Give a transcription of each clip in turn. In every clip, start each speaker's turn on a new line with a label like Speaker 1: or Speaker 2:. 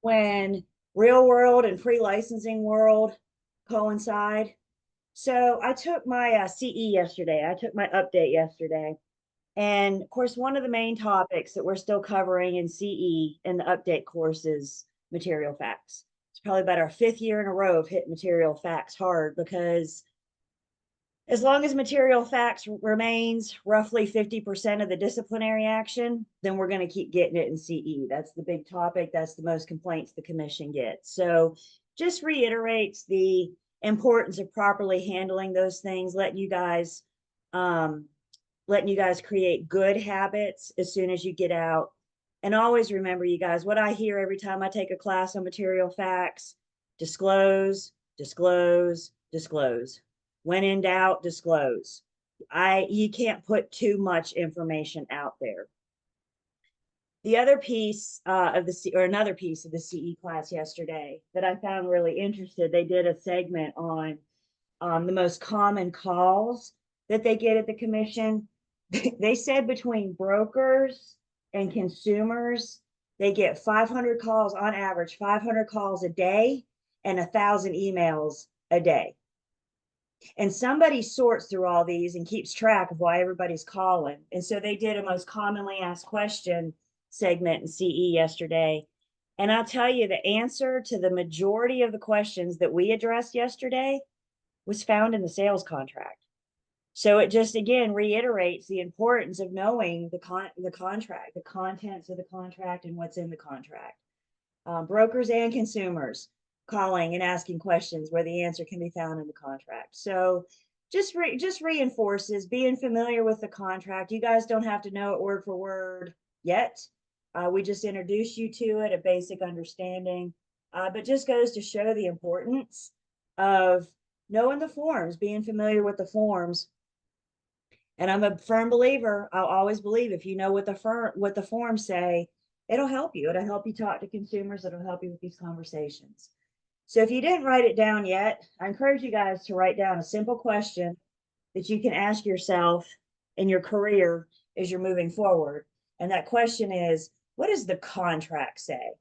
Speaker 1: when real world and pre-licensing world coincide. So I took my CE yesterday. I took my update yesterday. And of course, one of the main topics that we're still covering in CE in the update course is material facts. It's probably about our fifth year in a row of hitting material facts hard because as long as material facts remains roughly 50% of the disciplinary action, then we're going to keep getting it in CE. That's the big topic. That's the most complaints the commission gets. So just reiterates the importance of properly handling those things, letting you guys create good habits as soon as you get out. And always remember, you guys, what I hear every time I take a class on material facts: disclose, disclose, disclose. When in doubt, disclose. You can't put too much information out there. The other piece another piece of the CE class yesterday that I found really interesting, they did a segment on the most common calls that they get at the commission. They said between brokers and consumers, they get 500 calls on average, 500 calls a day and 1,000 emails a day. And somebody sorts through all these and keeps track of why everybody's calling. And so they did a most commonly asked question segment in CE yesterday. And I'll tell you, the answer to the majority of the questions that we addressed yesterday was found in the sales contract. So it just, again, reiterates the importance of knowing the contract, the contents of the contract and what's in the contract. Brokers and consumers calling and asking questions where the answer can be found in the contract. So just reinforces being familiar with the contract. You guys don't have to know it word for word yet. We just introduce you to it, a basic understanding, but just goes to show the importance of knowing the forms, being familiar with the forms. And I'm a firm believer. I'll always believe if you know what the forms say, it'll help you. It'll help you talk to consumers. It'll help you with these conversations. So if you didn't write it down yet, I encourage you guys to write down a simple question that you can ask yourself in your career as you're moving forward. And that question is, what does the contract say?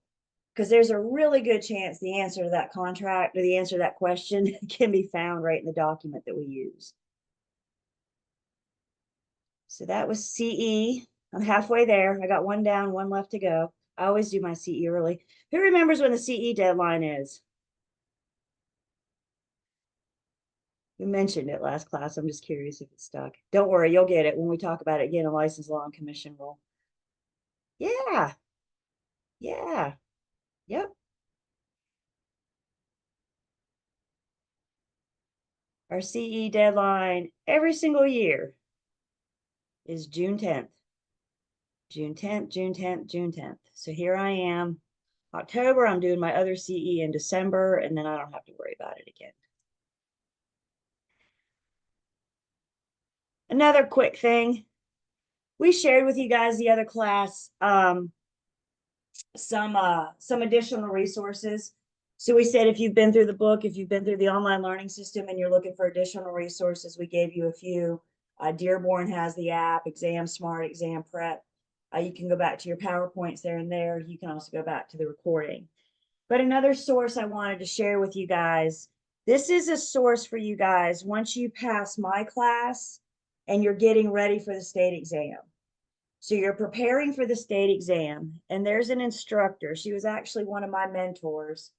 Speaker 1: Because there's a really good chance the answer to that contract or the answer to that question can be found right in the document that we use. So that was CE. I'm halfway there. I got one down, one left to go. I always do my CE early. Who remembers when the CE deadline is? We mentioned it last class. I'm just curious if it's stuck. Don't worry, you'll get it when we talk about it again in license law and commission rule. Yeah. Yeah. Yep. Our CE deadline every single year is June 10th. June 10th, June 10th, June 10th. So here I am. October, I'm doing my other CE in December, and then I don't have to worry about it again. Another quick thing. We shared with you guys the other class some additional resources. So we said if you've been through the book, if you've been through the online learning system and you're looking for additional resources, we gave you a few. Dearborn has the app, Exam Smart, Exam Prep. You can go back to your PowerPoints there and there. You can also go back to the recording. But another source I wanted to share with you guys, this is a source for you guys once you pass my class and you're getting ready for the state exam. So you're preparing for the state exam, and there's an instructor. She was actually one of my mentors,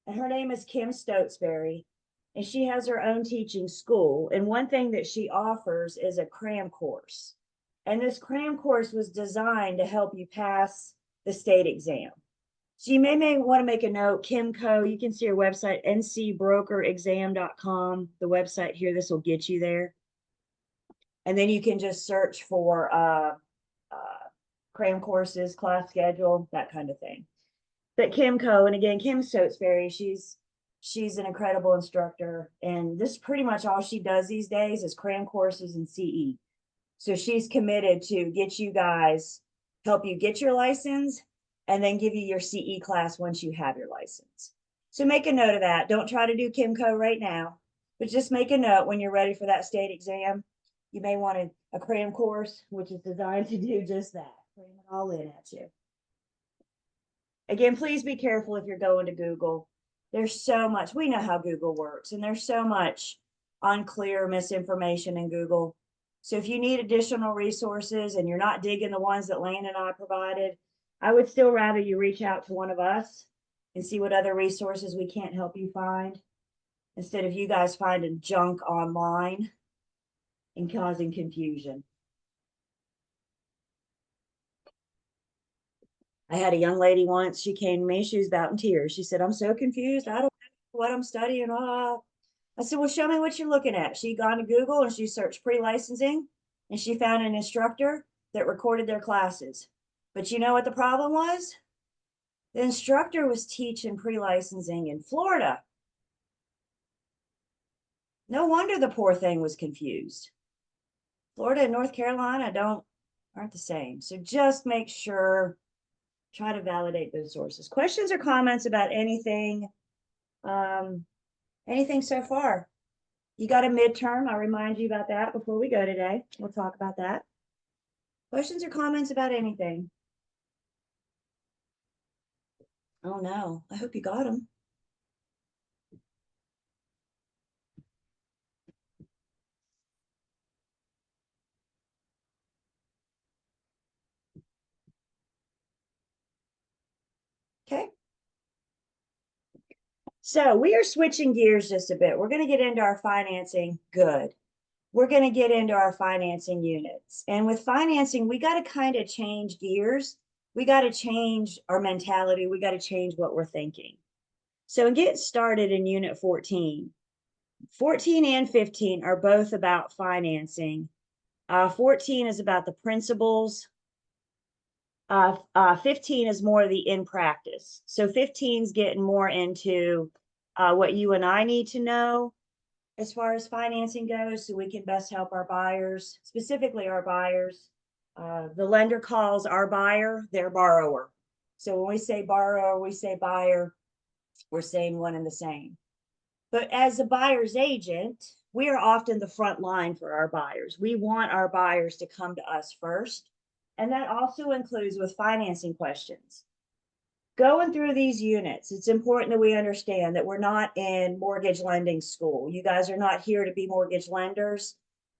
Speaker 1: and her name is Kim Stotesbury, and she has her own teaching school. And one thing that she offers is a cram course. And this cram course was designed to help you pass the state exam. So you may want to make a note, Kimco, you can see her website, ncbrokerexam.com, the website here, this will get you there. And then you can just search for cram courses, class schedule, that kind of thing. But Kimco, and again, Kim Stotesbury, she's an incredible instructor. And this is pretty much all she does these days is cram courses and CE. So she's committed to get you guys, help you get your license, and then give you your CE class once you have your license. So make a note of that. Don't try to do Kimco right now, but just make a note when you're ready for that state exam. You may want a cram course, which is designed to do just that. Cram it all in at you. Again, please be careful if you're going to Google. There's so much, we know how Google works, and there's so much unclear misinformation in Google. So if you need additional resources and you're not digging the ones that Lane and I provided, I would still rather you reach out to one of us and see what other resources we can't help you find, instead of you guys finding junk online and causing confusion. I had a young lady once, she came to me, she was about in tears. She said, I'm so confused. I don't know what I'm studying. I said, well, show me what you're looking at. She'd gone to Google and she searched pre-licensing and she found an instructor that recorded their classes. But you know what the problem was? The instructor was teaching pre-licensing in Florida. No wonder the poor thing was confused. Florida and North Carolina aren't the same. So just make sure, try to validate those sources. Questions or comments about anything, anything so far? You got a midterm. I'll remind you about that before we go today. We'll talk about that. Questions or comments about anything? Oh no, I hope you got them. Okay. So we are switching gears just a bit. We're going to get into our financing. Good. We're going to get into our financing units. And with financing, we got to kind of change gears. We got to change our mentality. We got to change what we're thinking. So get started in unit 14. 14 and 15 are both about financing. 14 is about the principles. 15 is more the in practice. So 15 is getting more into what you and I need to know as far as financing goes, so we can best help our buyers, specifically our buyers. The lender calls our buyer their borrower. So when we say borrower, we say buyer, we're saying one and the same. But as a buyer's agent, we are often the front line for our buyers. We want our buyers to come to us first. And that also includes with financing questions. Going through these units, it's important that we understand that we're not in mortgage lending school. You guys are not here to be mortgage lenders.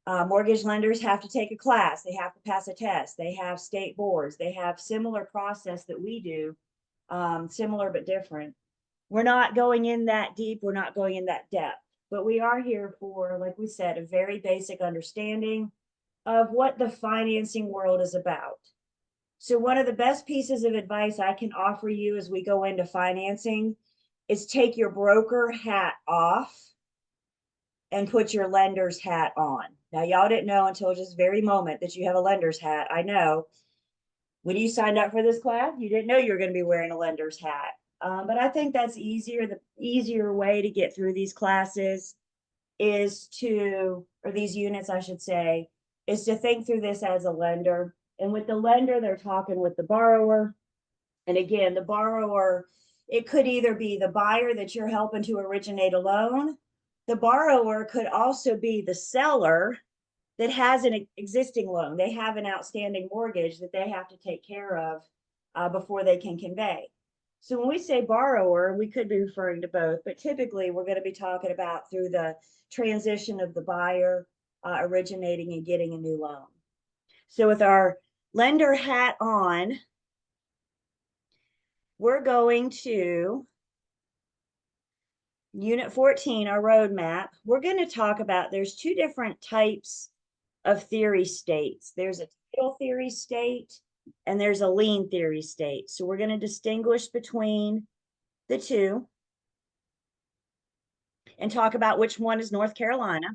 Speaker 1: Mortgage lenders have to take a class. They have to pass a test. They have state boards. They have similar process that we do, similar but different. We're not going in that deep. We're not going in that depth. But we are here for, like we said, a very basic understanding of what the financing world is about. So one of the best pieces of advice I can offer you as we go into financing is take your broker hat off and put your lender's hat on. Now, y'all didn't know until just very moment that you have a lender's hat. I know. When you signed up for this class, you didn't know you were going to be wearing a lender's hat. But I think that's easier. The easier way to get through these classes is to, or these units, I should say, is to think through this as a lender. And with the lender, they're talking with the borrower. And again, the borrower, it could either be the buyer that you're helping to originate a loan. The borrower could also be the seller that has an existing loan. They have an outstanding mortgage that they have to take care of before they can convey. So when we say borrower, we could be referring to both, but typically we're going to be talking about through the transition of the buyer originating and getting a new loan. So with our lender hat on, we're going to Unit 14, our roadmap. We're going to talk about, there's two different types of theory states. There's a title theory state and there's a lien theory state. So we're going to distinguish between the two and talk about which one is North Carolina.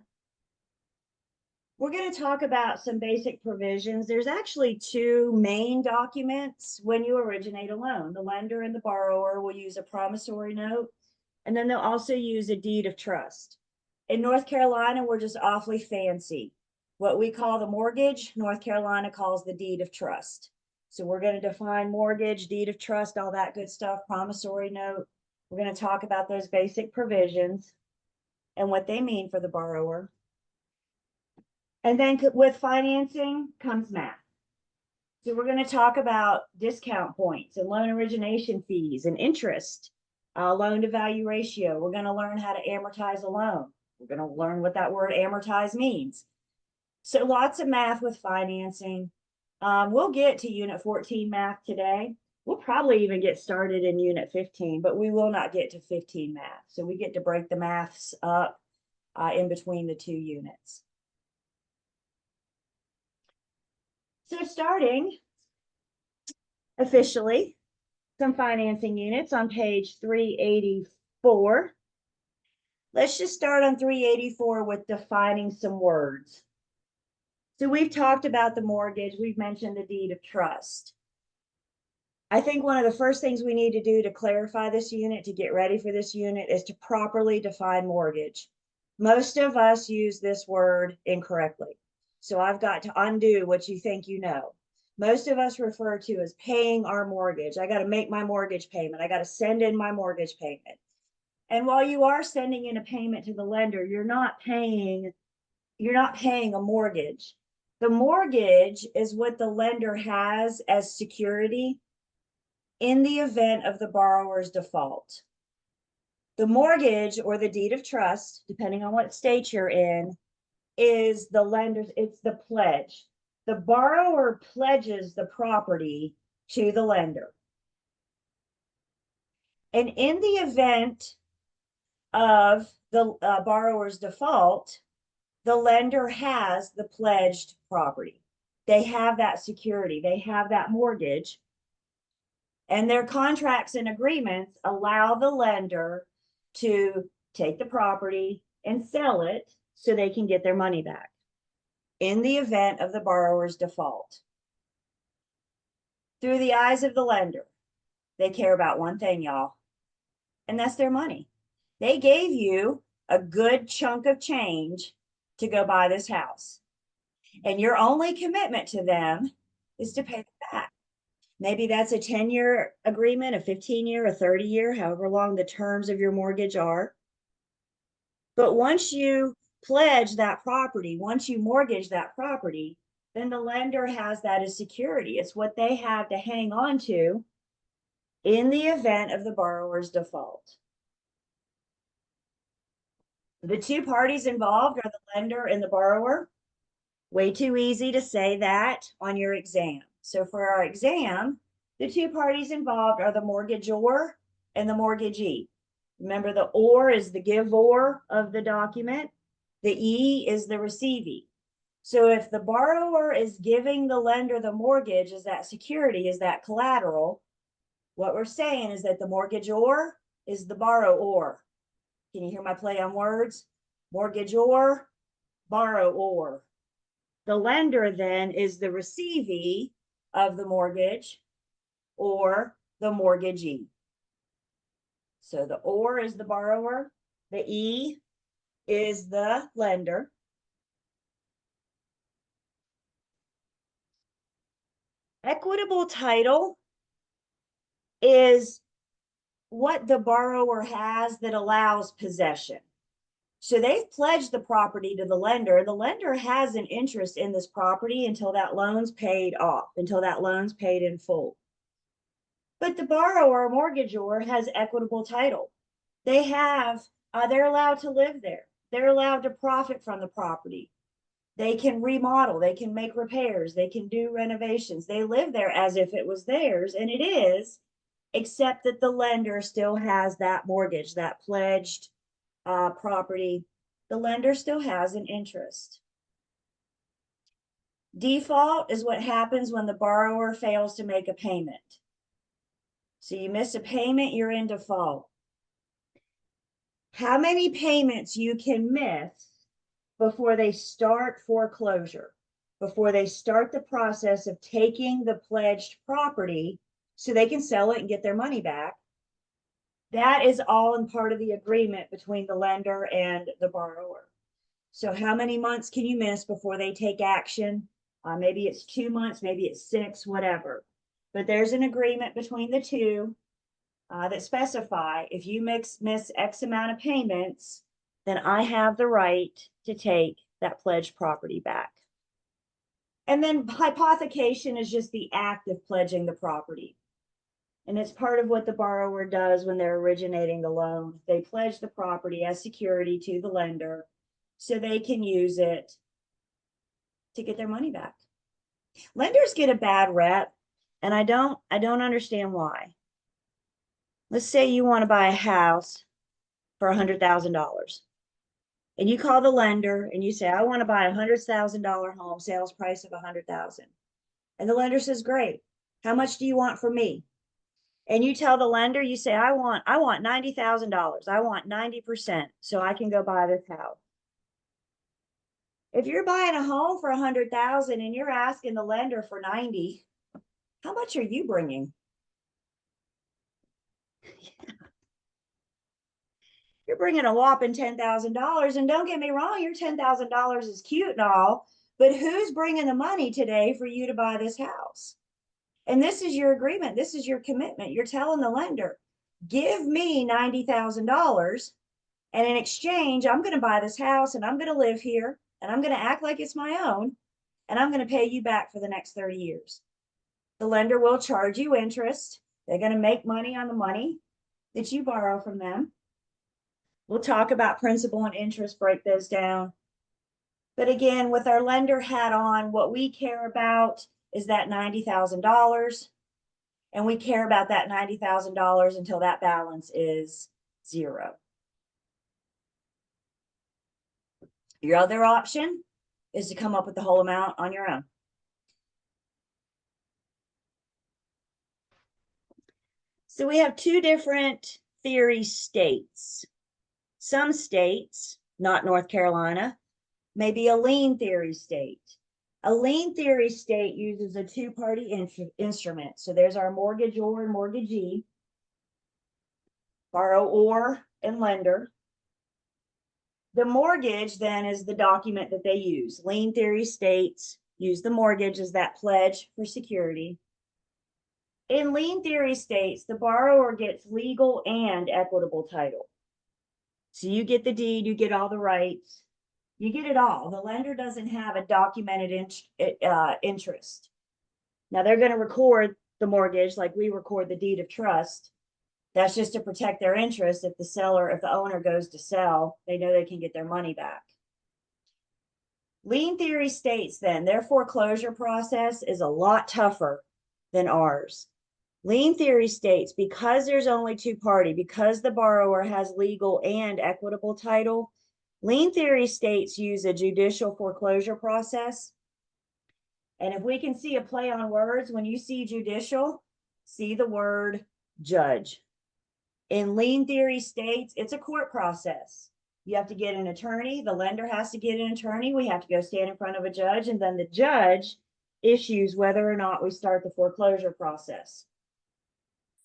Speaker 1: We're going to talk about some basic provisions. There's actually two main documents when you originate a loan. The lender and the borrower will use a promissory note, and then they'll also use a deed of trust. In North Carolina, we're just awfully fancy. What we call the mortgage, North Carolina calls the deed of trust. So we're going to define mortgage, deed of trust, all that good stuff, promissory note. We're going to talk about those basic provisions and what they mean for the borrower. And then with financing comes math. So we're going to talk about discount points and loan origination fees and interest, loan to value ratio. We're going to learn how to amortize a loan. We're going to learn what that word amortize means. So lots of math with financing. We'll get to Unit 14 math today. We'll probably even get started in Unit 15, but we will not get to 15 math. So we get to break the maths up in between the two units. So starting officially, some financing units on page 384. Let's just start on 384 with defining some words. So we've talked about the mortgage. We've mentioned the deed of trust. I think one of the first things we need to do to clarify this unit, to get ready for this unit, is to properly define mortgage. Most of us use this word incorrectly. So I've got to undo what you think you know. Most of us refer to as paying our mortgage. I got to make my mortgage payment. I got to send in my mortgage payment. And while you are sending in a payment to the lender, you're not paying a mortgage. The mortgage is what the lender has as security in the event of the borrower's default. The mortgage or the deed of trust, depending on what state you're in, is the lender's, it's the pledge. The borrower pledges the property to the lender. And in the event of the borrower's default, the lender has the pledged property. They have that security, they have that mortgage, and their contracts and agreements allow the lender to take the property and sell it so they can get their money back in the event of the borrower's default. Through the eyes of the lender, they care about one thing, y'all, and that's their money. They gave you a good chunk of change to go buy this house, and your only commitment to them is to pay them back. Maybe that's a 10-year agreement, a 15-year, a 30-year, however long the terms of your mortgage are. But once you pledge that property, once you mortgage that property, then the lender has that as security. It's what they have to hang on to in the event of the borrower's default. The two parties involved are the lender and the borrower. Way too easy to say that on your exam. So for our exam, the two parties involved are the mortgagor and the mortgagee. Remember, the or is the giver of the document. The E is the receivee. So if the borrower is giving the lender the mortgage as that security, as that collateral, what we're saying is that the mortgagor is the borrower. Can you hear my play on words? Mortgagor, borrower. The lender then is the receivee of the mortgage or the mortgagee. So the or is the borrower, the E is the lender. Equitable title is what the borrower has that allows possession. So they've pledged the property to the lender. The lender has an interest in this property until that loan's paid off, until that loan's paid in full. But the borrower, mortgagor, has equitable title. They have, they're allowed to live there. They're allowed to profit from the property. They can remodel, they can make repairs, they can do renovations. They live there as if it was theirs, and it is, except that the lender still has that mortgage, that pledged property. The lender still has an interest. Default is what happens when the borrower fails to make a payment. So you miss a payment, you're in default. How many payments you can miss before they start foreclosure, before they start the process of taking the pledged property so they can sell it and get their money back. That is all in part of the agreement between the lender and the borrower. So how many months can you miss before they take action? Maybe it's 2 months, maybe it's 6, whatever. But there's an agreement between the two that specify if you miss X amount of payments, then I have the right to take that pledged property back. And then hypothecation is just the act of pledging the property. And it's part of what the borrower does when they're originating the loan. They pledge the property as security to the lender so they can use it to get their money back. Lenders get a bad rep, and I don't understand why. Let's say you want to buy a house for $100,000. And you call the lender and you say, I want to buy a $100,000 home, sales price of $100,000. And the lender says, great. How much do you want from me? And you tell the lender, you say, I want $90,000. I want 90% so I can go buy this house. If you're buying a home for 100,000 and you're asking the lender for 90, how much are you bringing? You're bringing a whopping $10,000. And don't get me wrong, your $10,000 is cute and all, but who's bringing the money today for you to buy this house? And this is your agreement. This is your commitment. You're telling the lender, give me $90,000. And in exchange, I'm going to buy this house and I'm going to live here and I'm going to act like it's my own. And I'm going to pay you back for the next 30 years. The lender will charge you interest. They're going to make money on the money that you borrow from them. We'll talk about principal and interest, break those down. But again, with our lender hat on, what we care about is that $90,000. And we care about that $90,000 until that balance is zero. Your other option is to come up with the whole amount on your own. So we have two different theory states. Some states, not North Carolina, may be a lien theory state. A lien theory state uses a two-party instrument. So there's our mortgagor and mortgagee, borrower and lender. The mortgage then is the document that they use. Lien theory states use the mortgage as that pledge for security. In lien theory states, the borrower gets legal and equitable title. So you get the deed, you get all the rights, you get it all. The lender doesn't have a documented interest. Now they're going to record the mortgage like we record the deed of trust. That's just to protect their interest. If the owner goes to sell, they know they can get their money back. Lien theory states then their foreclosure process is a lot tougher than ours. Lien theory states because there's only two party, because the borrower has legal and equitable title, lien theory states use a judicial foreclosure process. And if we can see a play on words, when you see judicial, see the word judge. In lien theory states, it's a court process. You have to get an attorney. The lender has to get an attorney. We have to go stand in front of a judge, and then the judge issues whether or not we start the foreclosure process.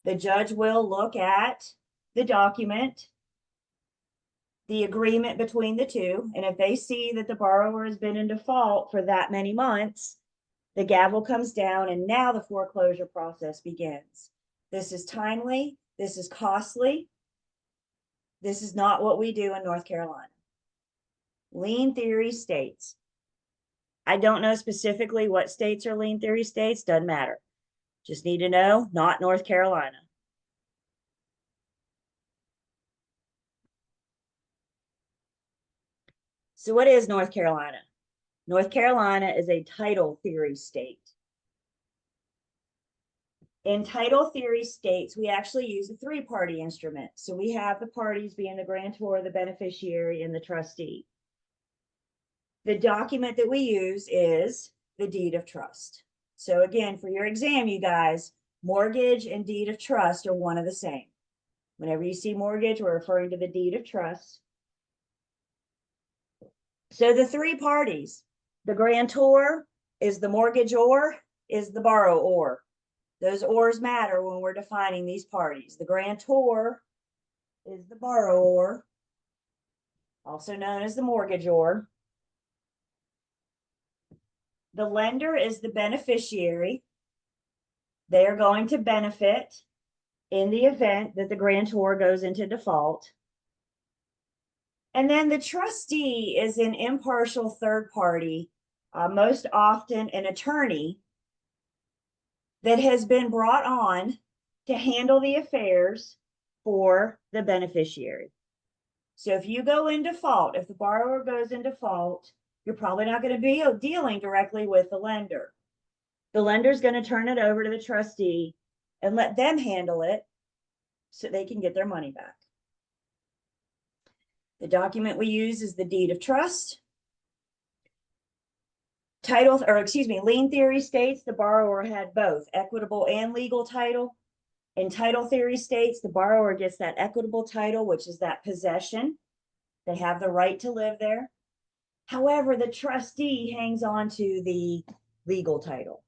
Speaker 1: The judge will look at the document, the agreement between the two, and if they see that the borrower has been in default for that many months, the gavel comes down and now the foreclosure process begins. This is timely. This is costly. This is not what we do in North Carolina. Lien theory states. I don't know specifically what states are lien theory states, doesn't matter. Just need to know, not North Carolina. So what is North Carolina? North Carolina is a title theory state. In title theory states, we actually use a three-party instrument. So we have the parties being the grantor, the beneficiary, and the trustee. The document that we use is the deed of trust. So again, for your exam, you guys, mortgage and deed of trust are one of the same. Whenever you see mortgage, we're referring to the deed of trust. So the three parties, the grantor is the mortgagor, is the borrower. Those ors matter when we're defining these parties. The grantor is the borrower, also known as the mortgagor. The lender is the beneficiary. They are going to benefit in the event that the grantor goes into default. And then the trustee is an impartial third party most often an attorney that has been brought on to handle the affairs for the beneficiary. So if you go in default, if the borrower goes in default, you're probably not going to be dealing directly with the lender. The lender's going to turn it over to the trustee and let them handle it so they can get their money back. The document we use is the deed of trust. Lien theory states the borrower had both equitable and legal title. And title theory states the borrower gets that equitable title, which is that possession. They have the right to live there. However, the trustee hangs on to the legal title.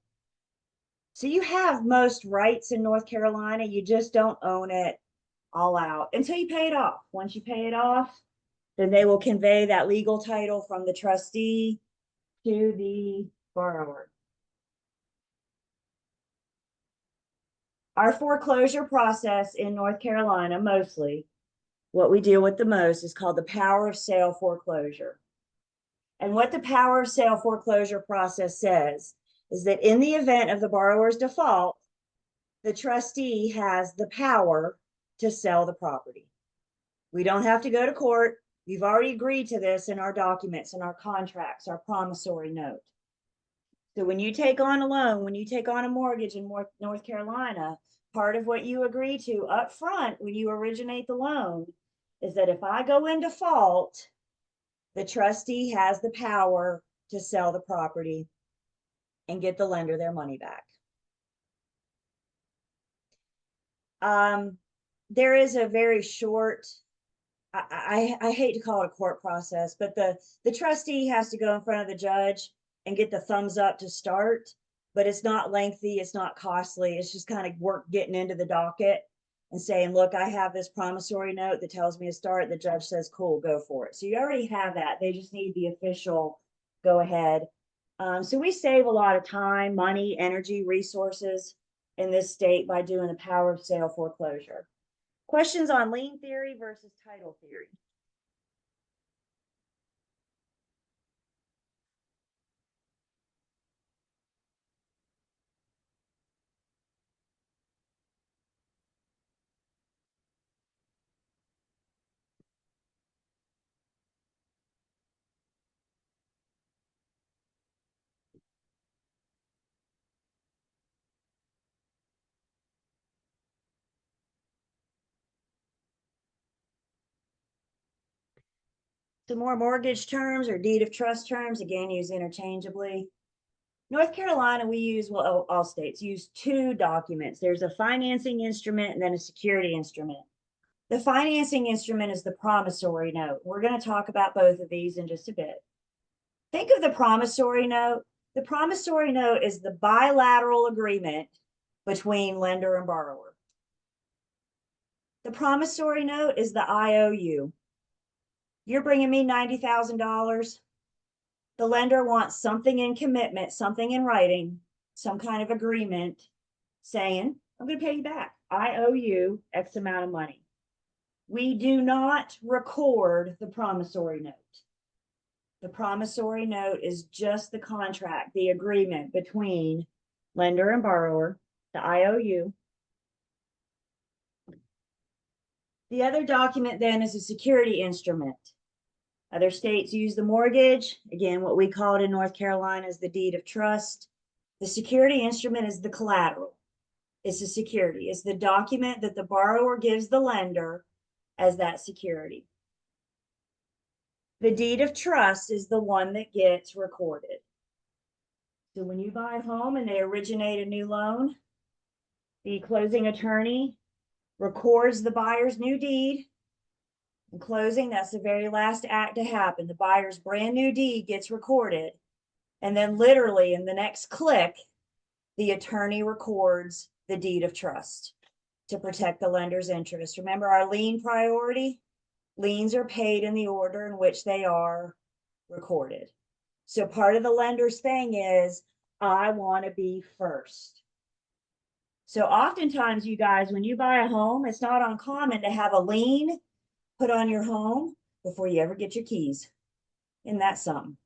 Speaker 1: So you have most rights in North Carolina, you just don't own it all out until you pay it off. Once you pay it off, then they will convey that legal title from the trustee to the borrower. Our foreclosure process in North Carolina, mostly, what we deal with the most is called the power of sale foreclosure. And what the power of sale foreclosure process says is that in the event of the borrower's default, the trustee has the power to sell the property. We don't have to go to court. We've already agreed to this in our documents, in our contracts, our promissory note. So when you take on a loan, when you take on a mortgage in North Carolina, part of what you agree to up front when you originate the loan is that if I go in default, the trustee has the power to sell the property and get the lender their money back. There is a very short, I hate to call it a court process, but the trustee has to go in front of the judge and get the thumbs up to start, but it's not lengthy, it's not costly, it's just kind of work getting into the docket and saying, look, I have this promissory note that tells me to start. The judge says, cool, go for it. So you already have that. They just need the official go ahead. So we save a lot of time, money, energy, resources in this state by doing the power of sale foreclosure. Questions on lien theory versus title theory? Some more mortgage terms or deed of trust terms, again, used interchangeably. North Carolina, we use, well, all states use two documents. There's a financing instrument and then a security instrument. The financing instrument is the promissory note. We're going to talk about both of these in just a bit. Think of the promissory note. The promissory note is the bilateral agreement between lender and borrower. The promissory note is the IOU. You're bringing me $90,000. The lender wants something in commitment, something in writing, some kind of agreement saying, I'm going to pay you back. I owe you X amount of money. We do not record the promissory note. The promissory note is just the contract, the agreement between lender and borrower, the IOU. The other document then is a security instrument. Other states use the mortgage. Again, what we call it in North Carolina is the deed of trust. The security instrument is the collateral. It's a security. It's the document that the borrower gives the lender as that security. The deed of trust is the one that gets recorded. So when you buy a home and they originate a new loan, the closing attorney records the buyer's new deed. In closing, that's the very last act to happen. The buyer's brand new deed gets recorded. And then literally in the next click, the attorney records the deed of trust to protect the lender's interest. Remember our lien priority? Liens are paid in the order in which they are recorded. So part of the lender's thing is, I want to be first. So oftentimes, you guys, when you buy a home, it's not uncommon to have a lien put on your home before you ever get your keys. Isn't that something?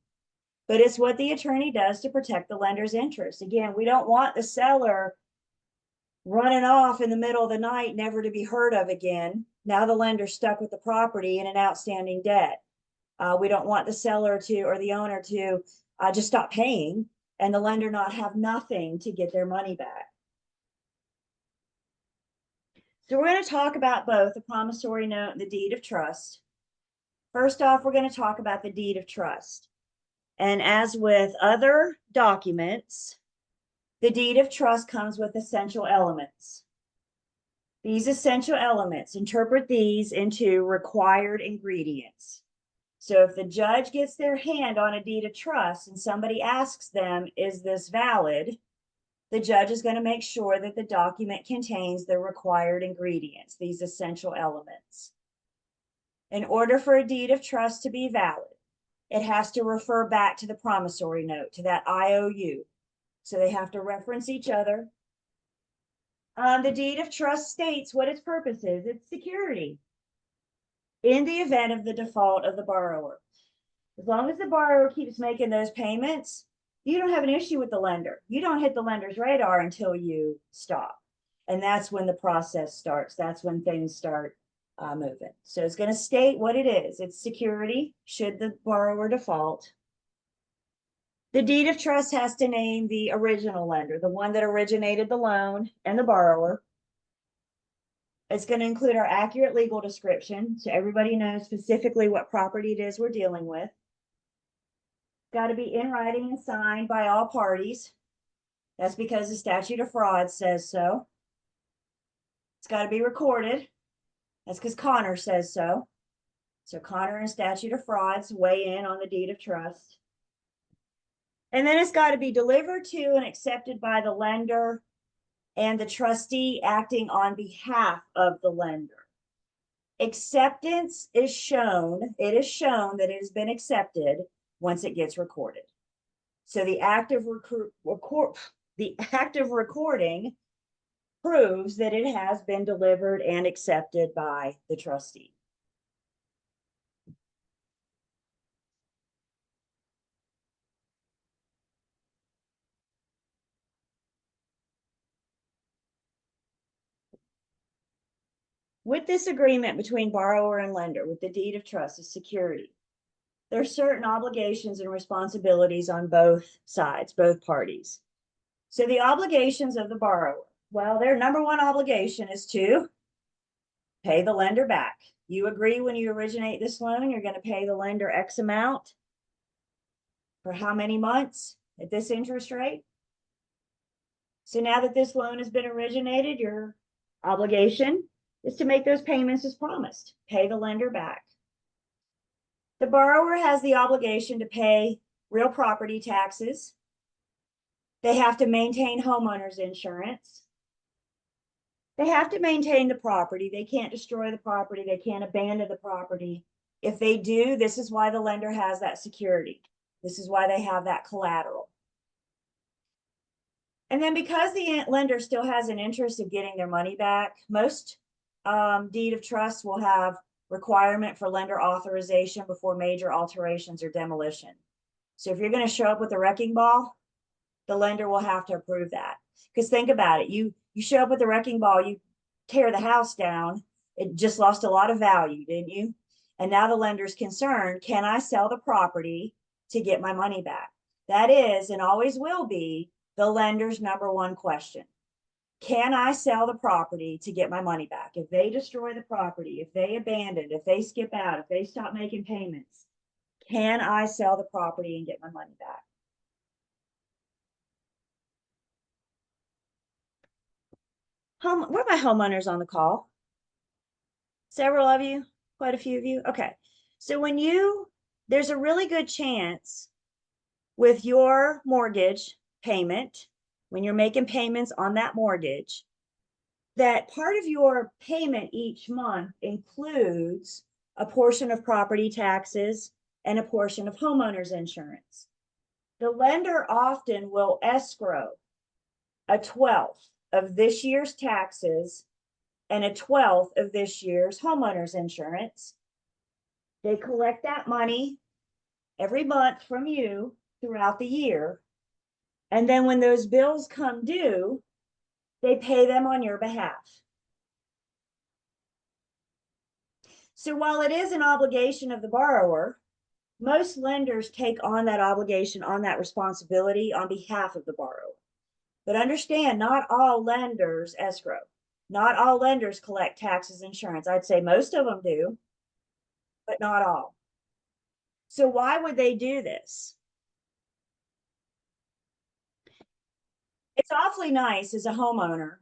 Speaker 1: but it's what the attorney does to protect the lender's interest. Again, we don't want the seller running off in the middle of the night, never to be heard of again. Now the lender's stuck with the property and an outstanding debt. We don't want the seller to, or the owner to just stop paying and the lender not have nothing to get their money back. So we're going to talk about both the promissory note and the deed of trust. First off, we're going to talk about the deed of trust. And as with other documents, the deed of trust comes with essential elements. These essential elements, interpret these into required ingredients. So if the judge gets their hand on a deed of trust and somebody asks them, is this valid? The judge is going to make sure that the document contains the required ingredients, these essential elements. In order for a deed of trust to be valid, it has to refer back to the promissory note, to that IOU. So they have to reference each other. The deed of trust states what its purpose is. It's security in the event of the default of the borrower. As long as the borrower keeps making those payments, you don't have an issue with the lender. You don't hit the lender's radar until you stop. And that's when the process starts. That's when things start moving. So it's going to state what it is. It's security should the borrower default. The deed of trust has to name the original lender, the one that originated the loan, and the borrower. It's going to include our accurate legal description, so everybody knows specifically what property it is we're dealing with. Got to be in writing and signed by all parties. That's because the statute of frauds says so. It's got to be recorded. That's because Connor says so. So Connor and statute of frauds weigh in on the deed of trust. And then it's got to be delivered to and accepted by the lender and the trustee acting on behalf of the lender. Acceptance is shown, it is shown that it has been accepted once it gets recorded. So the act of recording proves that it has been delivered and accepted by the trustee. With this agreement between borrower and lender, with the deed of trust as security, there are certain obligations and responsibilities on both sides, both parties. So the obligations of the borrower, well, their number one obligation is to pay the lender back. You agree when you originate this loan, you're going to pay the lender X amount for how many months at this interest rate. So now that this loan has been originated, your obligation is to make those payments as promised, pay the lender back. The borrower has the obligation to pay real property taxes. They have to maintain homeowners insurance. They have to maintain the property. They can't destroy the property. They can't abandon the property. If they do, this is why the lender has that security. This is why they have that collateral. And then because the lender still has an interest of getting their money back, most deed of trust will have requirement for lender authorization before major alterations or demolition. So if you're going to show up with a wrecking ball, the lender will have to approve that. Because think about it, you show up with a wrecking ball, you tear the house down, it just lost a lot of value, didn't you? And now the lender's concerned, can I sell the property to get my money back? That is, and always will be, the lender's number one question. Can I sell the property to get my money back? If they destroy the property, if they abandon, if they skip out, if they stop making payments, can I sell the property and get my money back? Where are my homeowners on the call? Several of you, quite a few of you. Okay. So there's a really good chance with your mortgage payment, when you're making payments on that mortgage, that part of your payment each month includes a portion of property taxes and a portion of homeowners insurance. The lender often will escrow a 12th of this year's taxes and a 12th of this year's homeowners insurance. They collect that money every month from you throughout the year. And then when those bills come due, they pay them on your behalf. So while it is an obligation of the borrower, most lenders take on that obligation, on that responsibility on behalf of the borrower. But understand, not all lenders escrow. Not all lenders collect taxes, insurance. I'd say most of them do, but not all. So why would they do this? It's awfully nice as a homeowner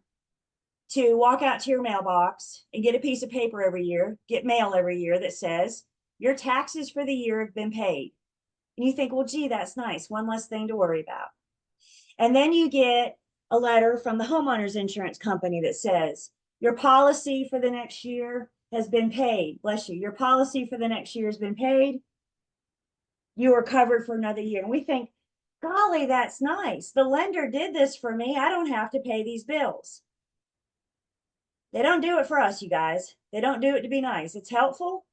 Speaker 1: to walk out to your mailbox and get a piece of paper every year, get mail every year that says your taxes for the year have been paid. And you think, well, gee, that's nice. One less thing to worry about. And then you get a letter from the homeowner's insurance company that says your policy for the next year has been paid. Bless you. Your policy for the next year has been paid. You are covered for another year. And we think, golly, that's nice. The lender did this for me. I don't have to pay these bills. They don't do it for us, you guys. They don't do it to be nice. It's helpful.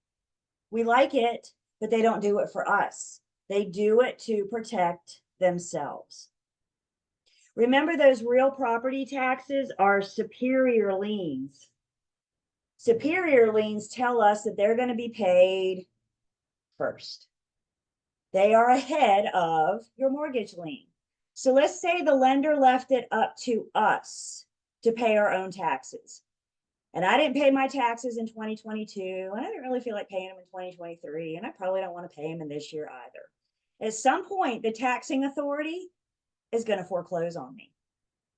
Speaker 1: We like it, but they don't do it for us. They do it to protect themselves. Remember, those real property taxes are superior liens. Superior liens tell us that they're going to be paid first. They are ahead of your mortgage lien. So let's say the lender left it up to us to pay our own taxes. And I didn't pay my taxes in 2022, and I didn't really feel like paying them in 2023, and I probably don't want to pay them in this year either. At some point, the taxing authority is going to foreclose on me.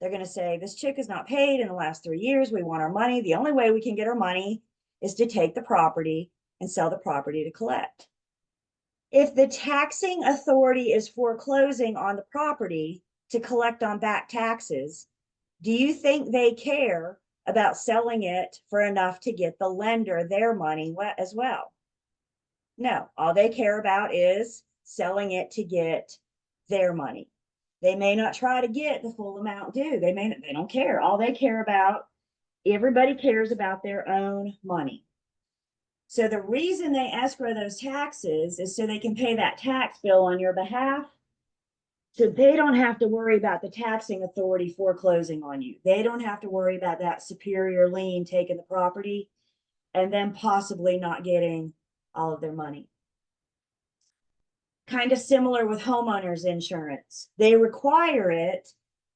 Speaker 1: They're going to say, this chick is not paid in the last 3 years. We want our money. The only way we can get our money is to take the property and sell the property to collect. If the taxing authority is foreclosing on the property to collect on back taxes, do you think they care about selling it for enough to get the lender their money as well? No, all they care about is selling it to get their money. They may not try to get the full amount due. They don't care. All they care about, everybody cares about their own money. So the reason they escrow those taxes is so they can pay that tax bill on your behalf. So they don't have to worry about the taxing authority foreclosing on you. They don't have to worry about that superior lien taking the property and then possibly not getting all of their money. Kind of similar with homeowners insurance. They require it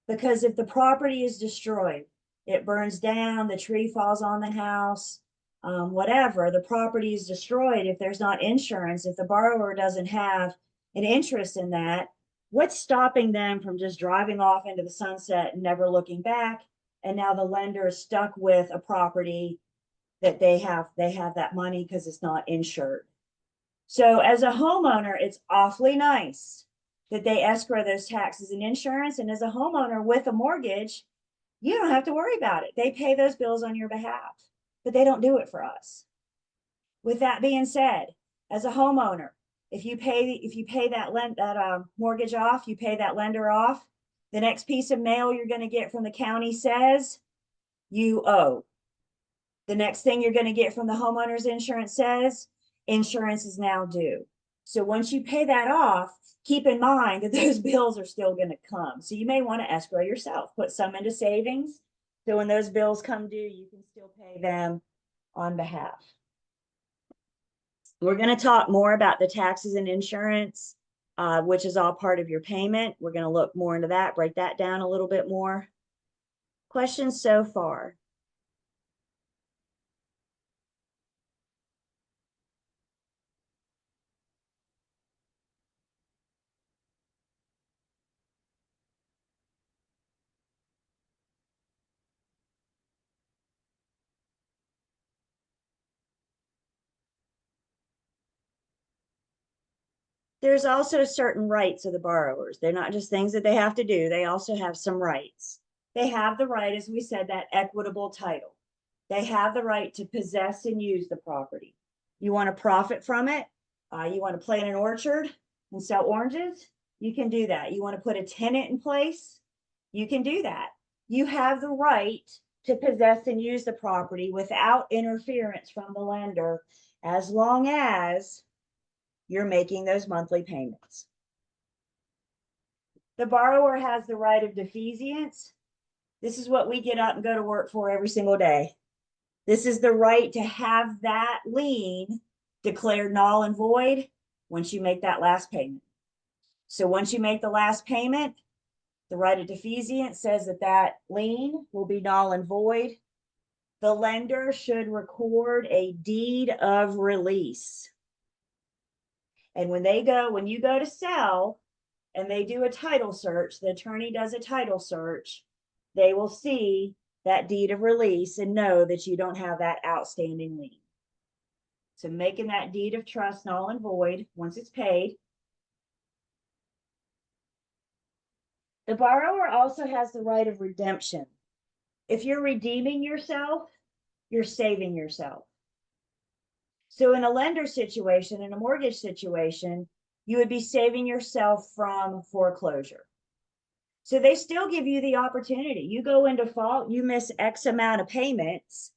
Speaker 1: because if the property is destroyed, it burns down, the tree falls on the house, whatever, the property is destroyed. If there's not insurance, if the borrower doesn't have an interest in that, what's stopping them from just driving off into the sunset and never looking back? And now the lender is stuck with a property that they have that money because it's not insured. So as a homeowner, it's awfully nice that they escrow those taxes and insurance. And as a homeowner with a mortgage, you don't have to worry about it. They pay those bills on your behalf, but they don't do it for us. With that being said, as a homeowner, if you pay that mortgage off, you pay that lender off, the next piece of mail you're going to get from the county says you owe. The next thing you're going to get from the homeowner's insurance says insurance is now due. So once you pay that off, keep in mind that those bills are still going to come. So you may want to escrow yourself, put some into savings. So when those bills come due, you can still pay them on behalf. We're going to talk more about the taxes and insurance, which is all part of your payment. We're going to look more into that, break that down a little bit more. Questions so far? There's also certain rights of the borrowers. They're not just things that they have to do. They also have some rights. They have the right, as we said, that equitable title. They have the right to possess and use the property. You want to profit from it? You want to plant an orchard and sell oranges? You can do that. You want to put a tenant in place? You can do that. You have the right to possess and use the property without interference from the lender, as long as you're making those monthly payments. The borrower has the right of defeasance. This is what we get up and go to work for every single day. This is the right to have that lien declared null and void once you make that last payment. So once you make the last payment, the right of defeasance says that that lien will be null and void. The lender should record a deed of release. And when you go to sell and they do a title search, the attorney does a title search, they will see that deed of release and know that you don't have that outstanding lien. So making that deed of trust null and void once it's paid. The borrower also has the right of redemption. If you're redeeming yourself, you're saving yourself. So in a lender situation, in a mortgage situation, you would be saving yourself from foreclosure. So they still give you the opportunity. You go in default, you miss X amount of payments,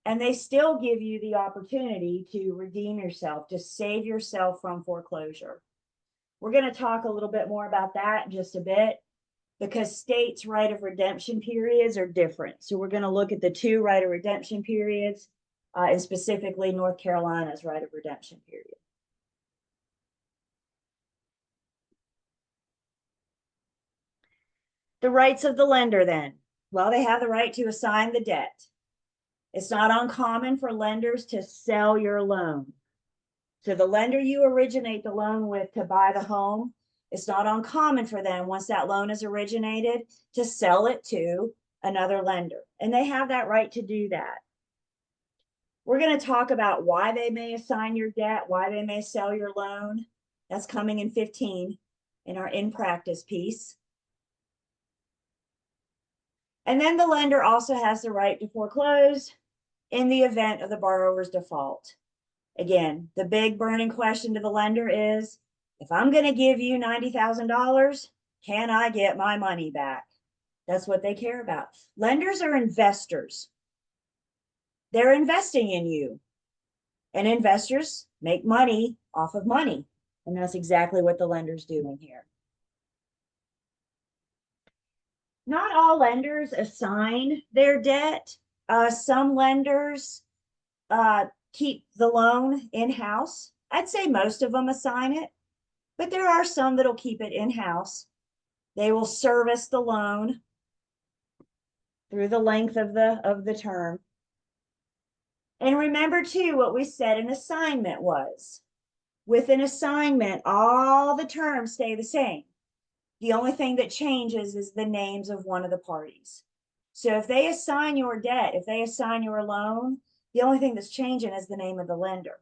Speaker 1: and they still give you the opportunity to redeem yourself, to save yourself from foreclosure. We're going to talk a little bit more about that in just a bit, because states' right of redemption periods are different. So we're going to look at the two right of redemption periods, and specifically North Carolina's right of redemption period. The rights of the lender then. Well, they have the right to assign the debt. It's not uncommon for lenders to sell your loan. So the lender you originate the loan with to buy the home, it's not uncommon for them, once that loan is originated, to sell it to another lender. And they have that right to do that. We're going to talk about why they may assign your debt, why they may sell your loan. That's coming in 15 in our in practice piece. And then the lender also has the right to foreclose in the event of the borrower's default. Again, the big burning question to the lender is, if I'm going to give you $90,000, can I get my money back? That's what they care about. Lenders are investors. They're investing in you. And investors make money off of money. And that's exactly what the lender's doing here. Not all lenders assign their debt. Some lenders keep the loan in-house. I'd say most of them assign it, but there are some that'll keep it in-house. They will service the loan through the length of the term. And remember too, what we said an assignment was. With an assignment, all the terms stay the same. The only thing that changes is the names of one of the parties. So if they assign your debt, if they assign your loan, the only thing that's changing is the name of the lender.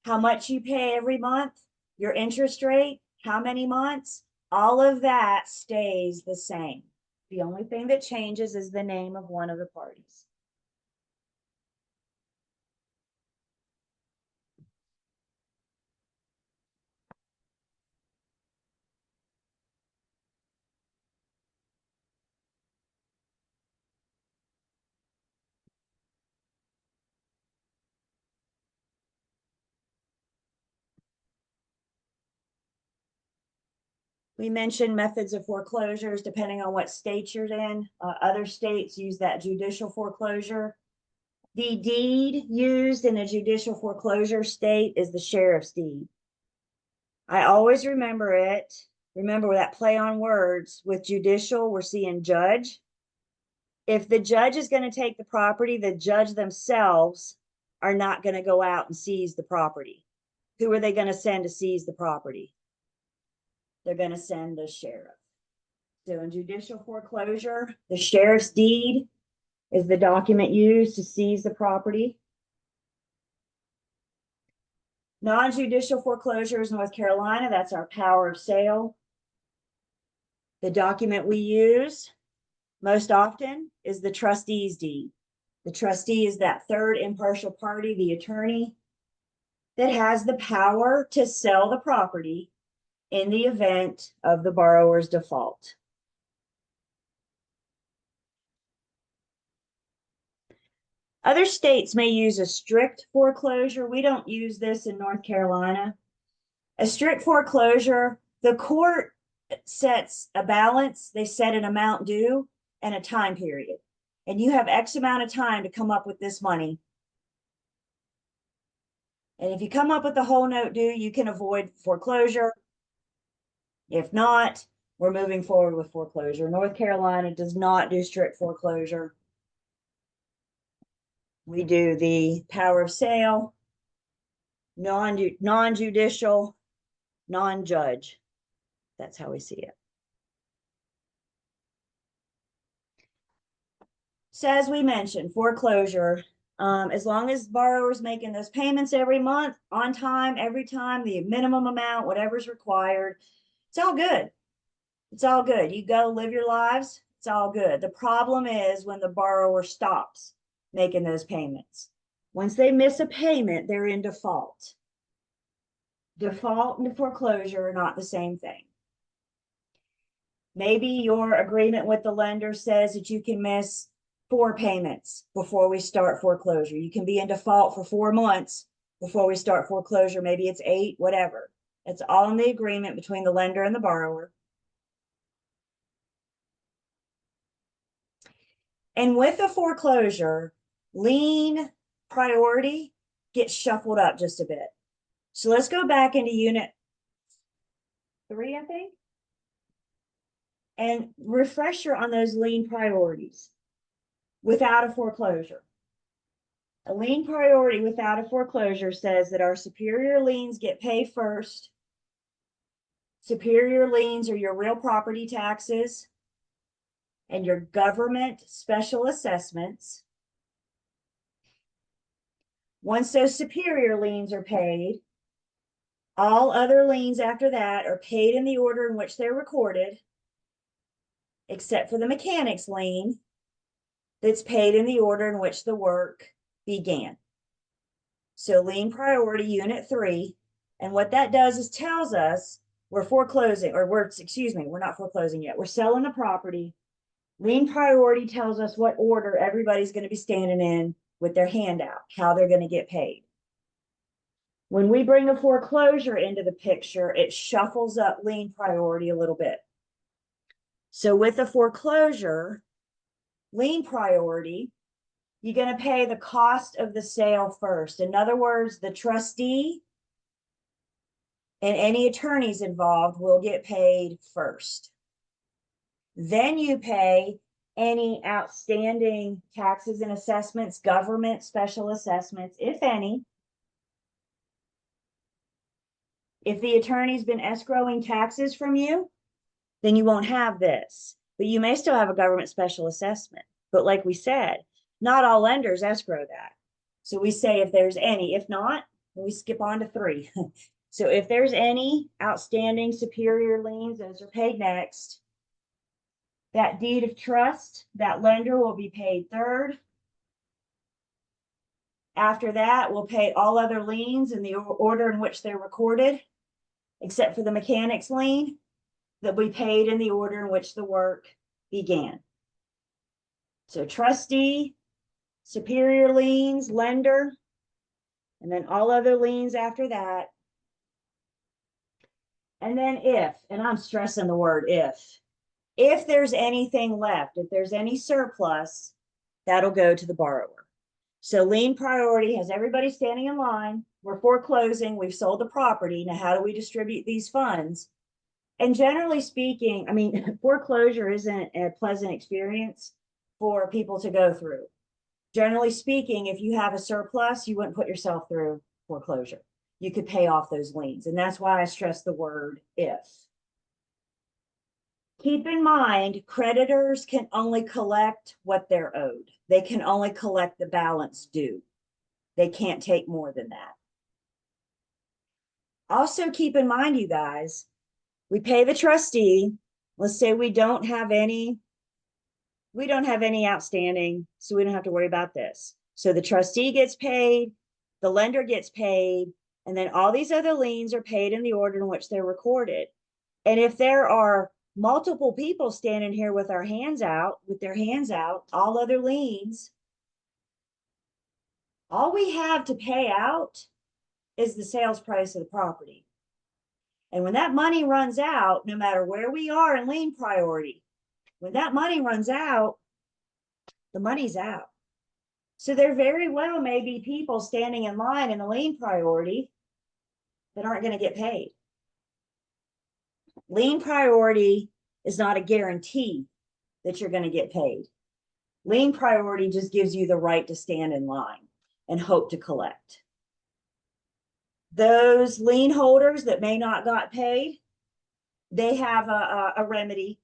Speaker 1: How much you pay every month, your interest rate, how many months, all of that stays the same. The only thing that changes is the name of one of the parties. We mentioned methods of foreclosures depending on what state you're in. Other states use that judicial foreclosure. The deed used in a judicial foreclosure state is the sheriff's deed. I always remember it. Remember that play on words. With judicial, we're seeing judge. If the judge is going to take the property, the judge themselves are not going to go out and seize the property. Who are they going to send to seize the property? They're going to send the sheriff. So in judicial foreclosure, the sheriff's deed is the document used to seize the property. Non-judicial foreclosure is North Carolina. That's our power of sale. The document we use most often is the trustee's deed. The trustee is that third impartial party, the attorney, that has the power to sell the property in the event of the borrower's default. Other states may use a strict foreclosure. We don't use this in North Carolina. A strict foreclosure, the court sets a balance, they set an amount due and a time period. And you have X amount of time to come up with this money. And if you come up with the whole note due, you can avoid foreclosure. If not, we're moving forward with foreclosure. North Carolina does not do strict foreclosure. We do the power of sale, non-judicial, non-judge. That's how we see it. So as we mentioned, foreclosure, as long as borrower's making those payments every month, on time, every time, the minimum amount, whatever's required, it's all good. It's all good. You go live your lives, it's all good. The problem is when the borrower stops making those payments. Once they miss a payment, they're in default. Default and foreclosure are not the same thing. Maybe your agreement with the lender says that you can miss 4 payments before we start foreclosure. You can be in default for 4 months before we start foreclosure. Maybe it's 8, whatever. It's all in the agreement between the lender and the borrower. And with the foreclosure, lien priority gets shuffled up just a bit. So let's go back into unit 3, I think, and refresher on those lien priorities without a foreclosure. A lien priority without a foreclosure says that our superior liens get paid first. Superior liens are your real property taxes and your government special assessments. Once those superior liens are paid, all other liens after that are paid in the order in which they're recorded, except for the mechanics lien that's paid in the order in which the work began. So lien priority unit 3. And what that does is tells us we're foreclosing, or we're not foreclosing yet. We're selling the property. Lien priority tells us what order everybody's going to be standing in with their hand out, how they're going to get paid. When we bring a foreclosure into the picture, it shuffles up lien priority a little bit. So with a foreclosure, lien priority, you're going to pay the cost of the sale first. In other words, the trustee and any attorneys involved will get paid first. Then you pay any outstanding taxes and assessments, government special assessments, if any. If the attorney's been escrowing taxes from you, then you won't have this. But you may still have a government special assessment. But like we said, not all lenders escrow that. So we say if there's any, if not, we skip on to 3. So if there's any outstanding superior liens, those are paid next. That deed of trust, that lender will be paid third. After that, we'll pay all other liens in the order in which they're recorded, except for the mechanics lien that we paid in the order in which the work began. So trustee, superior liens, lender, and then all other liens after that. And then if, and I'm stressing the word if there's anything left, if there's any surplus, that'll go to the borrower. So lien priority has everybody standing in line. We're foreclosing, we've sold the property. Now, how do we distribute these funds? And generally speaking, I mean, foreclosure isn't a pleasant experience for people to go through. Generally speaking, if you have a surplus, you wouldn't put yourself through foreclosure. You could pay off those liens. And that's why I stress the word if. Keep in mind, creditors can only collect what they're owed. They can only collect the balance due. They can't take more than that. Also keep in mind, you guys, we pay the trustee. Let's say we don't have any outstanding, so we don't have to worry about this. So the trustee gets paid, the lender gets paid, and then all these other liens are paid in the order in which they're recorded. And if there are multiple people standing here with their hands out, all other liens, all we have to pay out is the sales price of the property. And when that money runs out, no matter where we are in lien priority, when that money runs out, the money's out. So there very well may be people standing in line in a lien priority that aren't going to get paid. Lien priority is not a guarantee that you're going to get paid. Lien priority just gives you the right to stand in line and hope to collect. Those lien holders that may not got paid, they have a remedy.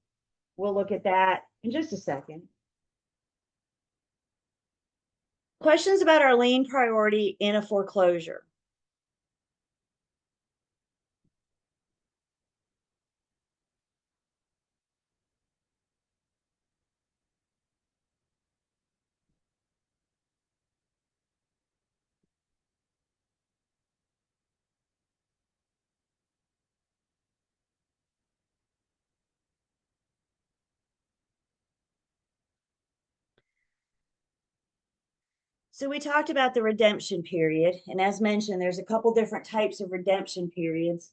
Speaker 1: We'll look at that in just a second. Questions about our lien priority in a foreclosure. So we talked about the redemption period. And as mentioned, there's a couple different types of redemption periods,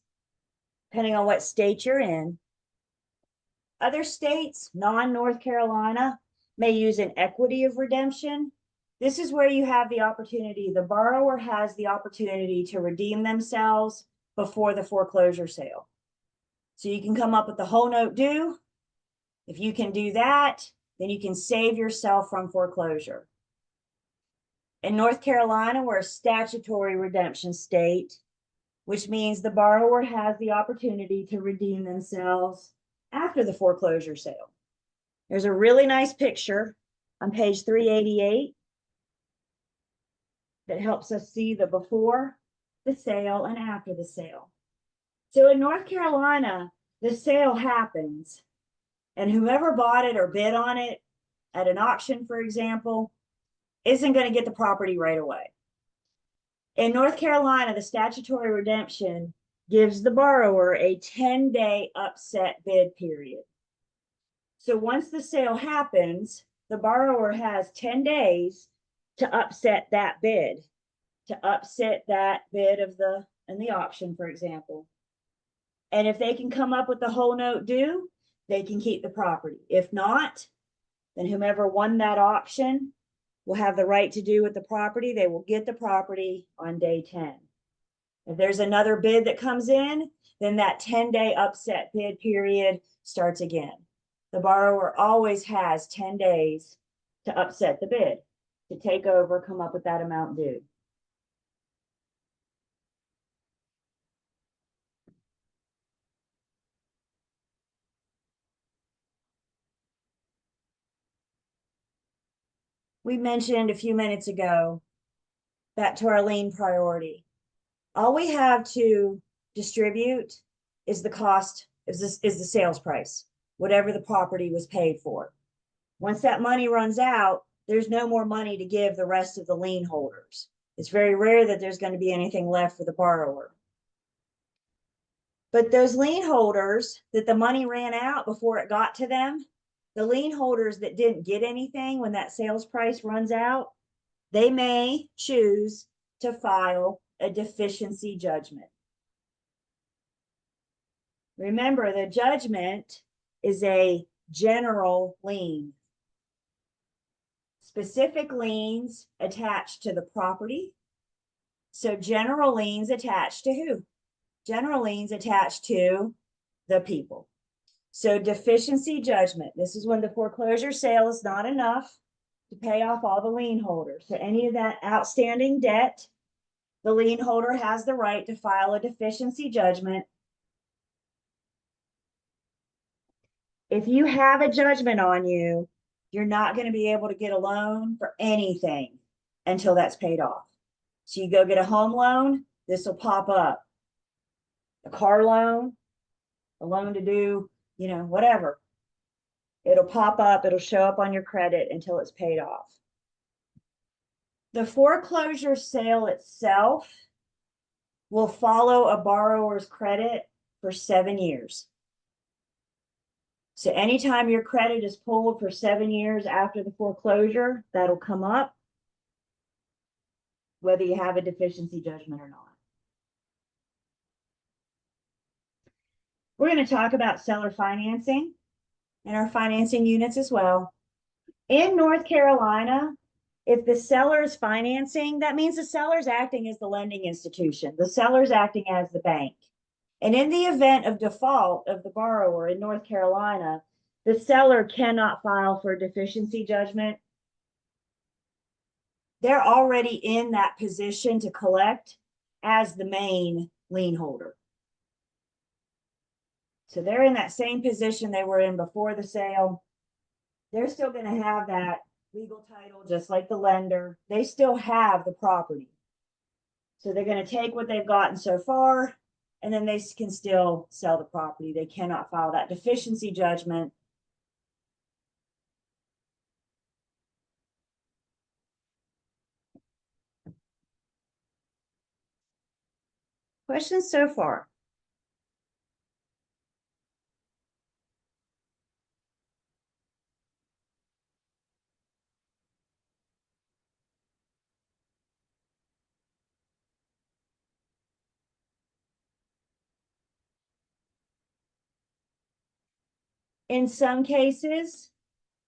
Speaker 1: depending on what state you're in. Other states, non-North Carolina, may use an equity of redemption. This is where you have the opportunity, the borrower has the opportunity to redeem themselves before the foreclosure sale. So you can come up with the whole note due. If you can do that, then you can save yourself from foreclosure. In North Carolina, we're a statutory redemption state, which means the borrower has the opportunity to redeem themselves after the foreclosure sale. There's a really nice picture on page 388 that helps us see the before the sale and after the sale. So in North Carolina, the sale happens, and whoever bought it or bid on it at an auction, for example, isn't going to get the property right away. In North Carolina, the statutory redemption gives the borrower a 10-day upset bid period. So once the sale happens, the borrower has 10 days to upset that bid, to upset that bid of in the auction, for example. And if they can come up with the whole note due, they can keep the property. If not, then whomever won that auction will have the right to do with the property. They will get the property on day 10. If there's another bid that comes in, then that 10-day upset bid period starts again. The borrower always has 10 days to upset the bid, to take over, come up with that amount due. We mentioned a few minutes ago, back to our lien priority. All we have to distribute is the cost, is the sales price, whatever the property was paid for. Once that money runs out, there's no more money to give the rest of the lien holders. It's very rare that there's going to be anything left for the borrower. But those lien holders that the money ran out before it got to them, the lien holders that didn't get anything when that sales price runs out, they may choose to file a deficiency judgment. Remember, the judgment is a general lien. Specific liens attached to the property. So general liens attached to who? General liens attached to the people. So deficiency judgment. This is when the foreclosure sale is not enough to pay off all the lien holders. So any of that outstanding debt, the lien holder has the right to file a deficiency judgment. If you have a judgment on you, you're not going to be able to get a loan for anything until that's paid off. So you go get a home loan, this will pop up. A car loan, a loan to do, whatever. It'll pop up, it'll show up on your credit until it's paid off. The foreclosure sale itself will follow a borrower's credit for 7 years. So anytime your credit is pulled for 7 years after the foreclosure, that'll come up, whether you have a deficiency judgment or not. We're going to talk about seller financing and our financing units as well. In North Carolina, if the seller is financing, that means the seller's acting as the lending institution. The seller's acting as the bank. And in the event of default of the borrower in North Carolina, the seller cannot file for a deficiency judgment. They're already in that position to collect as the main lien holder. So they're in that same position they were in before the sale. They're still going to have that legal title, just like the lender. They still have the property. So they're going to take what they've gotten so far, and then they can still sell the property. They cannot file that deficiency judgment. Questions so far? In some cases,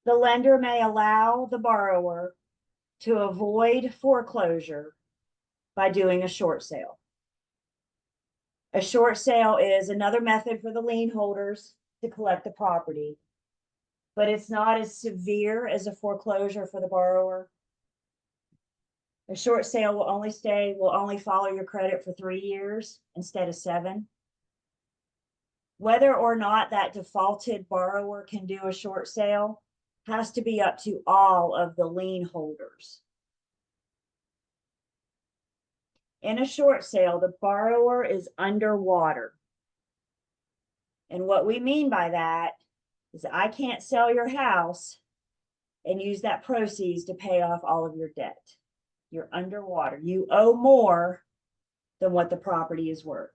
Speaker 1: the lender may allow the borrower to avoid foreclosure by doing a short sale. A short sale is another method for the lien holders to collect the property, but it's not as severe as a foreclosure for the borrower. A short sale will only follow your credit for 3 years instead of 7. Whether or not that defaulted borrower can do a short sale has to be up to all of the lien holders. In a short sale, the borrower is underwater. And what we mean by that is I can't sell your house and use that proceeds to pay off all of your debt. You're underwater. You owe more than what the property is worth.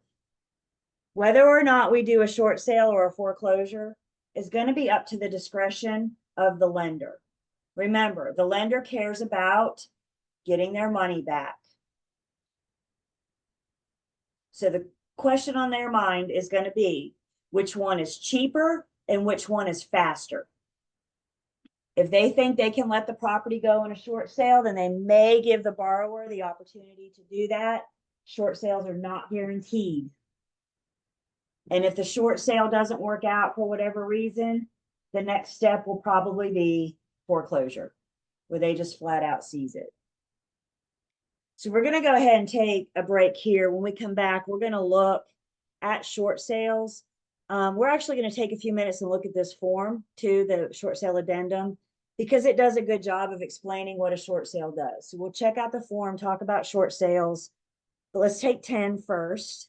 Speaker 1: Whether or not we do a short sale or a foreclosure is going to be up to the discretion of the lender. Remember, the lender cares about getting their money back. So the question on their mind is going to be, which one is cheaper and which one is faster? If they think they can let the property go in a short sale, then they may give the borrower the opportunity to do that. Short sales are not guaranteed. And if the short sale doesn't work out for whatever reason, the next step will probably be foreclosure, where they just flat out seize it. So we're going to go ahead and take a break here. When we come back, we're going to look at short sales. We're actually going to take a few minutes and look at this form too, the short sale addendum, because it does a good job of explaining what a short sale does. So we'll check out the form, talk about short sales, but let's take 10 first.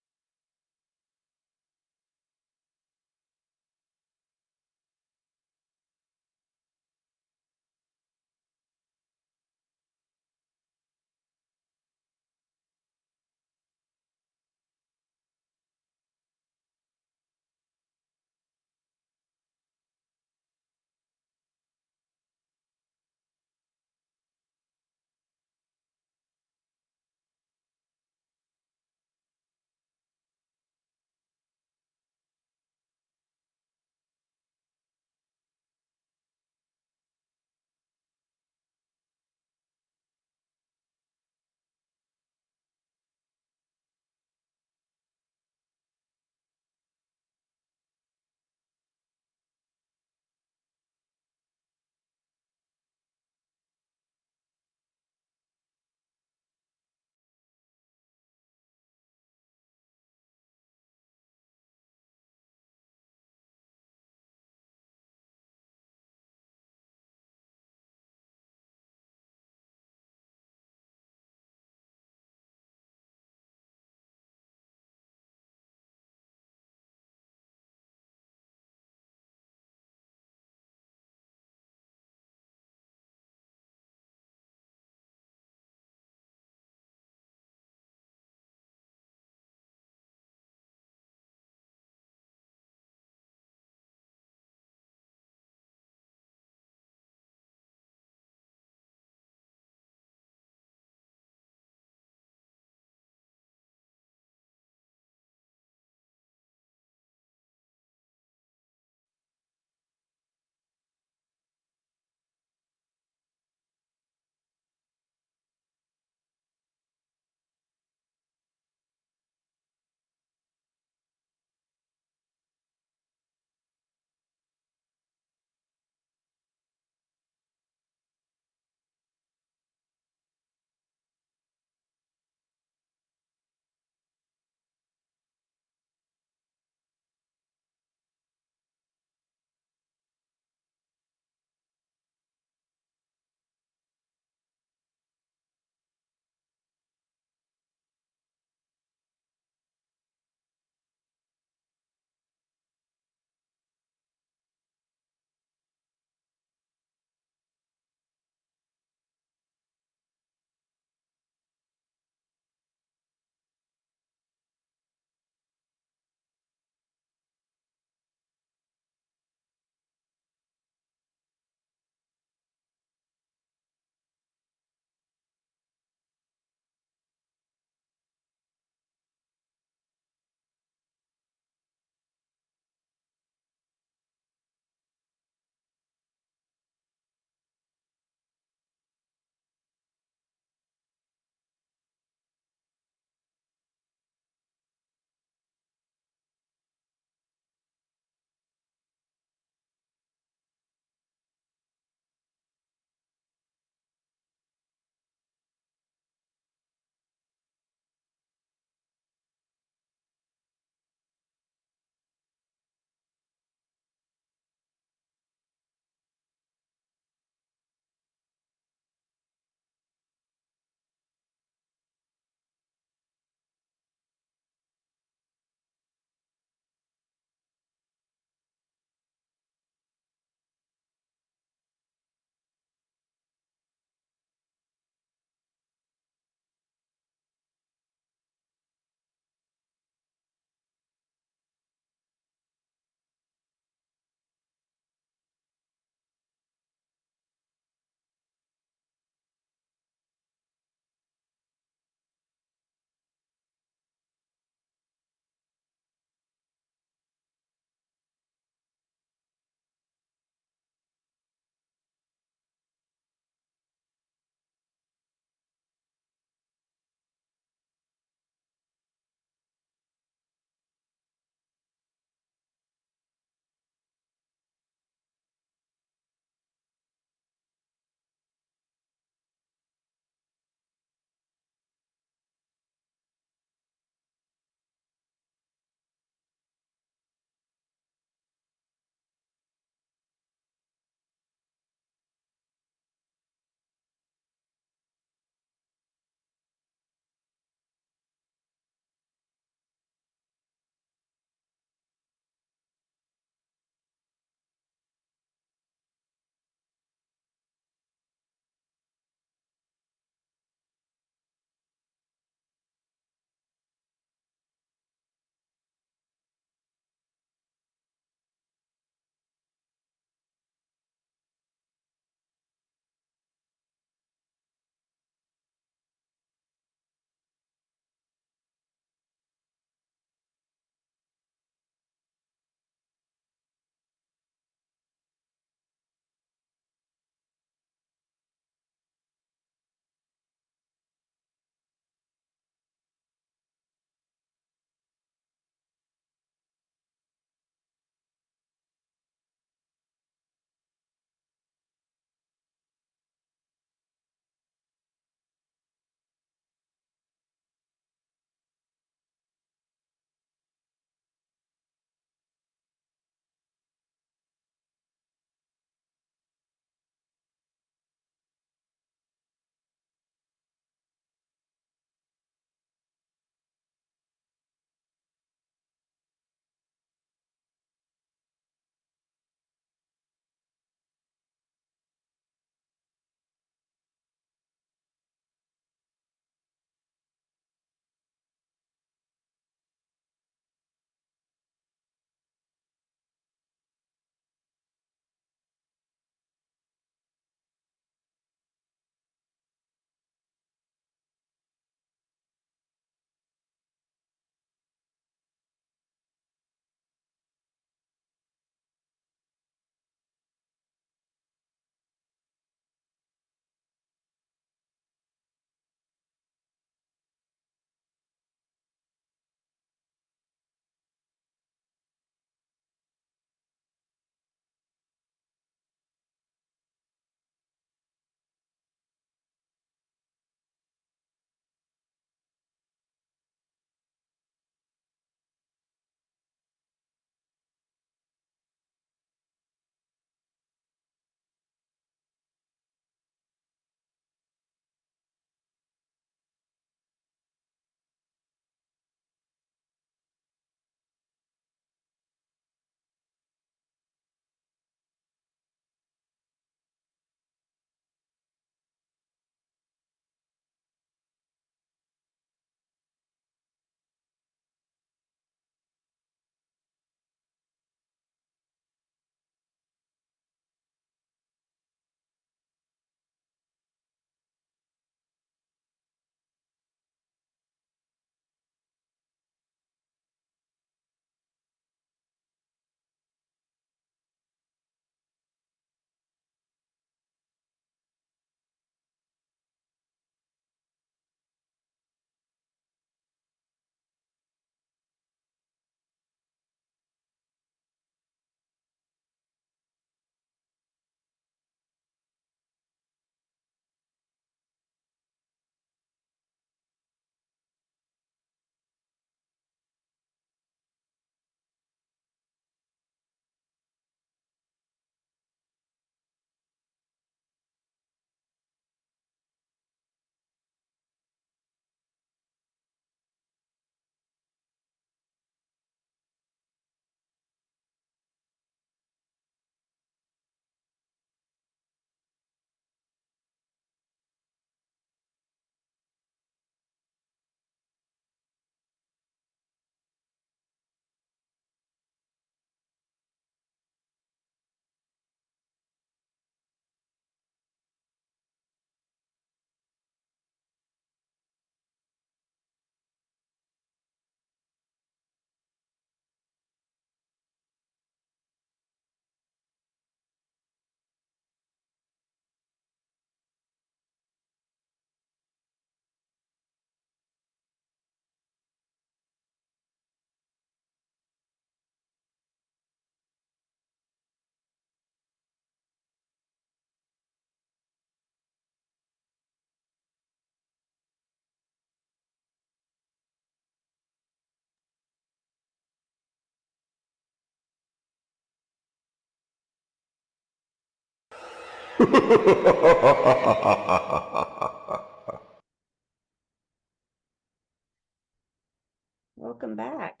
Speaker 1: Welcome back.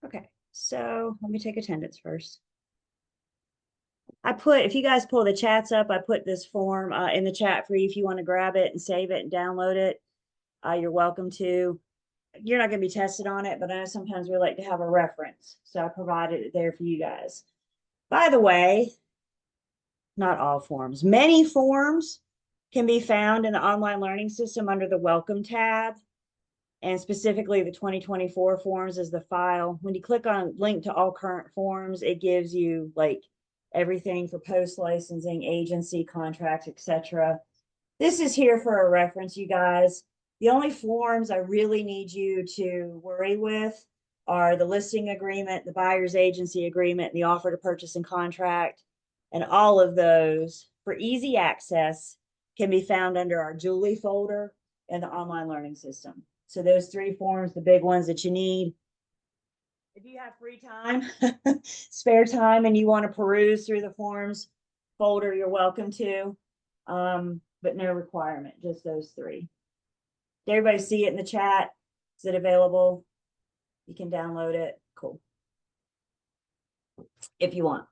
Speaker 1: Okay, so let me take attendance first. If you guys pull the chats up, I put this form in the chat for you if you want to grab it and save it and download it. You're welcome to. You're not going to be tested on it, but I know sometimes we like to have a reference. So I provided it there for you guys. By the way, not all forms, many forms can be found in the online learning system under the Welcome tab. And specifically the 2024 forms is the file. When you click on link to all current forms, it gives you like everything for post licensing, agency, contracts, etc. This is here for a reference, you guys. The only forms I really need you to worry with are the listing agreement, the buyer's agency agreement, the offer to purchase and contract. And all of those for easy access can be found under our Julie folder in the online learning system. So those three forms, the big ones that you need. If you have free time, spare time, and you want to peruse through the forms folder, you're welcome to. But no requirement, just those three. Did everybody see it in the chat? Is it available? You can download it. Cool. If you want.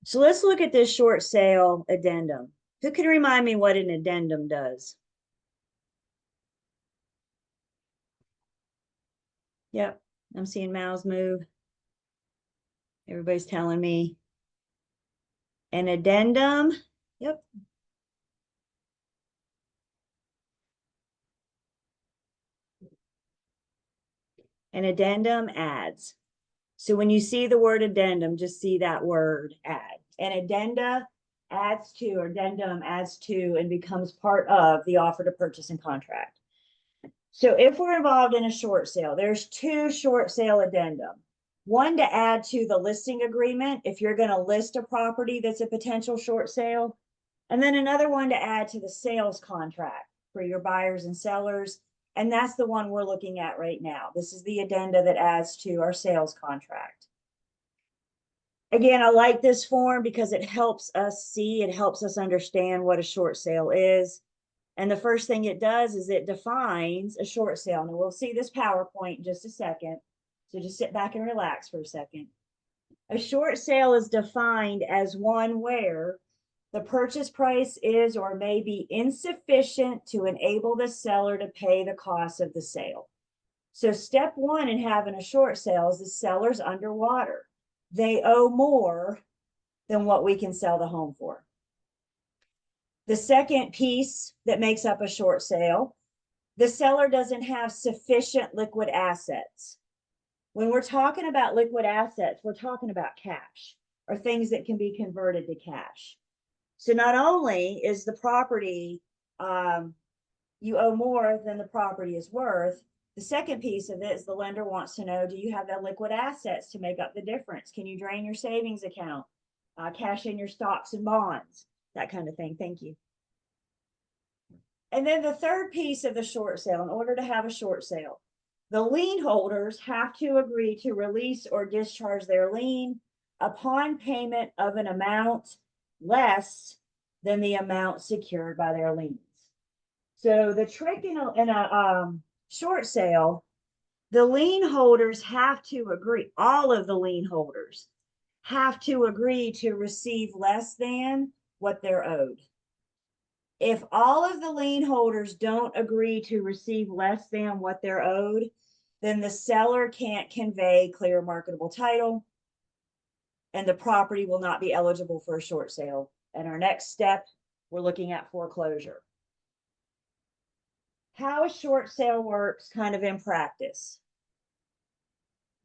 Speaker 1: So let's look at this short sale addendum. Who can remind me what an addendum does? Yep, I'm seeing mouths move. Everybody's telling me. An addendum, yep. An addendum adds. So when you see the word addendum, just see that word add. An addenda adds to, or addendum adds to, and becomes part of the offer to purchase and contract. So if we're involved in a short sale, there's two short sale addendum. One to add to the listing agreement if you're going to list a property that's a potential short sale, and then another one to add to the sales contract for your buyers and sellers. And that's the one we're looking at right now. This is the addenda that adds to our sales contract. Again, I like this form because it helps us understand what a short sale is. And the first thing it does is it defines a short sale. And we'll see this PowerPoint in just a second. So just sit back and relax for a second. A short sale is defined as one where the purchase price is or may be insufficient to enable the seller to pay the cost of the sale. So step one in having a short sale is the seller's underwater. They owe more than what we can sell the home for. The second piece that makes up a short sale, the seller doesn't have sufficient liquid assets. When we're talking about liquid assets, we're talking about cash or things that can be converted to cash. So not only is the property, you owe more than the property is worth, the second piece of it is the lender wants to know, do you have the liquid assets to make up the difference? Can you drain your savings account, cash in your stocks and bonds, that kind of thing? Thank you. And then the third piece of the short sale, in order to have a short sale, the lien holders have to agree to release or discharge their lien upon payment of an amount less than the amount secured by their liens. So the trick in a short sale, the lien holders have to agree, all of the lien holders have to agree to receive less than what they're owed. If all of the lien holders don't agree to receive less than what they're owed, then the seller can't convey clear marketable title and the property will not be eligible for a short sale. And our next step, we're looking at foreclosure. How a short sale works kind of in practice.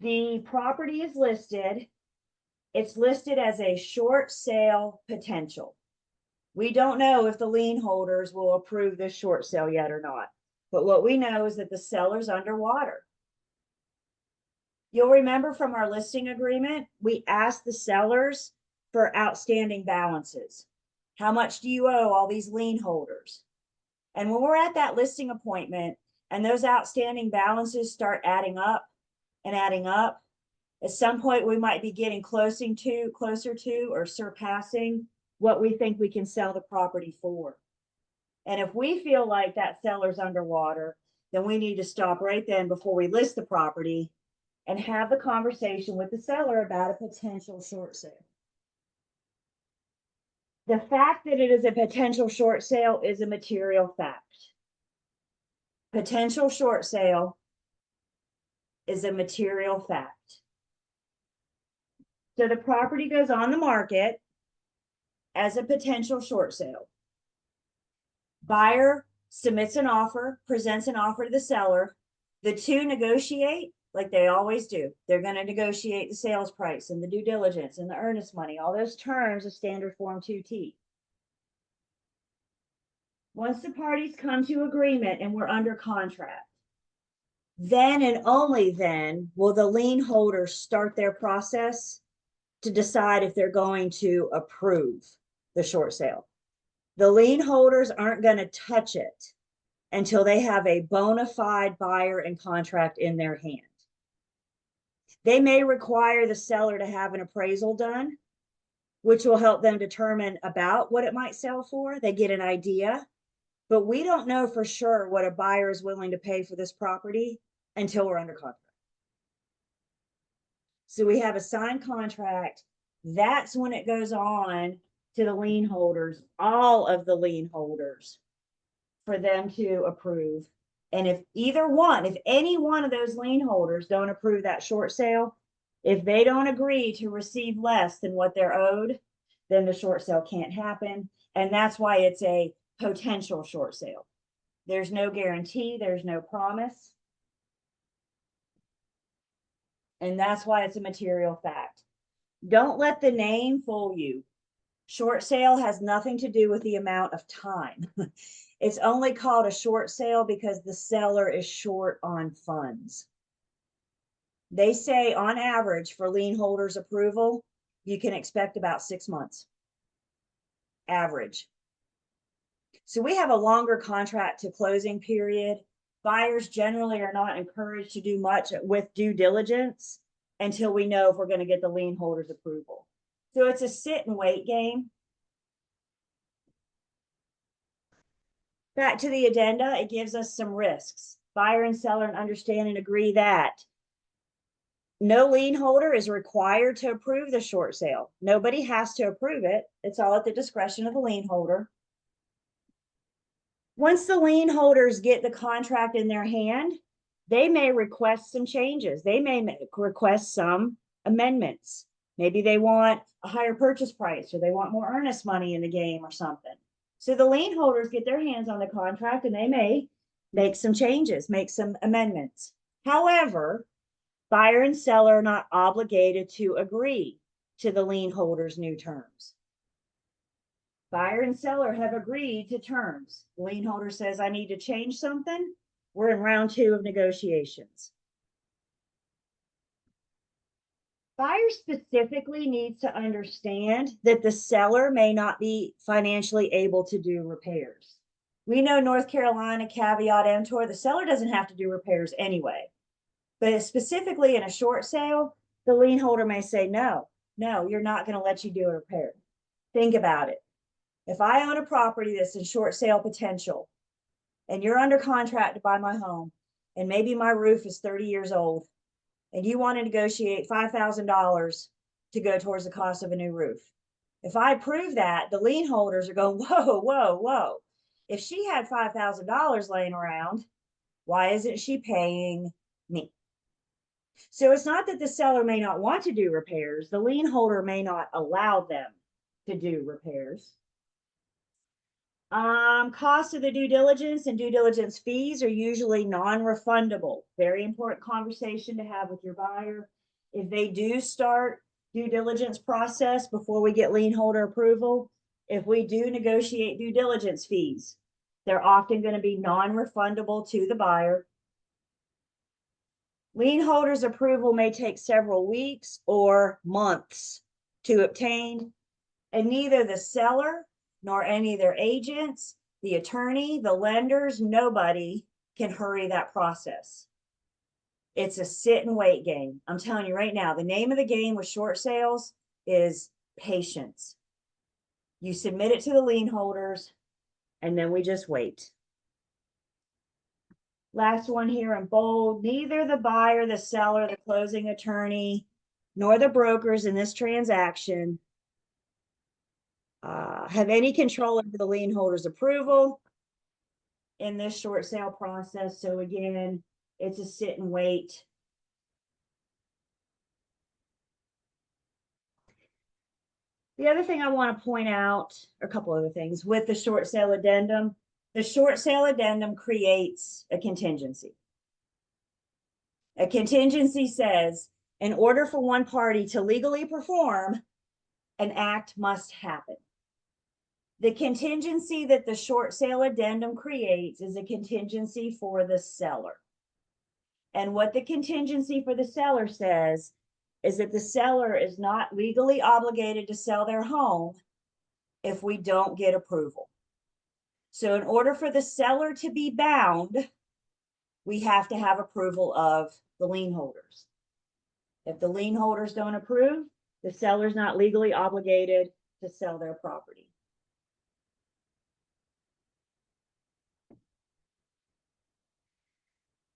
Speaker 1: The property is listed. It's listed as a short sale potential. We don't know if the lien holders will approve this short sale yet or not. But what we know is that the seller's underwater. You'll remember from our listing agreement, we asked the sellers for outstanding balances. How much do you owe all these lien holders? And when we're at that listing appointment and those outstanding balances start adding up and adding up, at some point we might be getting closer to or surpassing what we think we can sell the property for. And if we feel like that seller's underwater, then we need to stop right then before we list the property and have the conversation with the seller about a potential short sale. The fact that it is a potential short sale is a material fact. Potential short sale is a material fact. So the property goes on the market as a potential short sale. Buyer submits an offer, presents an offer to the seller. The two negotiate like they always do. They're going to negotiate the sales price and the due diligence and the earnest money, all those terms of standard Form 2T. Once the parties come to agreement and we're under contract, then and only then will the lien holders start their process to decide if they're going to approve the short sale. The lien holders aren't going to touch it until they have a bona fide buyer and contract in their hand. They may require the seller to have an appraisal done, which will help them determine about what it might sell for. They get an idea, but we don't know for sure what a buyer is willing to pay for this property until we're under contract. So we have a signed contract. That's when it goes on to the lien holders, all of the lien holders, for them to approve. And if any one of those lien holders don't approve that short sale, if they don't agree to receive less than what they're owed, then the short sale can't happen. And that's why it's a potential short sale. There's no guarantee, there's no promise. And that's why it's a material fact. Don't let the name fool you. Short sale has nothing to do with the amount of time. It's only called a short sale because the seller is short on funds. They say on average for lien holders approval, you can expect about 6 months. Average. So we have a longer contract to closing period. Buyers generally are not encouraged to do much with due diligence until we know if we're going to get the lien holders approval. So it's a sit and wait game. Back to the addenda, it gives us some risks. Buyer and seller understand and agree that no lien holder is required to approve the short sale. Nobody has to approve it. It's all at the discretion of the lien holder. Once the lien holders get the contract in their hand, they may request some changes. They may request some amendments. Maybe they want a higher purchase price or they want more earnest money in the game or something. So the lien holders get their hands on the contract and they may make some changes, make some amendments. However, buyer and seller are not obligated to agree to the lien holder's new terms. Buyer and seller have agreed to terms. The lien holder says, I need to change something. We're in round 2 of negotiations. Buyer specifically needs to understand that the seller may not be financially able to do repairs. We know North Carolina, caveat emptor, the seller doesn't have to do repairs anyway. But specifically in a short sale, the lien holder may say, no, you're not going to let you do a repair. Think about it. If I own a property that's in short sale potential and you're under contract to buy my home and maybe my roof is 30 years old and you want to negotiate $5,000 to go towards the cost of a new roof. If I approve that, the lien holders are going, whoa. If she had $5,000 laying around, why isn't she paying me? So it's not that the seller may not want to do repairs. The lien holder may not allow them to do repairs. Cost of the due diligence and due diligence fees are usually non-refundable. Very important conversation to have with your buyer. If they do start due diligence process before we get lien holder approval, if we do negotiate due diligence fees, they're often going to be non-refundable to the buyer. Lien holders approval may take several weeks or months to obtain, and neither the seller nor any of their agents, the attorney, the lenders, nobody can hurry that process. It's a sit and wait game. I'm telling you right now, the name of the game with short sales is patience. You submit it to the lien holders, and then we just wait. Last one here in bold, neither the buyer, the seller, the closing attorney, nor the brokers in this transaction have any control over the lien holder's approval in this short sale process. So again, it's a sit and wait. The other thing I want to point out, a couple other things with the short sale addendum, the short sale addendum creates a contingency. A contingency says, in order for one party to legally perform, an act must happen. The contingency that the short sale addendum creates is a contingency for the seller. And what the contingency for the seller says is that the seller is not legally obligated to sell their home if we don't get approval. So in order for the seller to be bound, we have to have approval of the lien holders. If the lien holders don't approve, the seller's not legally obligated to sell their property.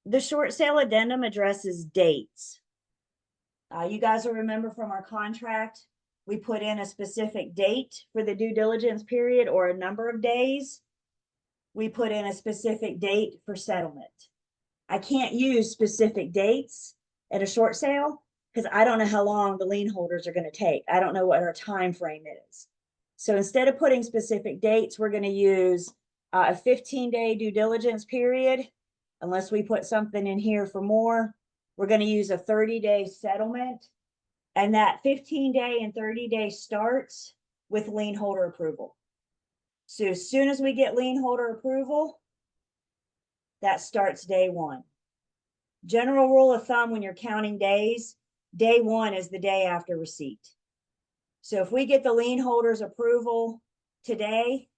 Speaker 1: The short sale addendum addresses dates. You guys will remember from our contract, we put in a specific date for the due diligence period or a number of days. We put in a specific date for settlement. I can't use specific dates at a short sale because I don't know how long the lien holders are going to take. I don't know what our time frame is. So instead of putting specific dates, we're going to use a 15-day due diligence period. Unless we put something in here for more, we're going to use a 30-day settlement. And that 15-day and 30-day starts with lien holder approval. So as soon as we get lien holder approval, that starts day one. General rule of thumb when you're counting days, day one is the day after receipt. So if we get the lien holder's approval today,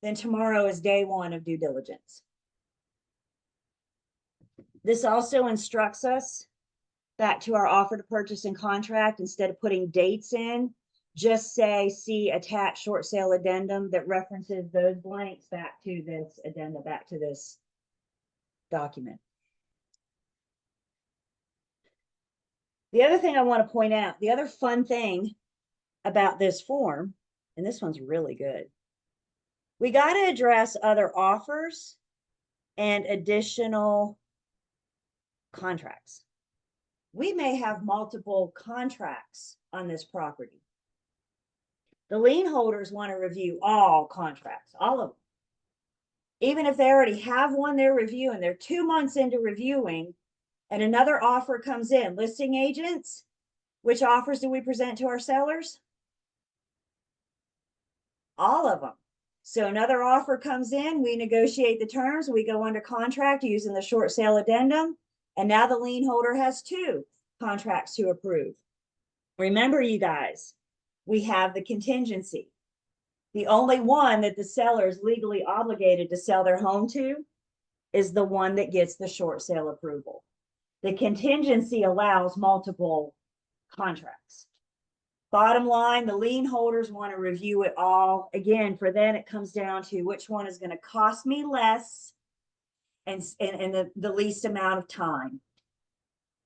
Speaker 1: then tomorrow is day one of due diligence. This also instructs us back to our offer to purchase and contract. Instead of putting dates in, just say, see attached short sale addendum that references those blanks back to this addendum, back to this document. The other thing I want to point out, the other fun thing about this form, and this one's really good, we got to address other offers and additional contracts. We may have multiple contracts on this property. The lien holders want to review all contracts, all of them. Even if they already have one they're reviewing, they're 2 months into reviewing, and another offer comes in. Listing agents, which offers do we present to our sellers? All of them. So another offer comes in, we negotiate the terms, we go under contract using the short sale addendum, and now the lien holder has 2 contracts to approve. Remember, you guys, we have the contingency. The only one that the seller is legally obligated to sell their home to is the one that gets the short sale approval. The contingency allows multiple contracts. Bottom line, the lien holders want to review it all. Again, for them, it comes down to which one is going to cost me less and the least amount of time.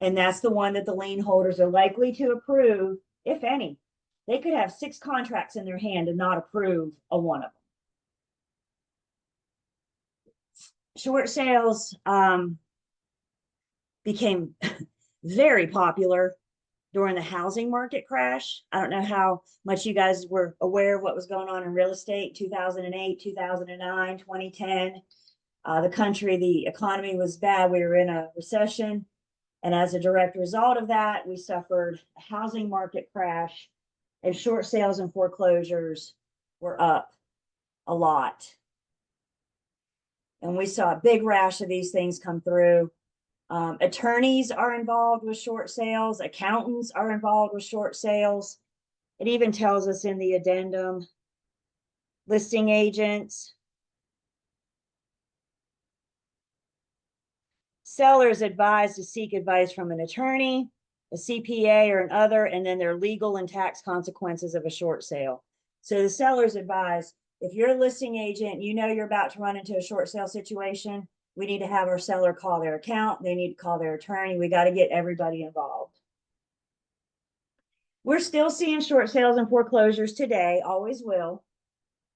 Speaker 1: And that's the one that the lien holders are likely to approve, if any. They could have 6 contracts in their hand and not approve a one of them. Short sales became very popular during the housing market crash. I don't know how much you guys were aware of what was going on in real estate, 2008, 2009, 2010. The economy was bad. We were in a recession. And as a direct result of that, we suffered a housing market crash, and short sales and foreclosures were up a lot. And we saw a big rash of these things come through. Attorneys are involved with short sales. Accountants are involved with short sales. It even tells us in the addendum listing agents, sellers advised to seek advice from an attorney, a CPA, or an other, and then their legal and tax consequences of a short sale. So the seller's advised, if you're a listing agent, you know you're about to run into a short sale situation, we need to have our seller call their account, they need to call their attorney, we got to get everybody involved. We're still seeing short sales and foreclosures today, always will.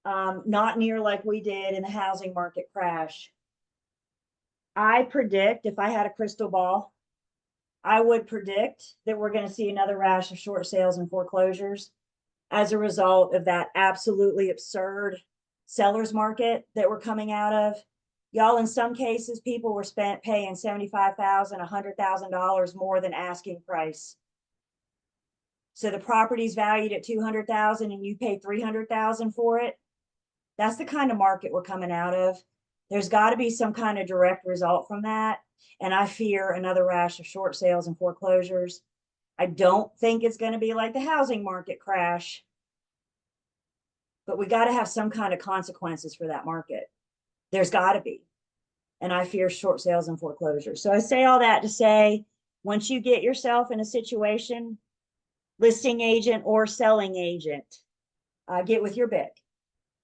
Speaker 1: Not near like we did in the housing market crash. I predict, if I had a crystal ball, I would predict that we're going to see another rash of short sales and foreclosures as a result of that absolutely absurd sellers market that we're coming out of. Y'all, in some cases, people were paying $75,000, $100,000 more than asking price. So the property's valued at $200,000 and you pay $300,000 for it. That's the kind of market we're coming out of. There's got to be some kind of direct result from that. And I fear another rash of short sales and foreclosures. I don't think it's going to be like the housing market crash, but we got to have some kind of consequences for that market. There's got to be. And I fear short sales and foreclosures. So I say all that to say, once you get yourself in a situation, listing agent or selling agent, get with your BIC.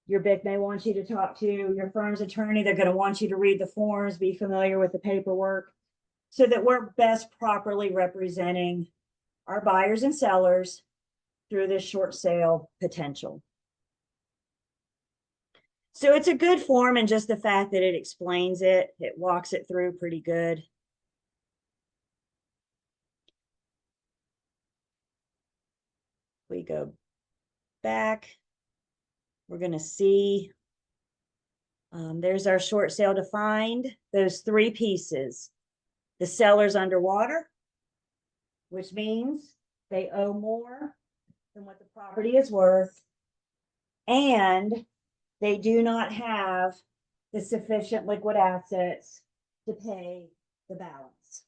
Speaker 1: Your BIC may want you to talk to your firm's attorney. They're going to want you to read the forms, be familiar with the paperwork, so that we're best properly representing our buyers and sellers through this short sale potential. So it's a good form, and just the fact that it explains it, it walks it through pretty good. We go back, we're going to see there's our short sale defined, those three pieces. The seller's underwater, which means they owe more than what the property is worth, and they do not have the sufficient liquid assets to pay the balance.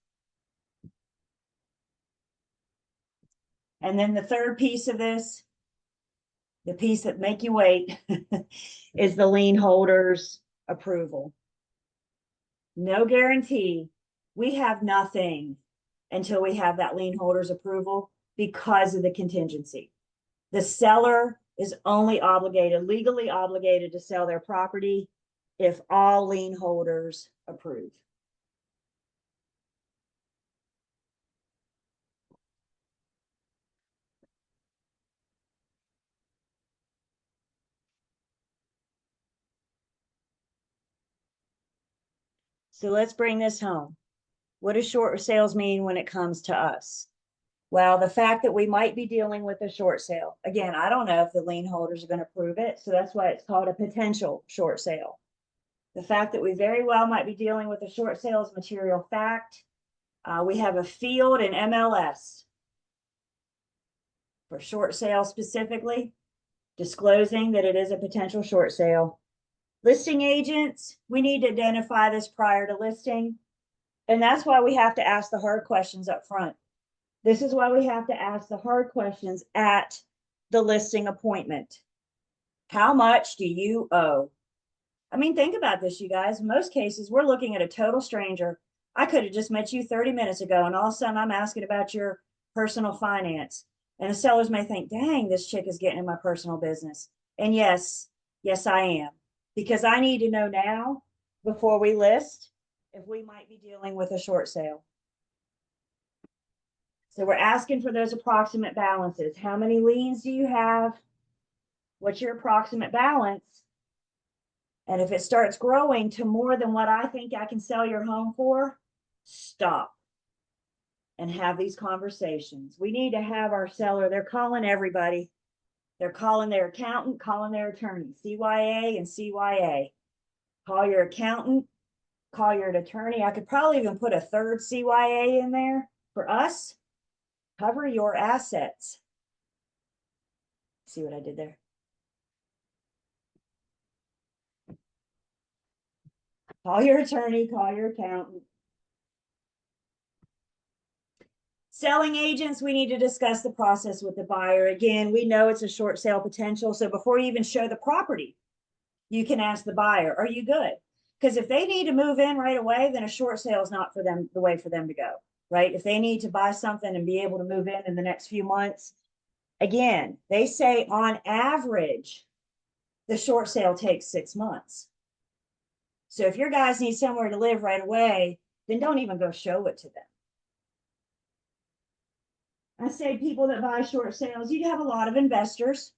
Speaker 1: And then the third piece of this, the piece that make you wait, is the lien holder's approval. No guarantee. We have nothing until we have that lien holder's approval because of the contingency. The seller is only obligated, legally obligated, to sell their property if all lien holders approve. So let's bring this home. What does short sales mean when it comes to us? Well, the fact that we might be dealing with a short sale. Again, I don't know if the lien holders are going to approve it, so that's why it's called a potential short sale. The fact that we very well might be dealing with a short sale is material fact. We have a field in MLS for short sale specifically, disclosing that it is a potential short sale. Listing agents, we need to identify this prior to listing. And that's why we have to ask the hard questions up front. This is why we have to ask the hard questions at the listing appointment. How much do you owe? I mean, think about this, you guys. In most cases, we're looking at a total stranger. I could have just met you 30 minutes ago, and all of a sudden I'm asking about your personal finance. And the sellers may think, dang, this chick is getting in my personal business. And yes, I am. Because I need to know now, before we list, if we might be dealing with a short sale. So we're asking for those approximate balances. How many liens do you have? What's your approximate balance? And if it starts growing to more than what I think I can sell your home for, stop and have these conversations. We need to have our seller, they're calling everybody. They're calling their accountant, calling their attorney, CYA and CYA. Call your accountant, call your attorney. I could probably even put a third CYA in there for us. Cover your assets. See what I did there? Call your attorney, call your accountant. Selling agents, we need to discuss the process with the buyer. Again, we know it's a short sale potential. So before you even show the property, You can ask the buyer, are you good? Because if they need to move in right away, then a short sale is not for them, the way for them to go, right? If they need to buy something and be able to move in the next few months, again, they say on average, the short sale takes 6 months. So if your guys need somewhere to live right away, then don't even go show it to them. I say people that buy short sales, you have a lot of investors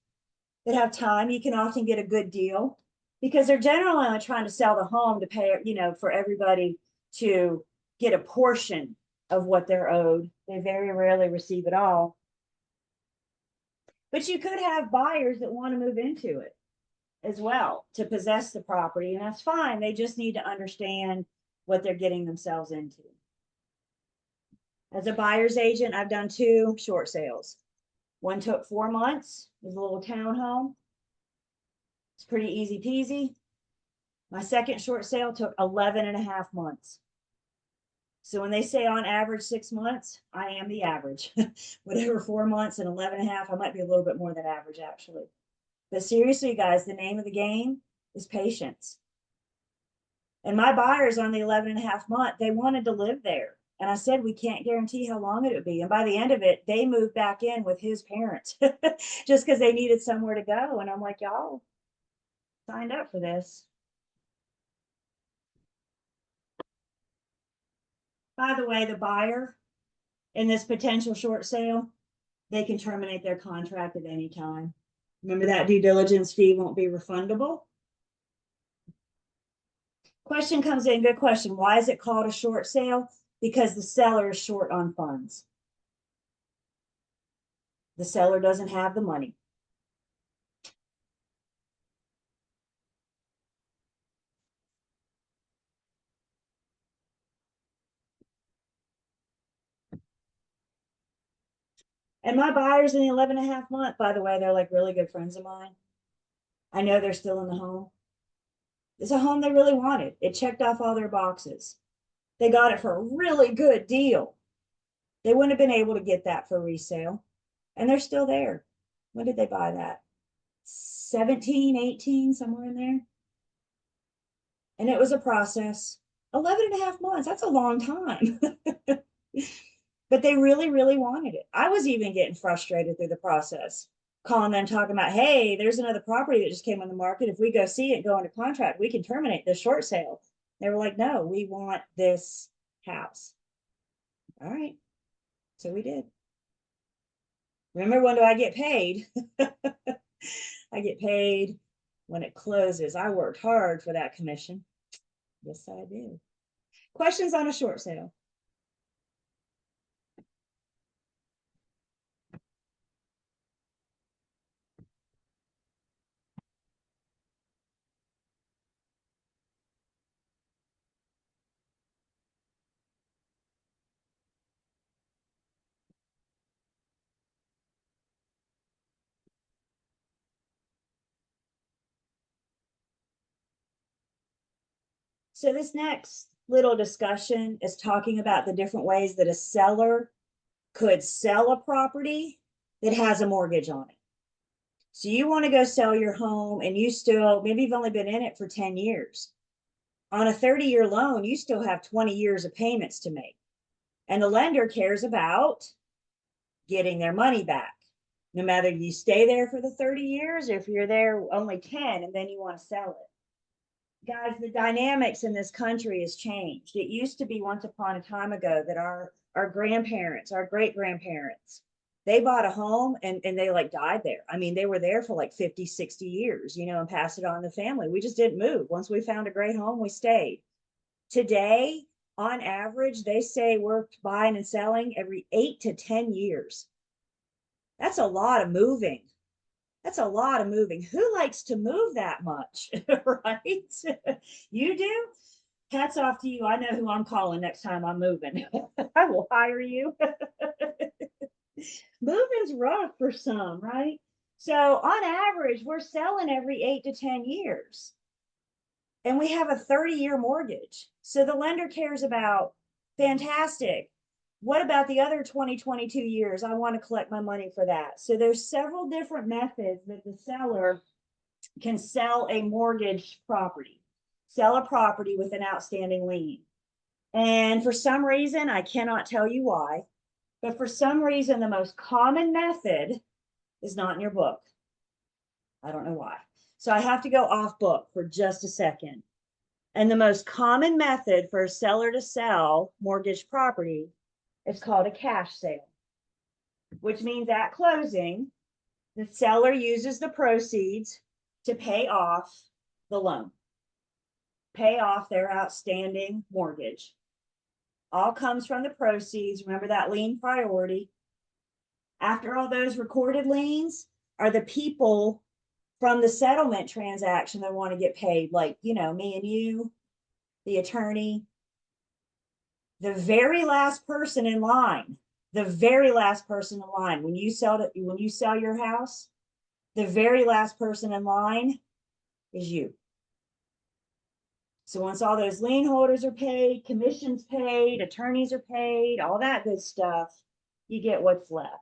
Speaker 1: that have time. You can often get a good deal because they're generally only trying to sell the home to pay, for everybody to get a portion of what they're owed. They very rarely receive it all. But you could have buyers that want to move into it as well to possess the property, and that's fine. They just need to understand what they're getting themselves into. As a buyer's agent, I've done 2 short sales. One took 4 months. It was a little townhome. It's pretty easy peasy. My second short sale took 11 and a half months. So when they say on average 6 months, I am the average. Whatever 4 months and 11 and a half, I might be a little bit more than average actually. But seriously, guys, the name of the game is patience. And my buyers on the 11 and a half month, they wanted to live there. And I said, we can't guarantee how long it would be. And by the end of it, they moved back in with his parents just because they needed somewhere to go. And I'm like, y'all signed up for this. By the way, the buyer in this potential short sale, they can terminate their contract at any time. Remember that due diligence fee won't be refundable. Question comes in, good question. Why is it called a short sale? Because the seller is short on funds. The seller doesn't have the money. And my buyers in the 11 and a half month, by the way, they're like really good friends of mine. I know they're still in the home. It's a home they really wanted. It checked off all their boxes. They got it for a really good deal. They wouldn't have been able to get that for resale. And they're still there. When did they buy that? 17, 18, somewhere in there. And it was a process. 11 and a half months. That's a long time. But they really, really wanted it. I was even getting frustrated through the process, calling them, talking about, hey, there's another property that just came on the market. If we go see it, go into contract, we can terminate this short sale. They were like, no, we want this house. All right. So we did. Remember, when do I get paid? I get paid when it closes. I worked hard for that commission. Yes, I did. Questions on a short sale? So this next little discussion is talking about the different ways that a seller could sell a property that has a mortgage on it. So you want to go sell your home and you still, maybe you've only been in it for 10 years. On a 30-year loan, you still have 20 years of payments to make. And the lender cares about getting their money back. No matter you stay there for the 30 years, or if you're there only 10 and then you want to sell it. Guys, the dynamics in this country has changed. It used to be once upon a time ago that our grandparents, our great grandparents, they bought a home and they like died there. I mean, they were there for like 50, 60 years, and passed it on to the family. We just didn't move. Once we found a great home, we stayed. Today, on average, they say we're buying and selling every 8 to 10 years. That's a lot of moving. That's a lot of moving. Who likes to move that much, right? You do? Hats off to you. I know who I'm calling next time I'm moving. I will hire you. Moving's rough for some, right? So on average, we're selling every 8 to 10 years. And we have a 30-year mortgage. So the lender cares about, fantastic. What about the other 20, 22 years? I want to collect my money for that. So there's several different methods that the seller can sell a mortgaged property, sell a property with an outstanding lien. And for some reason, I cannot tell you why, but for some reason, the most common method is not in your book. I don't know why. So I have to go off book for just a second. And the most common method for a seller to sell mortgaged property is called a cash sale, which means at closing, the seller uses the proceeds to pay off the loan, pay off their outstanding mortgage. All comes from the proceeds. Remember that lien priority. After all those recorded liens are the people from the settlement transaction that want to get paid, like, you know, me and you, the attorney. The very last person in line, the very last person in line, when you sell your house, the very last person in line is you. So once all those lien holders are paid, commissions paid, attorneys are paid, all that good stuff, you get what's left.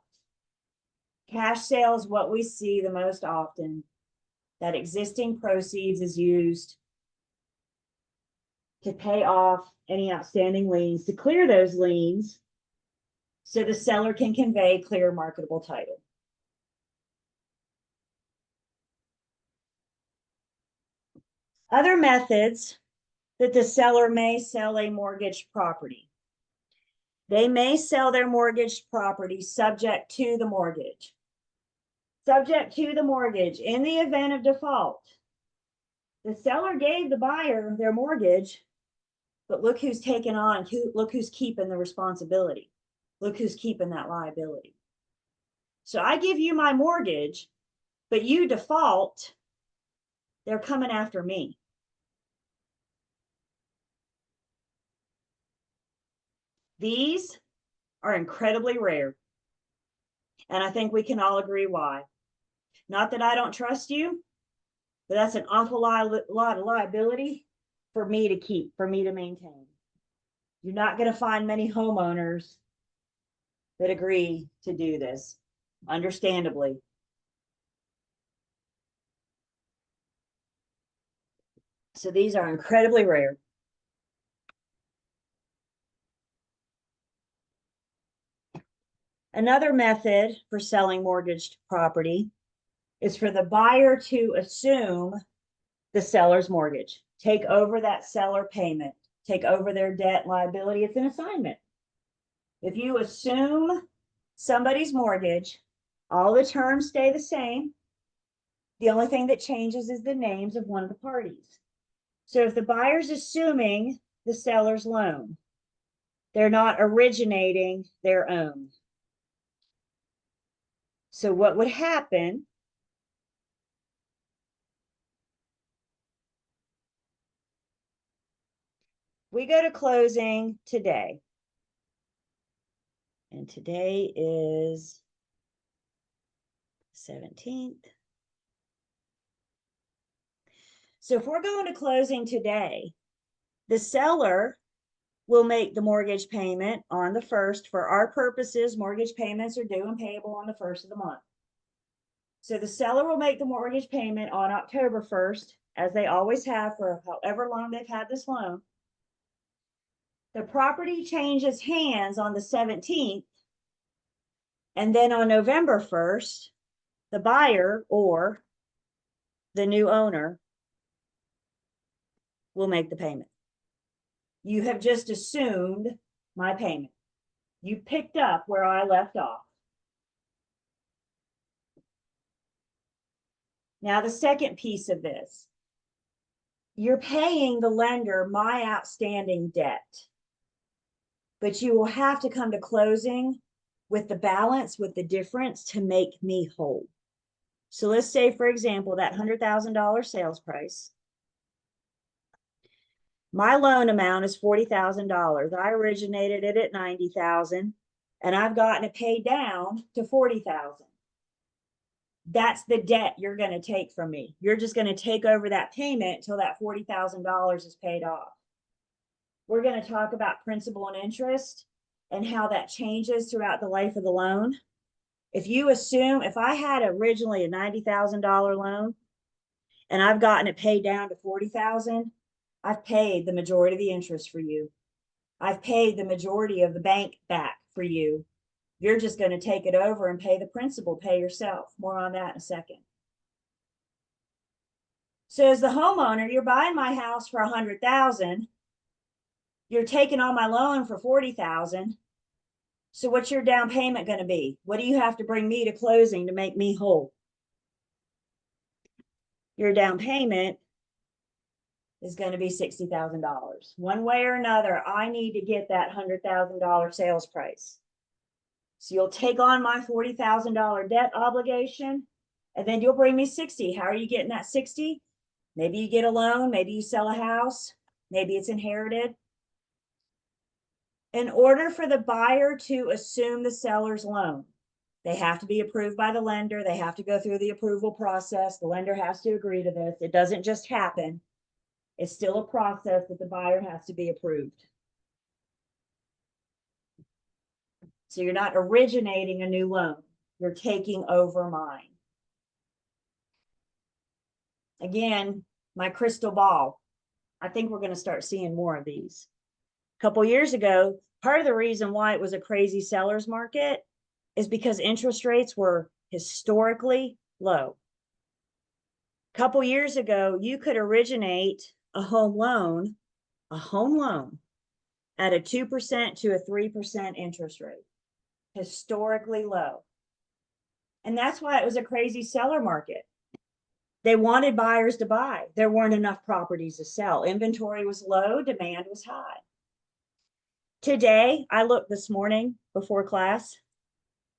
Speaker 1: Cash sale is what we see the most often. That existing proceeds is used to pay off any outstanding liens, to clear those liens, so the seller can convey clear marketable title. Other methods that the seller may sell a mortgaged property. They may sell their mortgaged property subject to the mortgage. Subject to the mortgage. In the event of default, the seller gave the buyer their mortgage, but look who's taken on, look who's keeping the responsibility. Look who's keeping that liability. So I give you my mortgage, but you default, they're coming after me. These are incredibly rare. And I think we can all agree why. Not that I don't trust you, but that's an awful lot of liability for me to keep, for me to maintain. You're not going to find many homeowners that agree to do this, understandably. So these are incredibly rare. Another method for selling mortgaged property is for the buyer to assume the seller's mortgage, take over that seller payment, take over their debt liability. It's an assignment. If you assume somebody's mortgage, all the terms stay the same. The only thing that changes is the names of one of the parties. So if the buyer's assuming the seller's loan, they're not originating their own. So what would happen? We go to closing today. And today is 17th. So if we're going to closing today, the seller will make the mortgage payment on the 1st. For our purposes, mortgage payments are due and payable on the 1st of the month. So the seller will make the mortgage payment on October 1st, as they always have for however long they've had this loan. The property changes hands on the 17th, and then on November 1st, the buyer or the new owner will make the payment. You have just assumed my payment. You picked up where I left off. Now, the second piece of this, you're paying the lender my outstanding debt, but you will have to come to closing with the balance, with the difference to make me whole. So let's say, for example, that $100,000 sales price. My loan amount is $40,000. I originated it at $90,000, and I've gotten it paid down to $40,000. That's the debt you're going to take from me. You're just going to take over that payment until that $40,000 is paid off. We're going to talk about principal and interest and how that changes throughout the life of the loan. If you assume, if I had originally a $90,000 loan and I've gotten it paid down to 40,000, I've paid the majority of the interest for you. I've paid the majority of the bank back for you. You're just going to take it over and pay the principal, pay yourself. More on that in a second. So as the homeowner, you're buying my house for 100,000. You're taking on my loan for 40,000. So what's your down payment going to be? What do you have to bring me to closing to make me whole? Your down payment is going to be $60,000. One way or another, I need to get that $100,000 sales price. So you'll take on my $40,000 debt obligation, and then you'll bring me 60. How are you getting that 60? Maybe you get a loan, maybe you sell a house, maybe it's inherited. In order for the buyer to assume the seller's loan, they have to be approved by the lender. They have to go through the approval process. The lender has to agree to this. It doesn't just happen. It's still a process that the buyer has to be approved. So you're not originating a new loan. You're taking over mine. Again, my crystal ball. I think we're going to start seeing more of these. A couple years ago, part of the reason why it was a crazy seller's market is because interest rates were historically low. A couple years ago, you could originate a home loan at a 2% to a 3% interest rate, historically low. And that's why it was a crazy seller market. They wanted buyers to buy. There weren't enough properties to sell. Inventory was low, demand was high. Today, I looked this morning before class.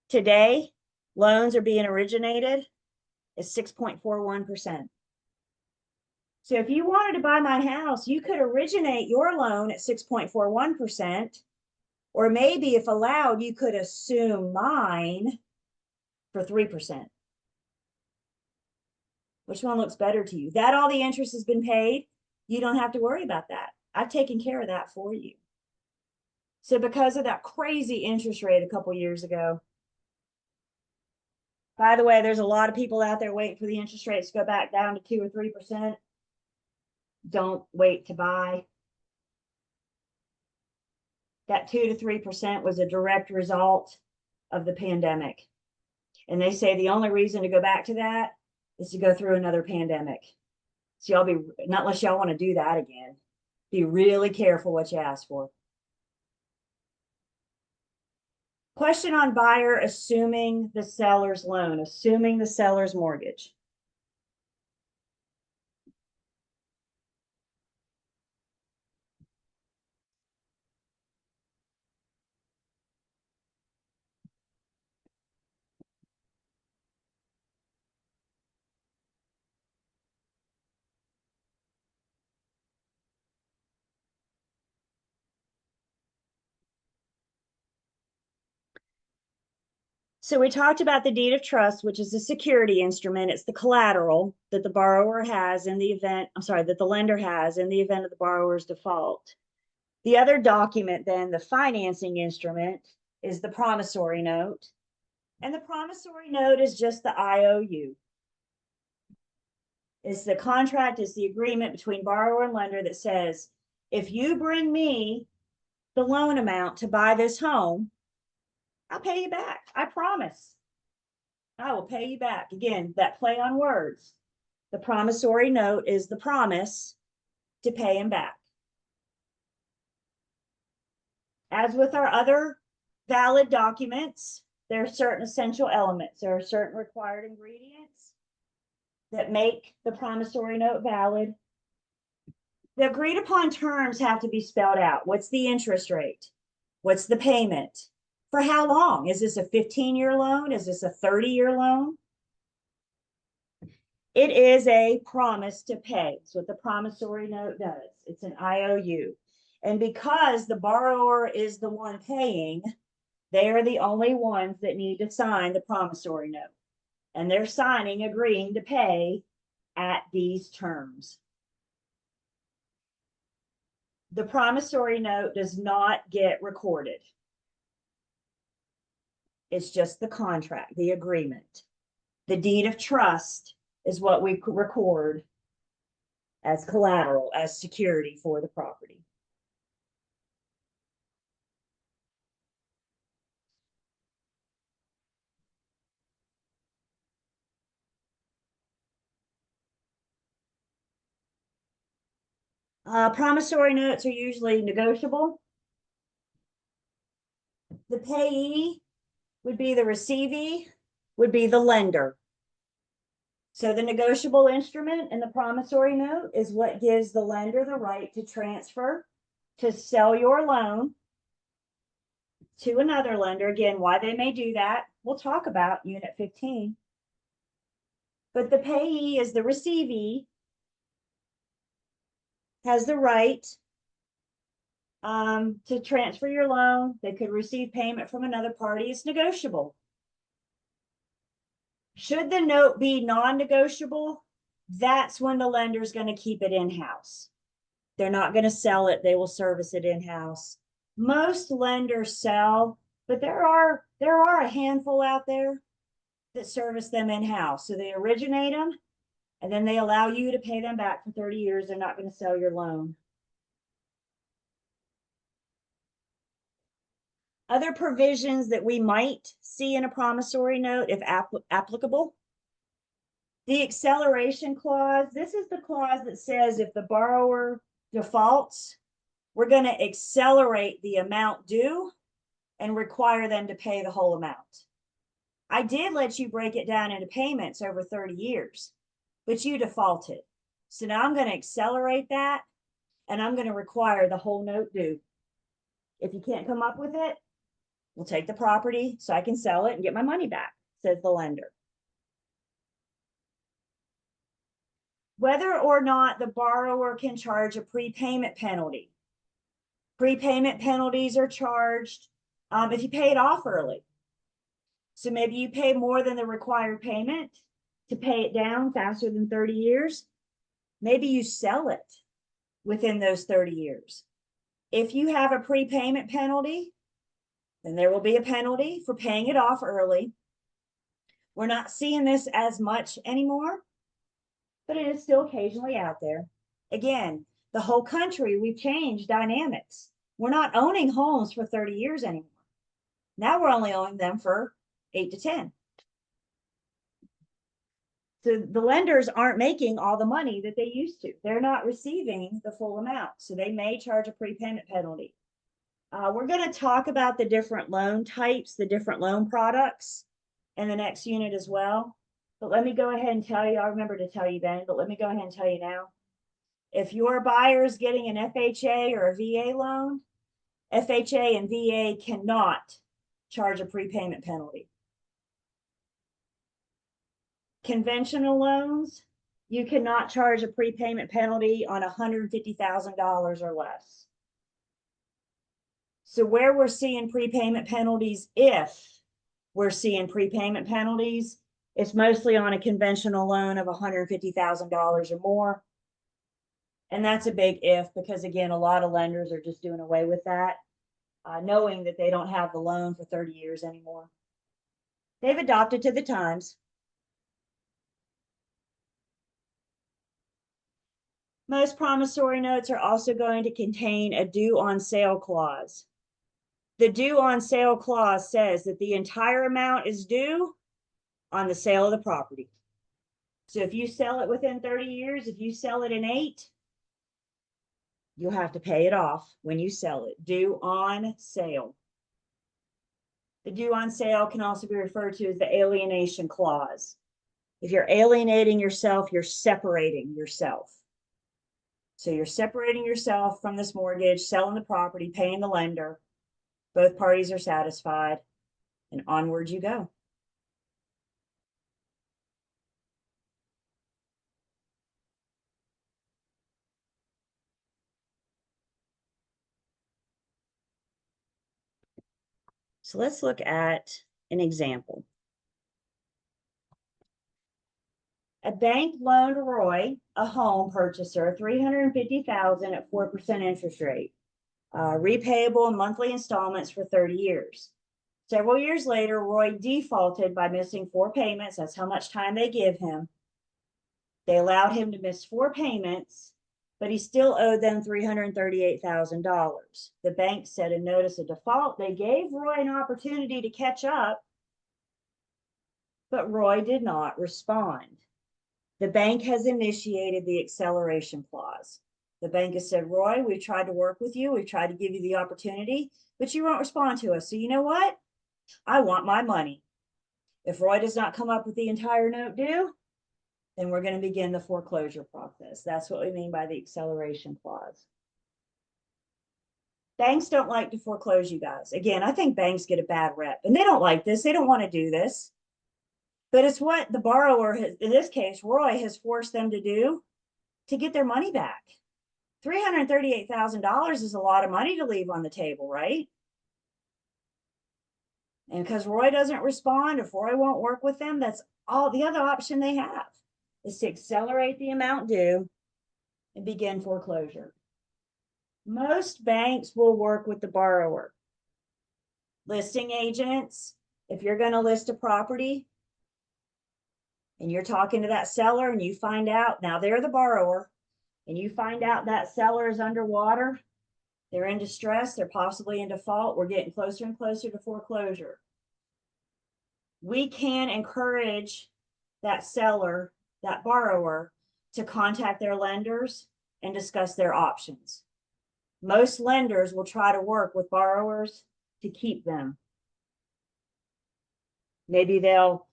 Speaker 1: Today, loans are being originated at 6.41%. So if you wanted to buy my house, you could originate your loan at 6.41%, or maybe if allowed, you could assume mine for 3%. Which one looks better to you? That all the interest has been paid, you don't have to worry about that. I've taken care of that for you. So because of that crazy interest rate a couple years ago, by the way, there's a lot of people out there waiting for the interest rates to go back down to 2 or 3%. Don't wait to buy. That 2 to 3% was a direct result of the pandemic. And they say the only reason to go back to that is to go through another pandemic. So y'all be, not unless y'all want to do that again, be really careful what you ask for. Question on buyer assuming the seller's loan, assuming the seller's mortgage. So we talked about the deed of trust, which is a security instrument. It's the collateral that the borrower has in the event, that the lender has in the event of the borrower's default. The other document then, the financing instrument, is the promissory note. And the promissory note is just the IOU. It's the contract, is the agreement between borrower and lender that says, if you bring me the loan amount to buy this home, I'll pay you back. I promise. I will pay you back. Again, that play on words. The promissory note is the promise to pay him back. As with our other valid documents, there are certain essential elements. There are certain required ingredients that make the promissory note valid. The agreed upon terms have to be spelled out. What's the interest rate? What's the payment? For how long? Is this a 15-year loan? Is this a 30-year loan? It is a promise to pay. It's what the promissory note does. It's an IOU. And because the borrower is the one paying, they are the only ones that need to sign the promissory note. And they're signing, agreeing to pay at these terms. The promissory note does not get recorded. It's just the contract, the agreement. The deed of trust is what we record as collateral, as security for the property. Promissory notes are usually negotiable. The payee would be the receivee, would be the lender. So the negotiable instrument in the promissory note is what gives the lender the right to transfer, to sell your loan to another lender. Again, why they may do that, we'll talk about Unit 15. But the payee is the receivee, has the right to transfer your loan. They could receive payment from another party. It's negotiable. Should the note be non-negotiable, that's when the lender is going to keep it in-house. They're not going to sell it. They will service it in-house. Most lenders sell, but there are a handful out there that service them in-house. So they originate them, and then they allow you to pay them back for 30 years. They're not going to sell your loan. Other provisions that we might see in a promissory note, if applicable. The acceleration clause, this is the clause that says if the borrower defaults, we're going to accelerate the amount due and require them to pay the whole amount. I did let you break it down into payments over 30 years, but you defaulted. So now I'm going to accelerate that, and I'm going to require the whole note due. If you can't come up with it, we'll take the property so I can sell it and get my money back, says the lender. Whether or not the borrower can charge a prepayment penalty. Prepayment penalties are charged if you pay it off early. So maybe you pay more than the required payment to pay it down faster than 30 years. Maybe you sell it within those 30 years. If you have a prepayment penalty, then there will be a penalty for paying it off early. We're not seeing this as much anymore, but it is still occasionally out there. Again, the whole country, we've changed dynamics. We're not owning homes for 30 years anymore. Now we're only owning them for 8 to 10. So the lenders aren't making all the money that they used to. They're not receiving the full amount. So they may charge a prepayment penalty. We're going to talk about the different loan types, the different loan products in the next unit as well. But let me go ahead and tell you, I remember to tell you then, but let me go ahead and tell you now. If your buyer is getting an FHA or a VA loan, FHA and VA cannot charge a prepayment penalty. Conventional loans, you cannot charge a prepayment penalty on $150,000 or less. So where we're seeing prepayment penalties, if we're seeing prepayment penalties, it's mostly on a conventional loan of $150,000 or more. And that's a big if, because again, a lot of lenders are just doing away with that, knowing that they don't have the loan for 30 years anymore. They've adopted to the times. Most promissory notes are also going to contain a due on sale clause. The due on sale clause says that the entire amount is due on the sale of the property. So if you sell it within 30 years, if you sell it in 8, you'll have to pay it off when you sell it. Due on sale. The due on sale can also be referred to as the alienation clause. If you're alienating yourself, you're separating yourself. So you're separating yourself from this mortgage, selling the property, paying the lender. Both parties are satisfied, and onward you go. So let's look at an example. A bank loaned Roy, a home purchaser, $350,000 at 4% interest rate, repayable in monthly installments for 30 years. Several years later, Roy defaulted by missing 4 payments. That's how much time they give him. They allowed him to miss 4 payments, but he still owed them $338,000. The bank said a notice of default. They gave Roy an opportunity to catch up, but Roy did not respond. The bank has initiated the acceleration clause. The bank has said, Roy, we've tried to work with you. We've tried to give you the opportunity, but you won't respond to us. So you know what? I want my money. If Roy does not come up with the entire note due, then we're going to begin the foreclosure process. That's what we mean by the acceleration clause. Banks don't like to foreclose, you guys. Again, I think banks get a bad rep, and they don't like this. They don't want to do this. But it's what the borrower, has, in this case, Roy, has forced them to do to get their money back. $338,000 is a lot of money to leave on the table, right? And because Roy doesn't respond, if Roy won't work with them, that's all the other option they have is to accelerate the amount due and begin foreclosure. Most banks will work with the borrower. Listing agents, if you're going to list a property and you're talking to that seller and you find out, now they're the borrower, and you find out that seller is underwater, they're in distress, they're possibly in default, we're getting closer and closer to foreclosure. We can encourage that seller, that borrower, to contact their lenders and discuss their options. Most lenders will try to work with borrowers to keep them. Maybe they'll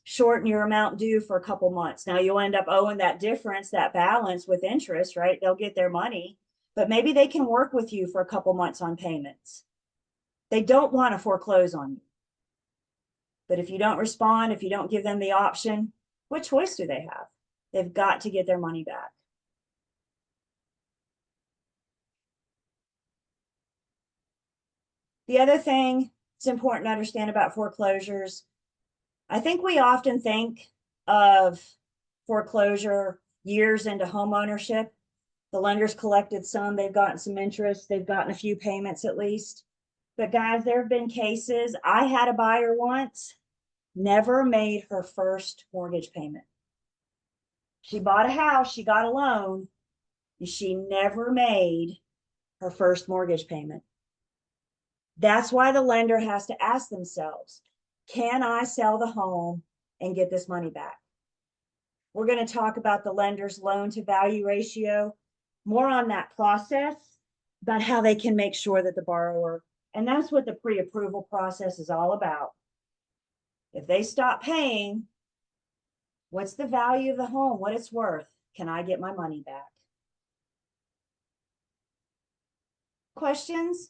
Speaker 1: shorten your amount due for a couple months. Now you'll end up owing that difference, that balance with interest, right? They'll get their money, but maybe they can work with you for a couple months on payments. They don't want to foreclose on you. But if you don't respond, if you don't give them the option, what choice do they have? They've got to get their money back. The other thing it's important to understand about foreclosures, I think we often think of foreclosure years into home ownership. The lender's collected some, they've gotten some interest, they've gotten a few payments at least. But guys, there have been cases. I had a buyer once, never made her first mortgage payment. She bought a house, she got a loan, and she never made her first mortgage payment. That's why the lender has to ask themselves, can I sell the home and get this money back? We're going to talk about the lender's loan to value ratio, more on that process, about how they can make sure that the borrower, and that's what the pre-approval process is all about. If they stop paying, what's the value of the home, what it's worth? Can I get my money back? Questions?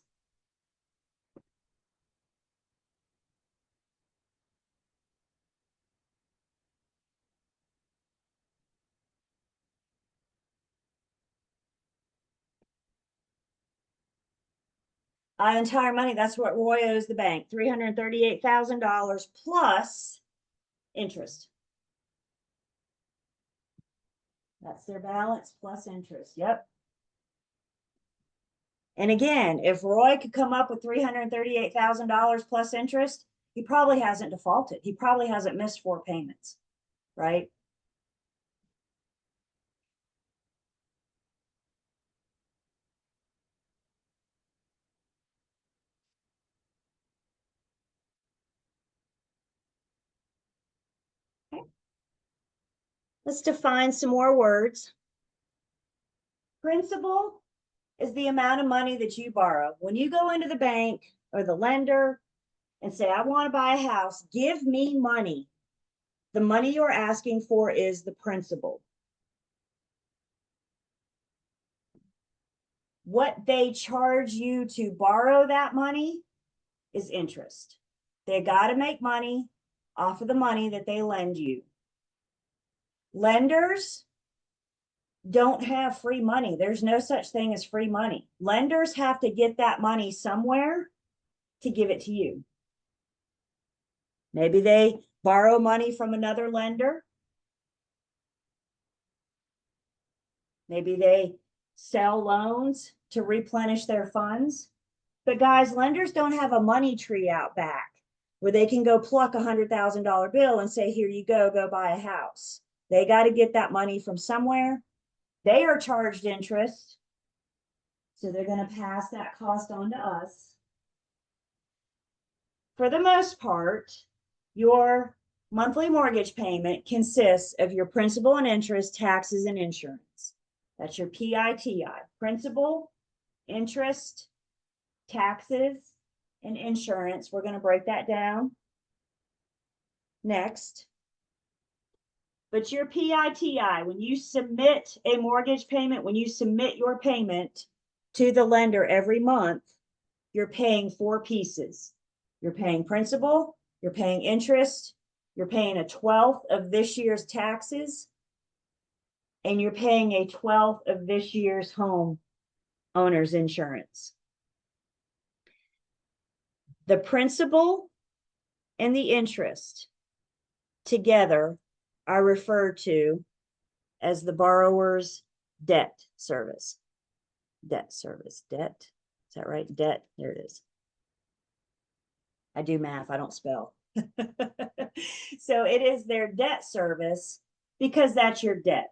Speaker 1: Entire money, that's what Roy owes the bank, $338,000 plus interest. That's their balance plus interest. Yep. And again, if Roy could come up with $338,000 plus interest, he probably hasn't defaulted. He probably hasn't missed 4 payments, right? Okay. Let's define some more words. Principal is the amount of money that you borrow. When you go into the bank or the lender and say, I want to buy a house, give me money. The money you're asking for is the principal. What they charge you to borrow that money is interest. They got to make money off of the money that they lend you. Lenders don't have free money. There's no such thing as free money. Lenders have to get that money somewhere to give it to you. Maybe they borrow money from another lender. Maybe they sell loans to replenish their funds. But guys, lenders don't have a money tree out back where they can go pluck $100,000 bill and say, here you go buy a house. They got to get that money from somewhere. They are charged interest. So they're going to pass that cost on to us. For the most part, your monthly mortgage payment consists of your principal and interest, taxes, and insurance. That's your PITI, principal, interest, taxes, and insurance. We're going to break that down next. But your PITI, when you submit a mortgage payment, when you submit your payment to the lender every month, you're paying 4 pieces. You're paying principal, you're paying interest, you're paying a 12th of this year's taxes, and you're paying a 12th of this year's home owner's insurance. The principal and the interest together are referred to as the borrower's debt service. Debt service, debt. Is that right? Debt. There it is. I do math, I don't spell. So it is their debt service because that's your debt.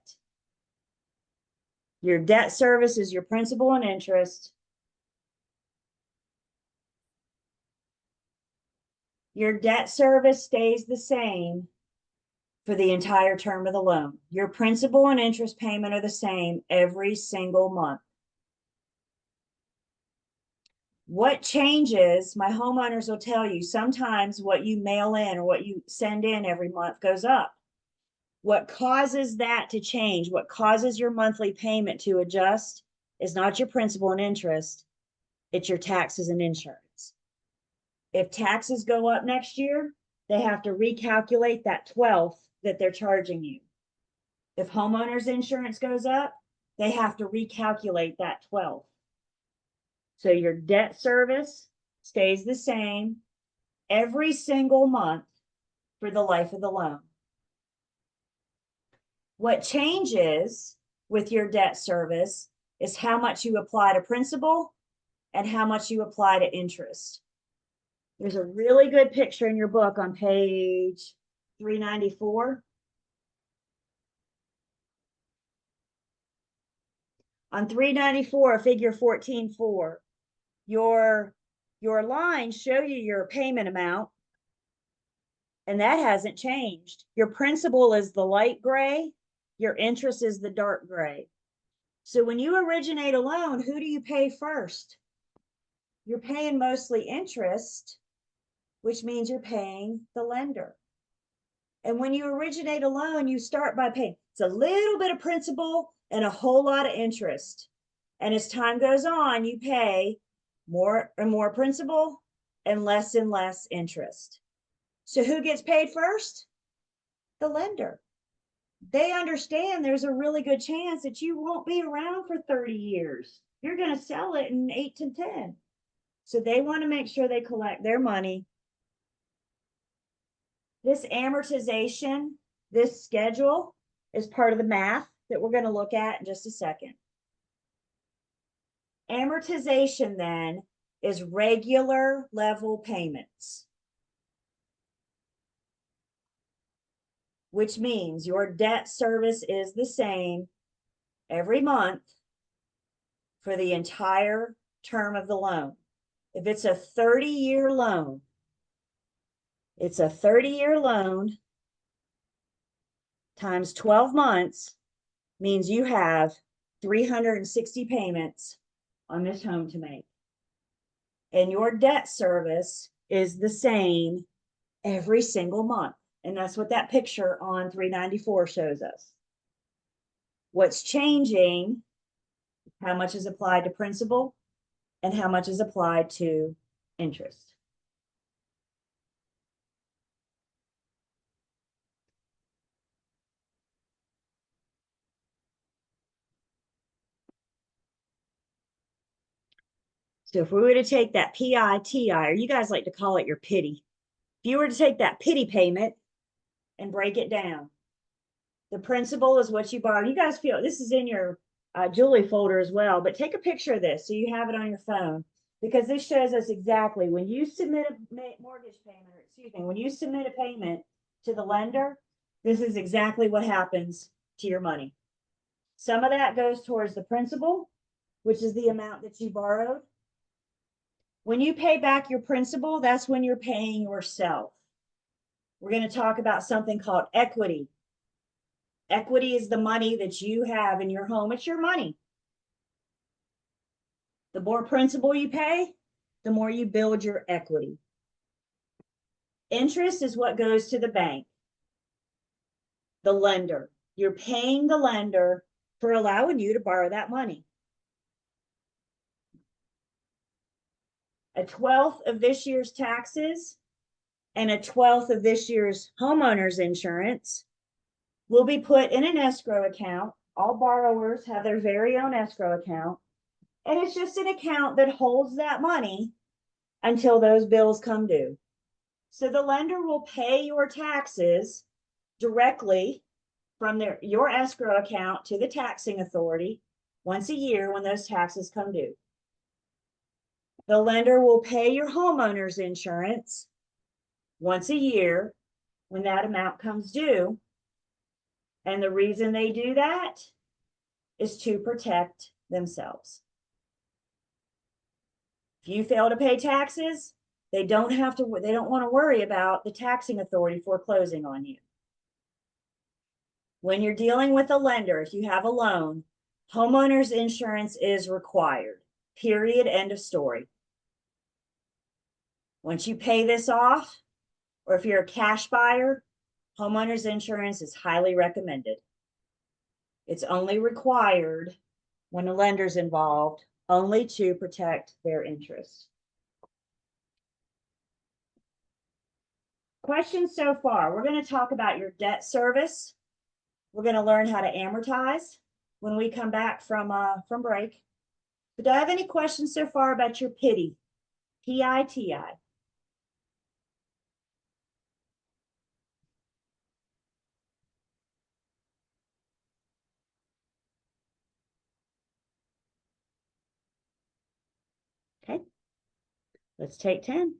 Speaker 1: Your debt service is your principal and interest. Your debt service stays the same for the entire term of the loan. Your principal and interest payment are the same every single month. What changes, my homeowners will tell you, sometimes what you mail in or what you send in every month goes up. What causes that to change, what causes your monthly payment to adjust is not your principal and interest, it's your taxes and insurance. If taxes go up next year, they have to recalculate that 12th that they're charging you. If homeowners insurance goes up, they have to recalculate that 12th. So your debt service stays the same every single month for the life of the loan. What changes with your debt service is how much you apply to principal and how much you apply to interest. There's a really good picture in your book on page 394. On 394, figure 14.4, your lines show you your payment amount, and that hasn't changed. Your principal is the light gray, your interest is the dark gray. So when you originate a loan, who do you pay first? You're paying mostly interest, which means you're paying the lender. And when you originate a loan, you start by paying, it's a little bit of principal and a whole lot of interest. And as time goes on, you pay more and more principal and less interest. So who gets paid first? The lender. They understand there's a really good chance that you won't be around for 30 years. You're going to sell it in 8 to 10. So they want to make sure they collect their money. This amortization, this schedule is part of the math that we're going to look at in just a second. Amortization then is regular level payments, which means your debt service is the same every month for the entire term of the loan. If it's a 30-year loan, it's a 30-year loan times 12 months means you have 360 payments on this home to make. And your debt service is the same every single month. And that's what that picture on 394 shows us. What's changing, how much is applied to principal and how much is applied to interest. So if we were to take that PITI, or you guys like to call it your pity, if you were to take that pity payment and break it down, the principal is what you borrow. You guys feel this is in your Julie folder as well, but take a picture of this so you have it on your phone, because this shows us exactly when you submit a mortgage payment, or excuse me, when you submit a payment to the lender, This is exactly what happens to your money. Some of that goes towards the principal, which is the amount that you borrowed. When you pay back your principal, that's when you're paying yourself. We're going to talk about something called equity. Equity is the money that you have in your home. It's your money. The more principal you pay, the more you build your equity. Interest is what goes to the bank, the lender. You're paying the lender for allowing you to borrow that money. A 12th of this year's taxes and a 12th of this year's homeowner's insurance will be put in an escrow account. All borrowers have their very own escrow account. And it's just an account that holds that money until those bills come due. So the lender will pay your taxes directly from your escrow account to the taxing authority once a year when those taxes come due. The lender will pay your homeowner's insurance once a year when that amount comes due. And the reason they do that is to protect themselves. If you fail to pay taxes, they don't want to worry about the taxing authority foreclosing on you. When you're dealing with a lender, if you have a loan, homeowner's insurance is required. Period. End of story. Once you pay this off, or if you're a cash buyer, homeowner's insurance is highly recommended. It's only required when a lender's involved, only to protect their interests. Questions so far? We're going to talk about your debt service. We're going to learn how to amortize when we come back from break. But do I have any questions so far about your PITI? P-I-T-I. Okay, let's take 10.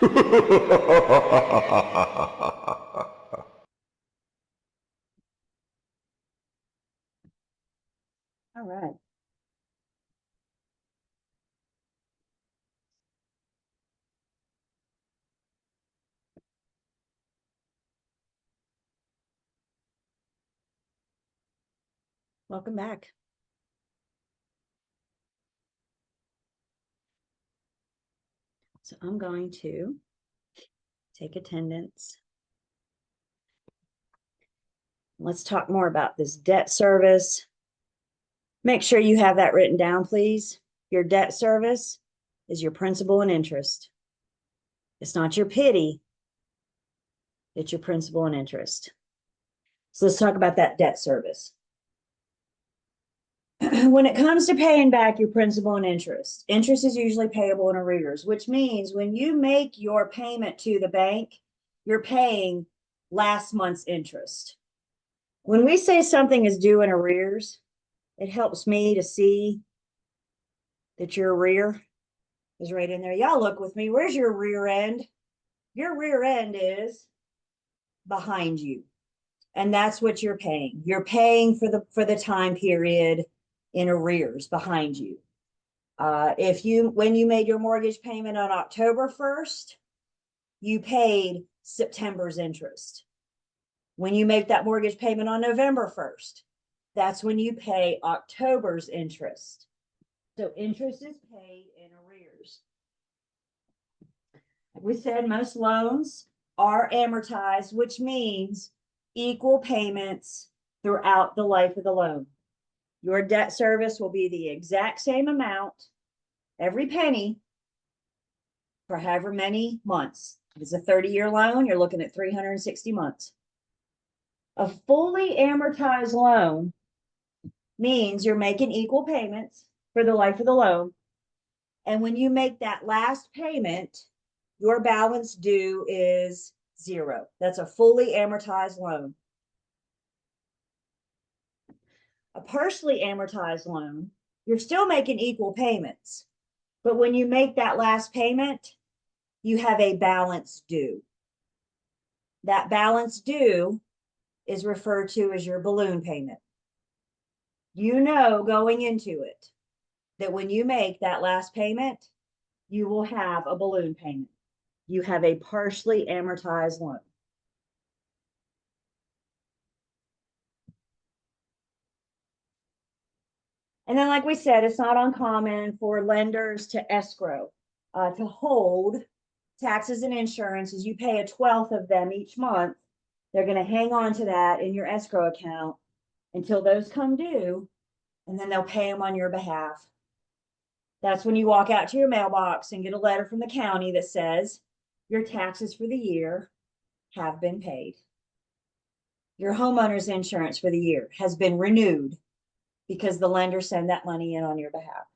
Speaker 1: All right. Welcome back. So I'm going to take attendance. Let's talk more about this debt service. Make sure you have that written down, please. Your debt service is your principal and interest. It's not your pity. It's your principal and interest. So let's talk about that debt service. When it comes to paying back your principal and interest, interest is usually payable in arrears, which means when you make your payment to the bank, you're paying last month's interest. When we say something is due in arrears, it helps me to see that your arrear is right in there. Y'all look with me. Where's your rear end? Your rear end is behind you. And that's what you're paying. You're paying for the time period in arrears behind you. When you made your mortgage payment on October 1st, you paid September's interest. When you make that mortgage payment on November 1st, that's when you pay October's interest. So interest is paid in arrears. Like we said, most loans are amortized, which means equal payments throughout the life of the loan. Your debt service will be the exact same amount, every penny, for however many months. If it's a 30-year loan, you're looking at 360 months. A fully amortized loan means you're making equal payments for the life of the loan. And when you make that last payment, your balance due is zero. That's a fully amortized loan. A partially amortized loan, you're still making equal payments. But when you make that last payment, you have a balance due. That balance due is referred to as your balloon payment. You know going into it that when you make that last payment, you will have a balloon payment. You have a partially amortized loan. And then, like we said, it's not uncommon for lenders to escrow, to hold taxes and insurance. As you pay a 1/12 of them each month, they're going to hang on to that in your escrow account until those come due, and then they'll pay them on your behalf. That's when you walk out to your mailbox and get a letter from the county that says your taxes for the year have been paid. Your homeowner's insurance for the year has been renewed because the lender sent that money in on your behalf.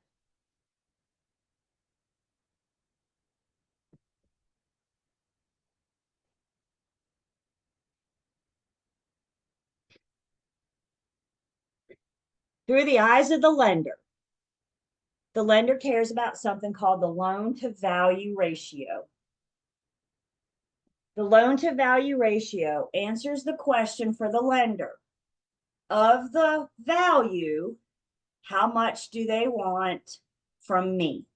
Speaker 1: Through the eyes of the lender cares about something called the loan to value ratio. The loan to value ratio answers the question for the lender of the value, how much do they want from me?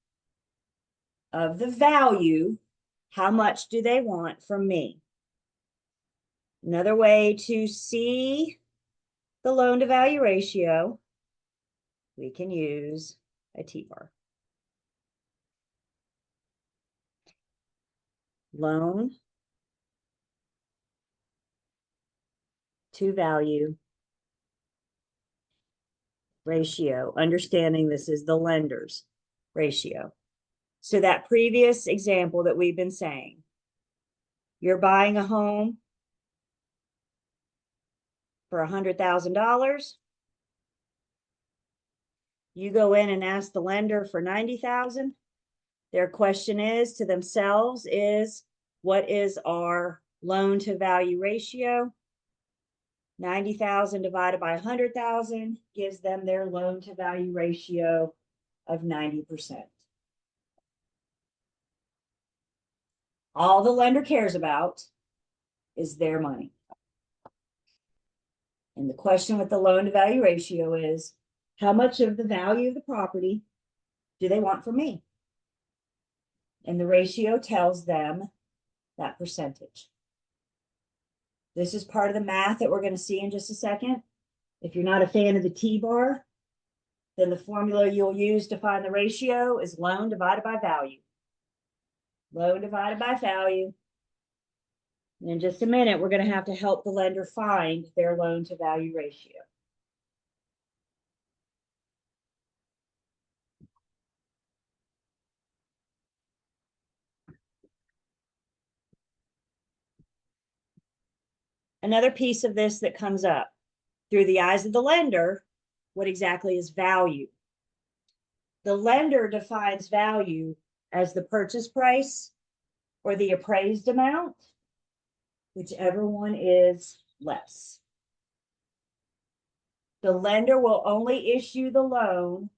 Speaker 1: Of the value, how much do they want from me? Another way to see the loan to value ratio, we can use a T-bar. Loan to value ratio, understanding this is the lender's ratio. So that previous example that we've been saying, you're buying a home for $100,000. You go in and ask the lender for $90,000. Their question is to themselves is, what is our loan to value ratio? 90,000 divided by 100,000 gives them their loan to value ratio of 90%. All the lender cares about is their money. And the question with the loan to value ratio is, how much of the value of the property do they want from me? And the ratio tells them that percentage. This is part of the math that we're going to see in just a second. If you're not a fan of the T-bar, then the formula you'll use to find the ratio is loan divided by value. Loan divided by value. And in just a minute, we're going to have to help the lender find their loan to value ratio. Another piece of this that comes up through the eyes of the lender, what exactly is value? The lender defines value as the purchase price or the appraised amount, whichever one is less. The lender will only issue the loan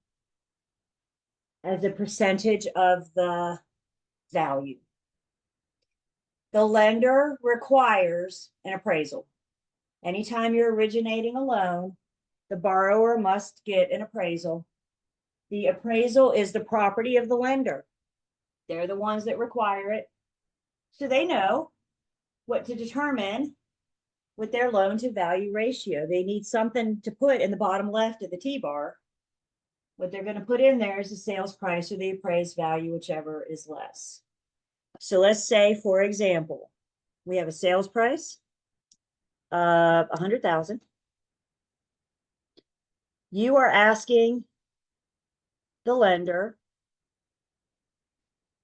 Speaker 1: as a percentage of the value. The lender requires an appraisal. Anytime you're originating a loan, the borrower must get an appraisal. The appraisal is the property of the lender. They're the ones that require it. So they know what to determine with their loan to value ratio. They need something to put in the bottom left of the T-bar. What they're going to put in there is the sales price or the appraised value, whichever is less. So let's say, for example, we have a sales price of $100,000. You are asking the lender,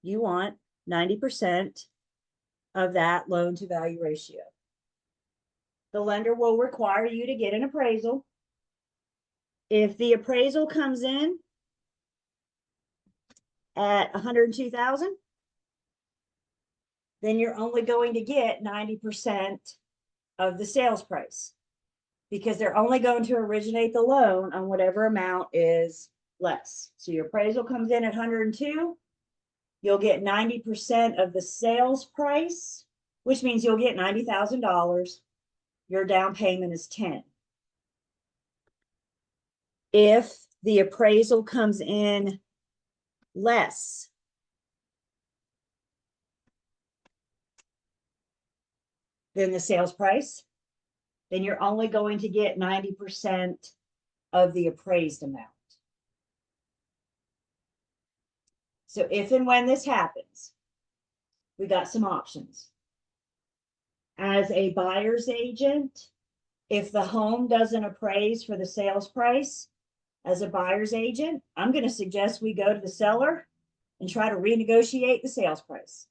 Speaker 1: you want 90% of that loan to value ratio. The lender will require you to get an appraisal. If the appraisal comes in at 102,000, then you're only going to get 90% of the sales price, because they're only going to originate the loan on whatever amount is less. So your appraisal comes in at 102, you'll get 90% of the sales price, which means you'll get $90,000. Your down payment is 10. If the appraisal comes in less than the sales price, then you're only going to get 90% of the appraised amount. So if and when this happens, we got some options. As a buyer's agent, if the home doesn't appraise for the sales price, as a buyer's agent, I'm going to suggest we go to the seller and try to renegotiate the sales price.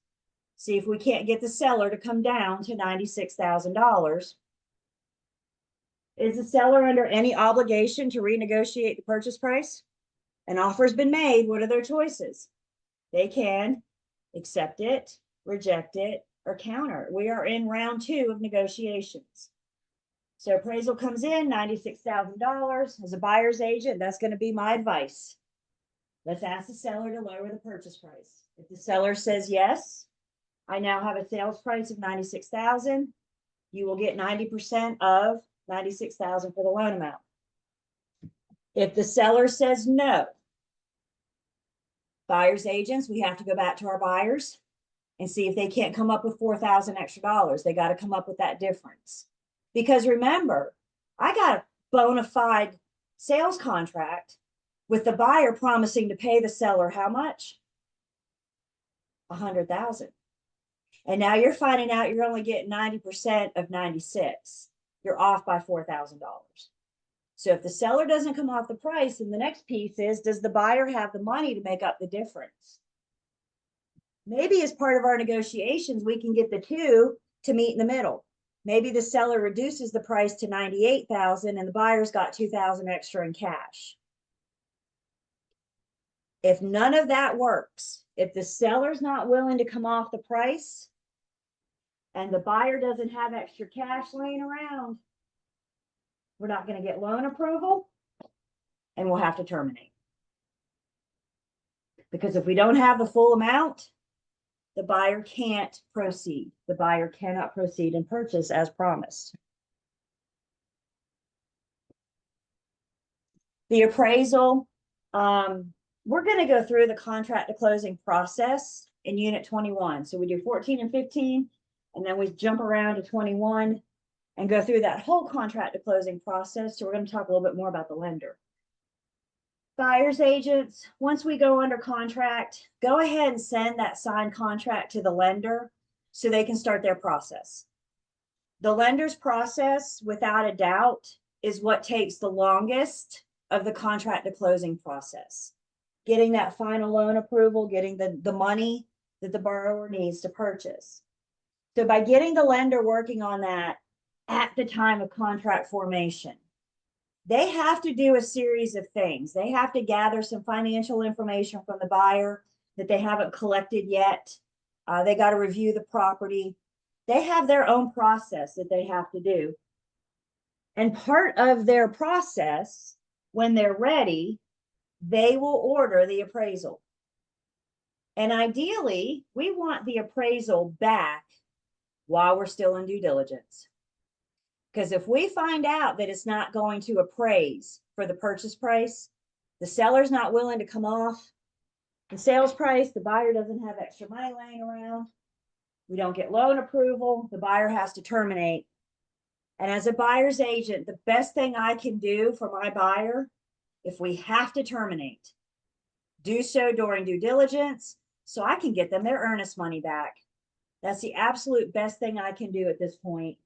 Speaker 1: See if we can't get the seller to come down to $96,000. Is the seller under any obligation to renegotiate the purchase price? An offer's been made. What are their choices? They can accept it, reject it, or counter. We are in round 2 of negotiations. So appraisal comes in, $96,000. As a buyer's agent, that's going to be my advice. Let's ask the seller to lower the purchase price. If the seller says yes, I now have a sales price of $96,000. You will get 90% of $96,000 for the loan amount. If the seller says no, buyer's agents, we have to go back to our buyers and see if they can't come up with $4,000 extra dollars. They got to come up with that difference. Because remember, I got a bona fide sales contract with the buyer promising to pay the seller how much? $100,000. And now you're finding out you're only getting 90% of 96. You're off by $4,000. So if the seller doesn't come off the price, then the next piece is, does the buyer have the money to make up the difference? Maybe as part of our negotiations, we can get the two to meet in the middle. Maybe the seller reduces the price to $98,000 and the buyer's got $2,000 extra in cash. If none of that works, if the seller's not willing to come off the price and the buyer doesn't have extra cash laying around, we're not going to get loan approval and we'll have to terminate. Because if we don't have the full amount, the buyer can't proceed. The buyer cannot proceed and purchase as promised. The appraisal, we're going to go through the contract to closing process in Unit 21. So we do 14 and 15, and then we jump around to 21 and go through that whole contract to closing process. So we're going to talk a little bit more about the lender. Buyer's agents, once we go under contract, go ahead and send that signed contract to the lender so they can start their process. The lender's process, without a doubt, is what takes the longest of the contract to closing process. Getting that final loan approval, getting the money that the borrower needs to purchase. So by getting the lender working on that at the time of contract formation, they have to do a series of things. They have to gather some financial information from the buyer that they haven't collected yet. They got to review the property. They have their own process that they have to do. And part of their process, when they're ready, they will order the appraisal. And ideally, we want the appraisal back while we're still in due diligence. Because if we find out that it's not going to appraise for the purchase price, the seller's not willing to come off the sales price, the buyer doesn't have extra money laying around, we don't get loan approval, the buyer has to terminate. And as a buyer's agent, the best thing I can do for my buyer, if we have to terminate, do so during due diligence so I can get them their earnest money back. That's the absolute best thing I can do at this point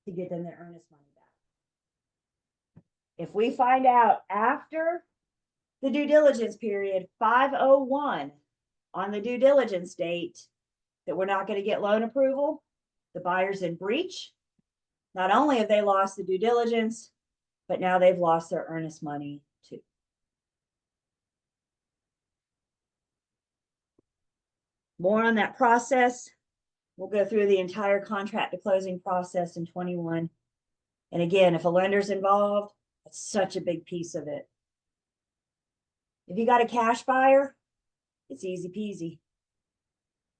Speaker 1: to get them their earnest money back. If we find out after the due diligence period, 501 on the due diligence date, that we're not going to get loan approval, the buyer's in breach. Not only have they lost the due diligence, but now they've lost their earnest money too. More on that process. We'll go through the entire contract to closing process in 21. And again, if a lender's involved, that's such a big piece of it. If you got a cash buyer, it's easy peasy.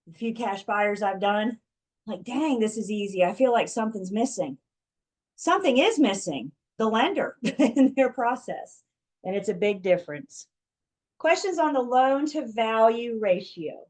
Speaker 1: The few cash buyers I've done, like, dang, this is easy. I feel like something's missing. Something is missing, the lender in their process. And it's a big difference. Questions on the loan to value ratio.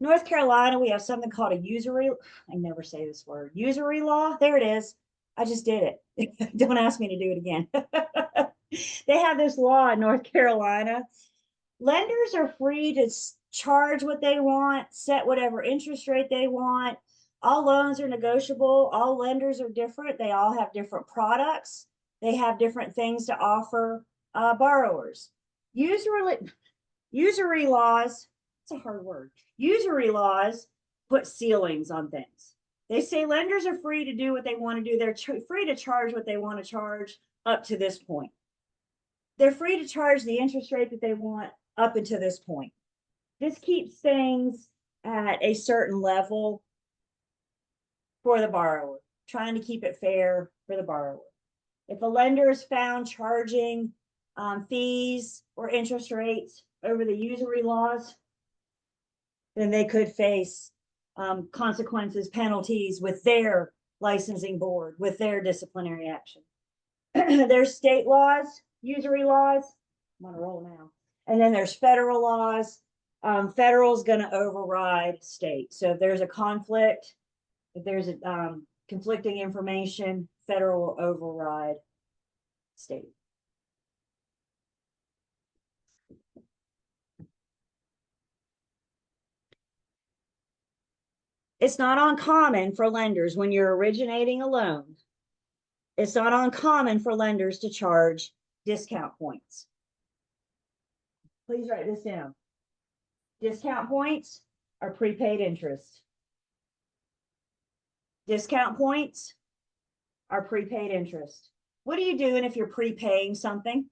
Speaker 1: North Carolina, we have something called a usury. I never say this word. Usury law. There it is. I just did it. Don't ask me to do it again. They have this law in North Carolina. Lenders are free to charge what they want, set whatever interest rate they want. All loans are negotiable. All lenders are different. They all have different products. They have different things to offer borrowers. Usury laws, it's a hard word. Usury laws put ceilings on things. They say lenders are free to do what they want to do. They're free to charge what they want to charge up to this point. They're free to charge the interest rate that they want up until this point. This keeps things at a certain level for the borrower, trying to keep it fair for the borrower. If a lender is found charging fees or interest rates over the usury laws, then they could face consequences, penalties with their licensing board, with their disciplinary action. There's state laws, usury laws. I'm on a roll now. And then there's federal laws. Federal is going to override state. So if there's a conflict, if there's a conflicting information, federal will override state. It's not uncommon for lenders when you're originating a loan. It's not uncommon for lenders to charge discount points. Please write this down. Discount points are prepaid interest. Discount points are prepaid interest. What are you doing if you're prepaying something?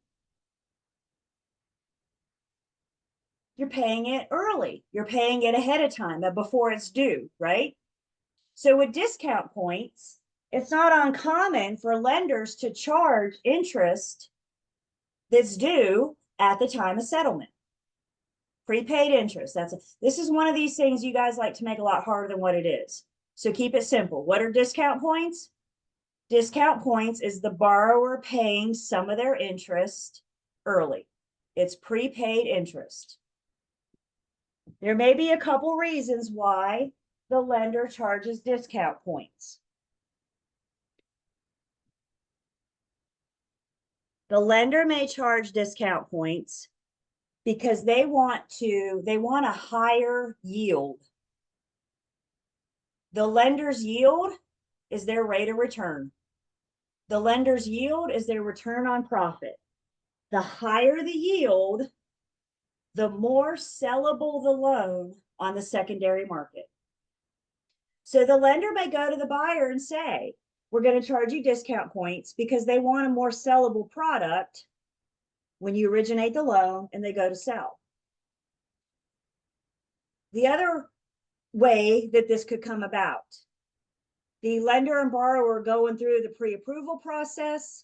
Speaker 1: You're paying it early. You're paying it ahead of time, before it's due, right? So with discount points, it's not uncommon for lenders to charge interest that's due at the time of settlement. Prepaid interest. This is one of these things you guys like to make a lot harder than what it is. So keep it simple. What are discount points? Discount points is the borrower paying some of their interest early. It's prepaid interest. There may be a couple reasons why the lender charges discount points. The lender may charge discount points because they want a higher yield. The lender's yield is their rate of return. The lender's yield is their return on profit. The higher the yield, the more sellable the loan on the secondary market. So the lender may go to the buyer and say, we're going to charge you discount points because they want a more sellable product when you originate the loan and they go to sell. The other way that this could come about, the lender and borrower going through the pre-approval process,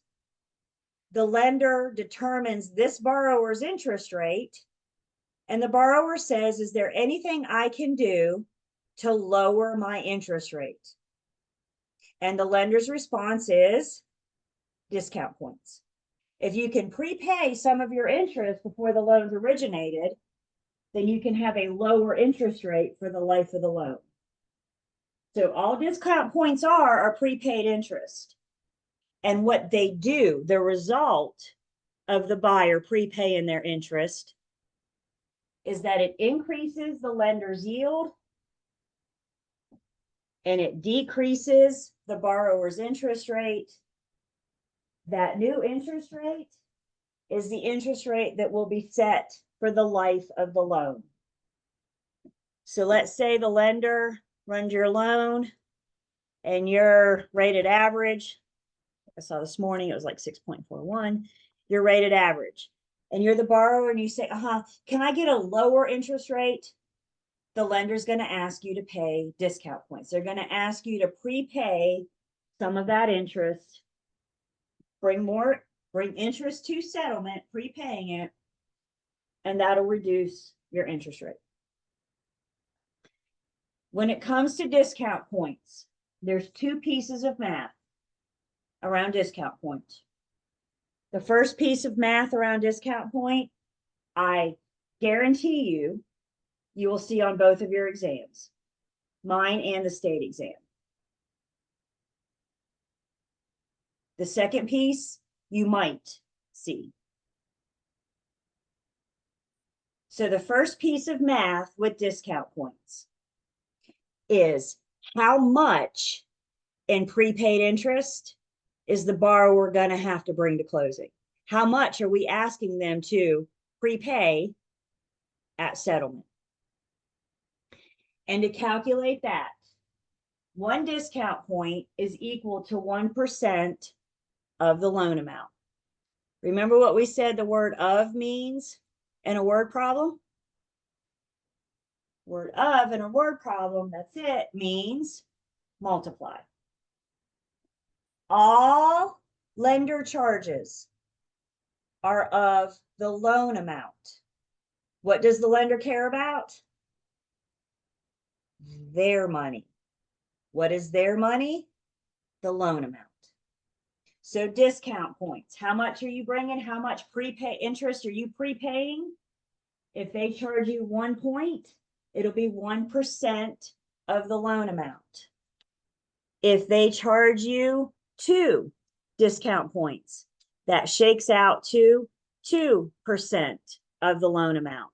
Speaker 1: the lender determines this borrower's interest rate, and the borrower says, is there anything I can do to lower my interest rate? And the lender's response is discount points. If you can prepay some of your interest before the loan's originated, then you can have a lower interest rate for the life of the loan. So all discount points are prepaid interest. And what they do, the result of the buyer prepaying their interest, is that it increases the lender's yield and it decreases the borrower's interest rate. That new interest rate is the interest rate that will be set for the life of the loan. So let's say the lender runs your loan and you're rated average. I saw this morning, it was like 6.41. You're rated average. And you're the borrower and you say, can I get a lower interest rate? The lender's going to ask you to pay discount points. They're going to ask you to prepay some of that interest, bring interest to settlement, prepaying it, and that'll reduce your interest rate. When it comes to discount points, there's two pieces of math around discount points. The first piece of math around discount point, I guarantee you will see on both of your exams, mine and the state exam. The second piece, you might see. So the first piece of math with discount points is how much in prepaid interest is the borrower going to have to bring to closing? How much are we asking them to prepay at settlement? And to calculate that, one discount point is equal to 1% of the loan amount. Remember what we said the word of means in a word problem? Word of in a word problem, that's it, means multiply. All lender charges are of the loan amount. What does the lender care about? Their money. What is their money? The loan amount. So discount points. How much are you bringing? How much prepay interest are you prepaying? If they charge you 1 point, it'll be 1% of the loan amount. If they charge you 2 discount points, that shakes out to 2% of the loan amount.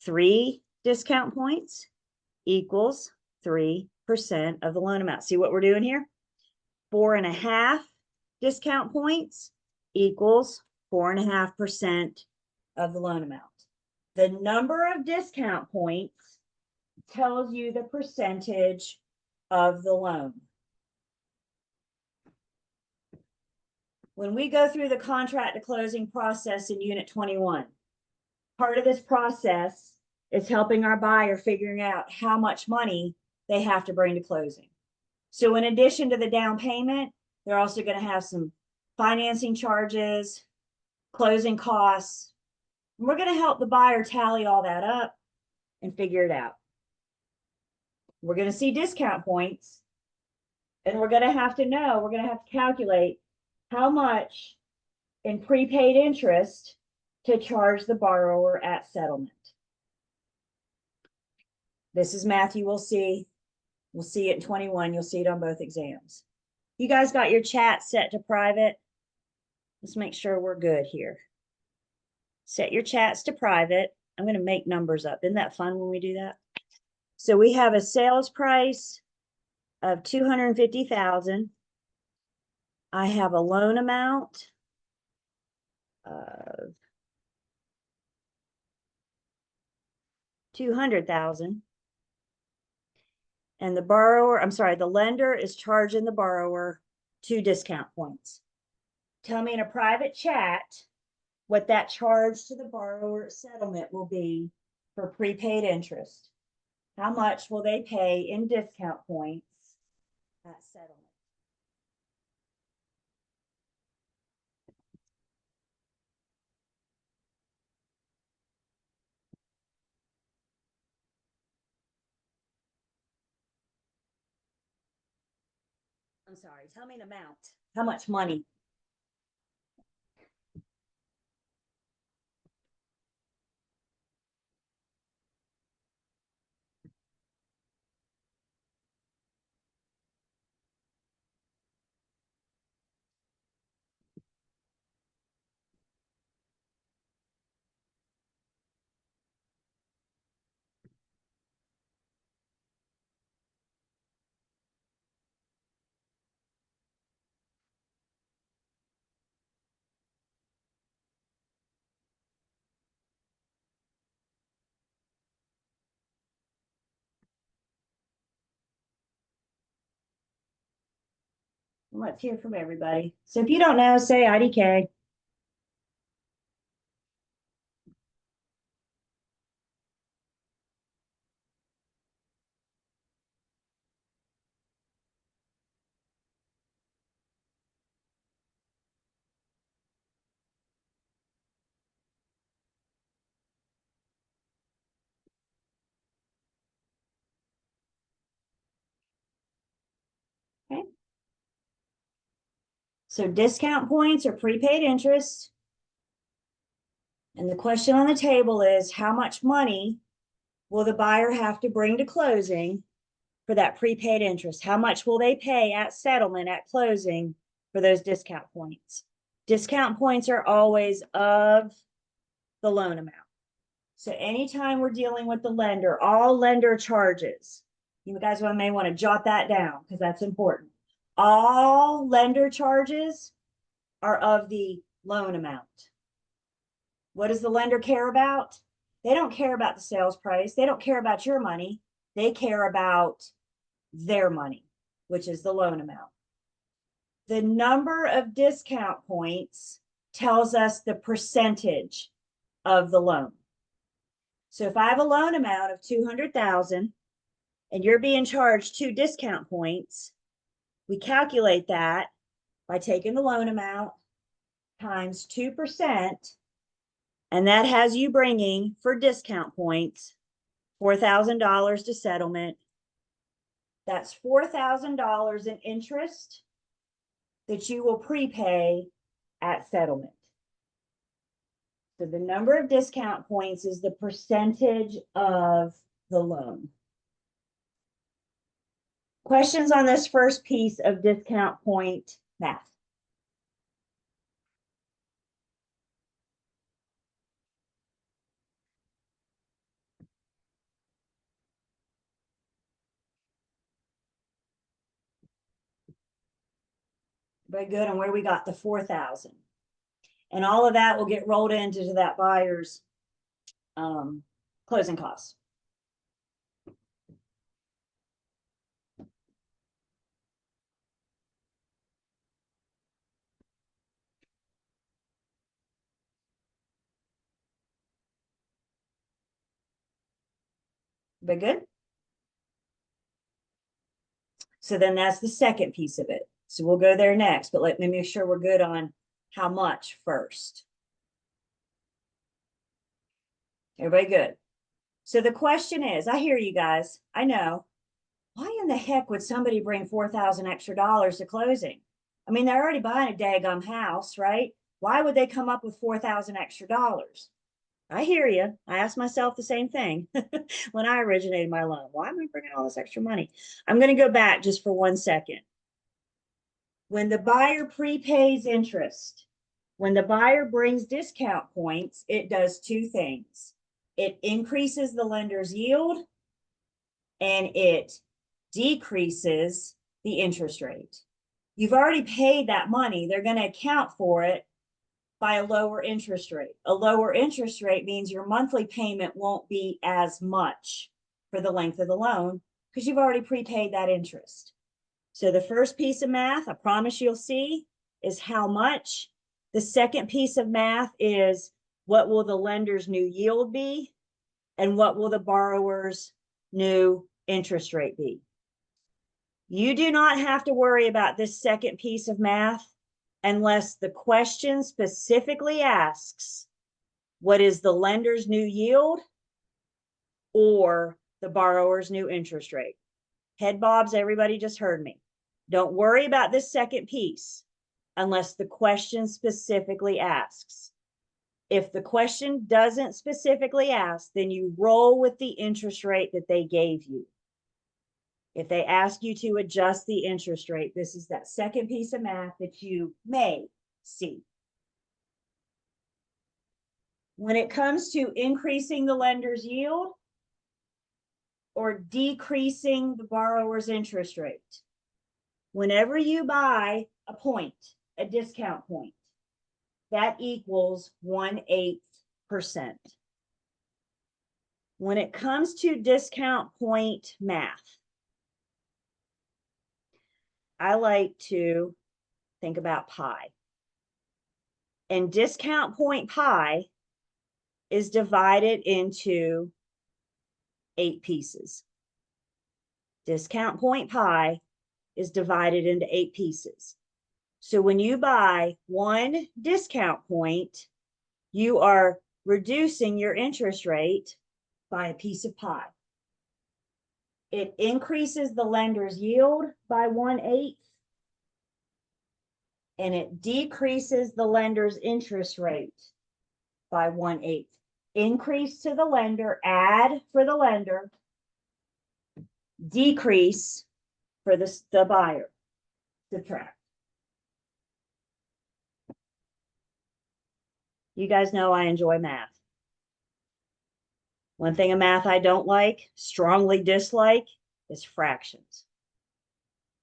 Speaker 1: 3 discount points equals 3% of the loan amount. See what we're doing here? 4.5 discount points equals 4.5% of the loan amount. The number of discount points tells you the percentage of the loan. When we go through the contract to closing process in Unit 21, part of this process is helping our buyer figuring out how much money they have to bring to closing. So in addition to the down payment, they're also going to have some financing charges, closing costs. And we're going to help the buyer tally all that up and figure it out. We're going to see discount points, and we're going to have to know, we're going to have to calculate how much in prepaid interest to charge the borrower at settlement. This is math you will see. We'll see it in 21. You'll see it on both exams. You guys got your chat set to private? Let's make sure we're good here. Set your chats to private. I'm going to make numbers up. Isn't that fun when we do that? So we have a sales price of $250,000. I have a loan amount of $200,000. And the borrower, I'm sorry, the lender is charging the borrower 2 discount points. Tell me in a private chat what that charge to the borrower settlement will be for prepaid interest. How much will they pay in discount points at settlement? I'm sorry, tell me an amount. How much money? Let's hear from everybody. So if you don't know, say IDK. Okay. So discount points are prepaid interest. And the question on the table is how much money will the buyer have to bring to closing for that prepaid interest? How much will they pay at settlement at closing for those discount points? Discount points are always of the loan amount. So anytime we're dealing with the lender, all lender charges, you guys may want to jot that down because that's important. All lender charges are of the loan amount. What does the lender care about? They don't care about the sales price. They don't care about your money. They care about their money, which is the loan amount. The number of discount points tells us the percentage of the loan. So if I have a loan amount of $200,000 and you're being charged 2 discount points, we calculate that by taking the loan amount times 2%, and that has you bringing, for discount points, $4,000 to settlement. That's $4,000 in interest that you will prepay at settlement. So the number of discount points is the percentage of the loan. Questions on this first piece of discount point math? Very good on where we got the 4,000. And all of that will get rolled into that buyer's closing costs. But good. So then that's the second piece of it. So we'll go there next, but let me make sure we're good on how much first. Everybody good? So the question is, I hear you guys. I know. Why in the heck would somebody bring $4,000 extra to closing? I mean, they're already buying a daggum house, right? Why would they come up with $4,000 extra? I hear you. I asked myself the same thing when I originated my loan. Why am I bringing all this extra money? I'm going to go back just for 1 second. When the buyer prepays interest, when the buyer brings discount points, it does two things. It increases the lender's yield and it decreases the interest rate. You've already paid that money. They're going to account for it by a lower interest rate. A lower interest rate means your monthly payment won't be as much for the length of the loan because you've already prepaid that interest. So the first piece of math, I promise you'll see, is how much. The second piece of math is what will the lender's new yield be and what will the borrower's new interest rate be. You do not have to worry about this second piece of math unless the question specifically asks, what is the lender's new yield or the borrower's new interest rate? Head bobs, everybody just heard me. Don't worry about this second piece unless the question specifically asks. If the question doesn't specifically ask, then you roll with the interest rate that they gave you. If they ask you to adjust the interest rate, this is that second piece of math that you may see. When it comes to increasing the lender's yield or decreasing the borrower's interest rate, whenever you buy a point, a discount point, that equals 1/8%. When it comes to discount point math, I like to think about pi. And discount point pi is divided into 8 pieces. Discount point pi is divided into 8 pieces. So when you buy one discount point, you are reducing your interest rate by a piece of pie. It increases the lender's yield by 1/8, and it decreases the lender's interest rate by 1/8. Increase to the lender, add for the lender, decrease for the buyer, subtract. You guys know I enjoy math. One thing of math I don't like, strongly dislike, is fractions.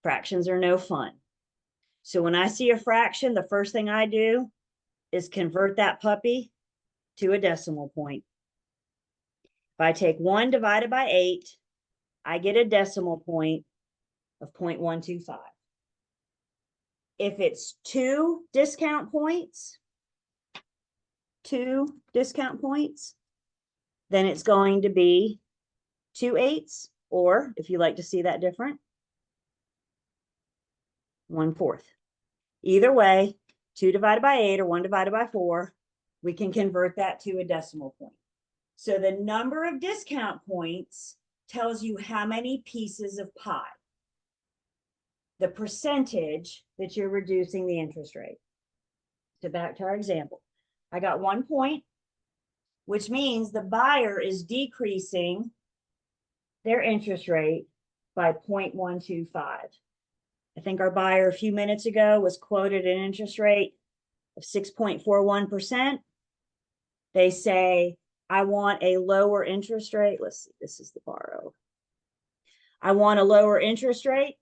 Speaker 1: Fractions are no fun. So when I see a fraction, the first thing I do is convert that puppy to a decimal point. If I take 1 divided by 8, I get a decimal point of 0.125. If it's 2 discount points, then it's going to be 2/8, or if you like to see that different, 1/4. Either way, 2 divided by 8 or 1 divided by 4, we can convert that to a decimal point. So the number of discount points tells you how many pieces of pie, the percentage that you're reducing the interest rate. So back to our example. I got 1 point, which means the buyer is decreasing their interest rate by 0.125. I think our buyer a few minutes ago was quoted an interest rate of 6.41%. They say, I want a lower interest rate. Let's see, this is the borrow. I want a lower interest rate.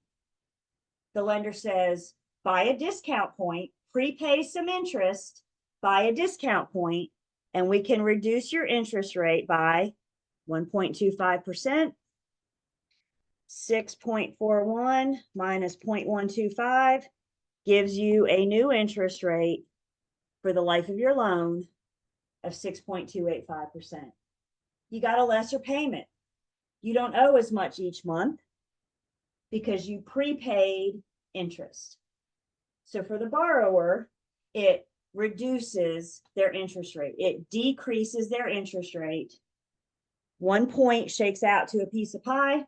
Speaker 1: The lender says, buy a discount point, prepay some interest, buy a discount point, and we can reduce your interest rate by 1.25%. 6.41 minus 0.125 gives you a new interest rate for the life of your loan of 6.285%. You got a lesser payment. You don't owe as much each month because you prepaid interest. So for the borrower, it reduces their interest rate. It decreases their interest rate. 1 point shakes out to a piece of pie.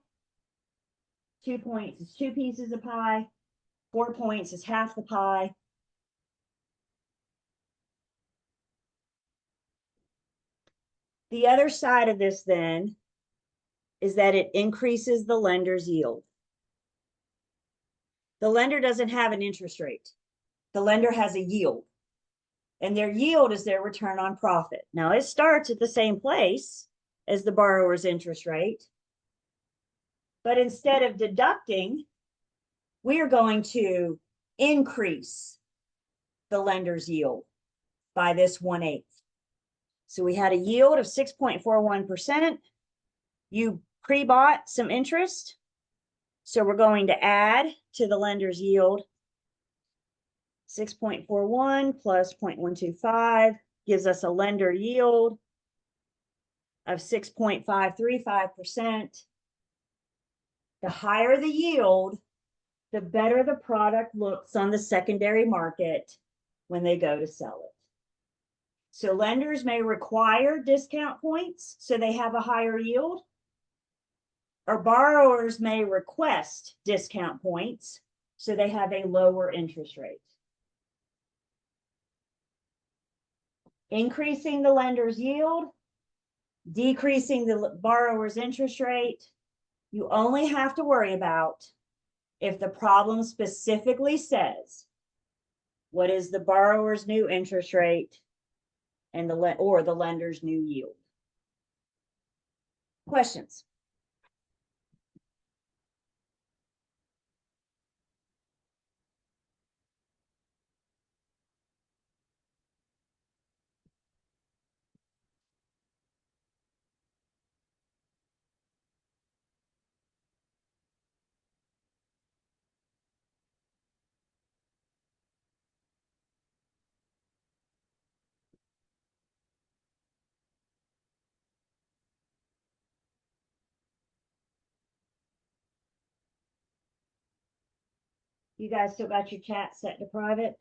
Speaker 1: 2 points is 2 pieces of pie. 4 points is half the pie. The other side of this then is that it increases the lender's yield. The lender doesn't have an interest rate. The lender has a yield, and their yield is their return on profit. Now, it starts at the same place as the borrower's interest rate, but instead of deducting, we are going to increase the lender's yield by this 1/8. So we had a yield of 6.41%. You pre-bought some interest. So we're going to add to the lender's yield 6.41 plus 0.125 gives us a lender yield of 6.535%. The higher the yield, the better the product looks on the secondary market when they go to sell it. So lenders may require discount points so they have a higher yield, or borrowers may request discount points so they have a lower interest rate. Increasing the lender's yield, decreasing the borrower's interest rate. You only have to worry about if the problem specifically says what is the borrower's new interest rate and the lender's new yield. Questions? You guys still got your chat set to private?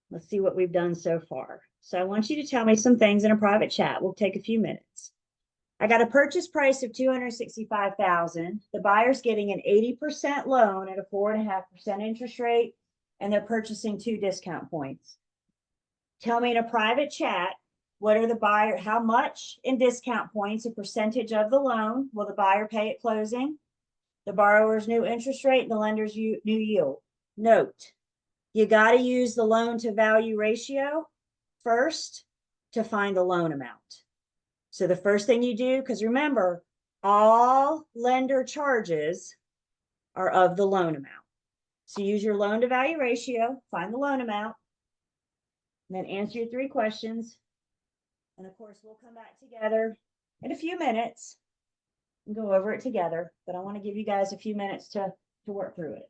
Speaker 1: Let's see what we've done so far. So I want you to tell me some things in a private chat. We'll take a few minutes. I got a purchase price of $265,000. The buyer's getting an 80% loan at a 4.5% interest rate, and they're purchasing 2 discount points. Tell me in a private chat, what are the buyer, how much in discount points, a percentage of the loan will the buyer pay at closing, the borrower's new interest rate, and the lender's new yield. Note, you got to use the loan to value ratio first to find the loan amount. So the first thing you do, because remember, all lender charges are of the loan amount. So use your loan to value ratio, find the loan amount, and then answer your 3 questions. And of course, we'll come back together in a few minutes and go over it together. But I want to give you guys a few minutes to work through it.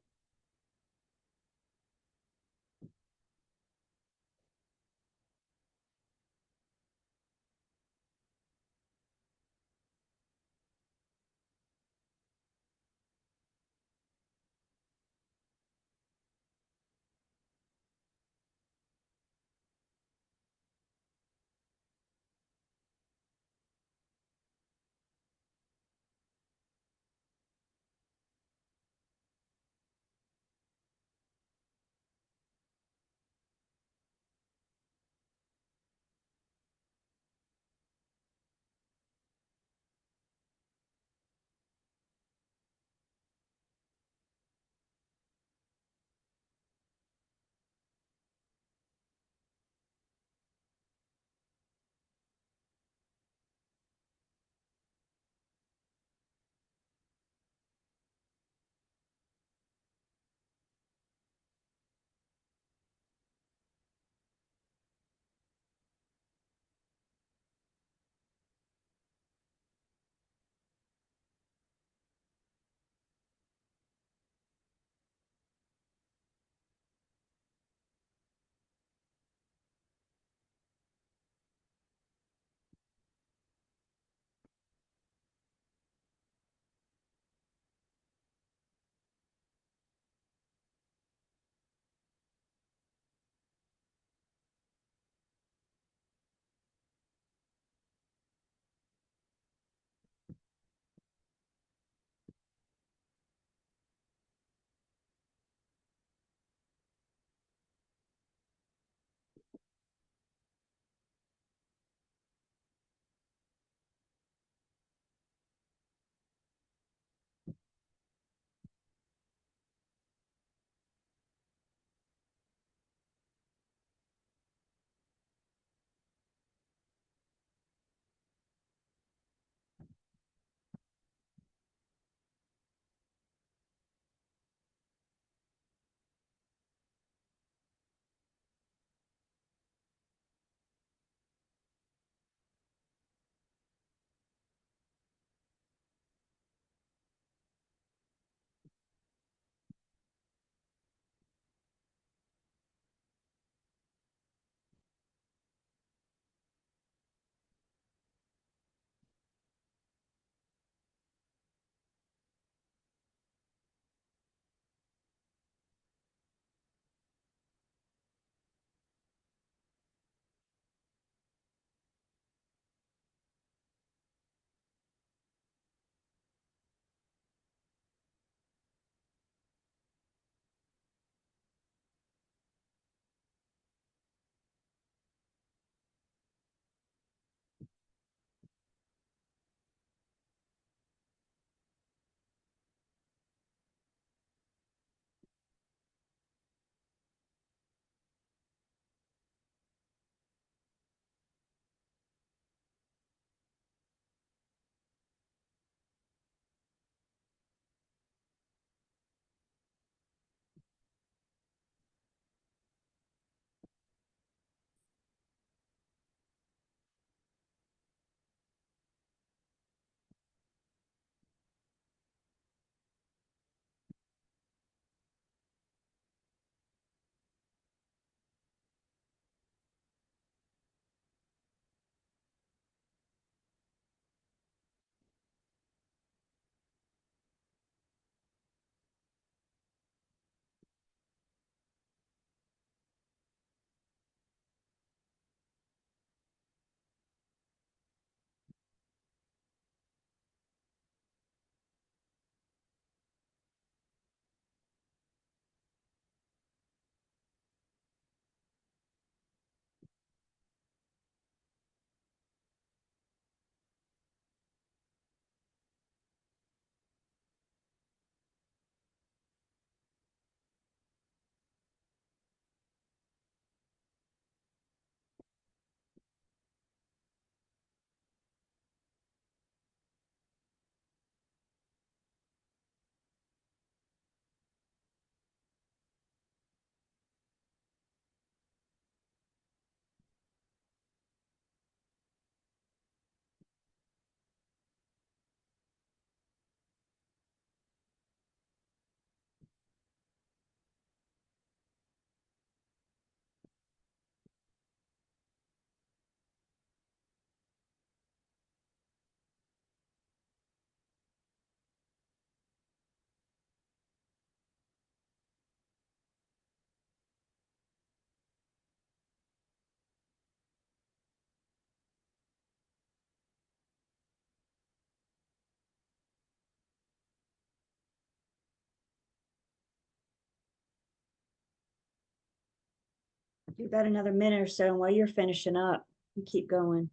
Speaker 1: do that another minute or so, and while you're finishing up, you keep going.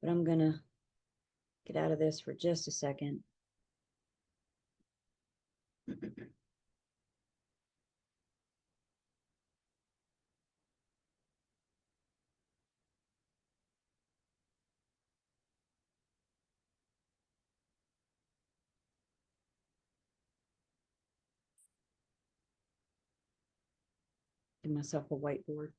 Speaker 1: But I'm gonna get out of this for just a second. Give myself a whiteboard.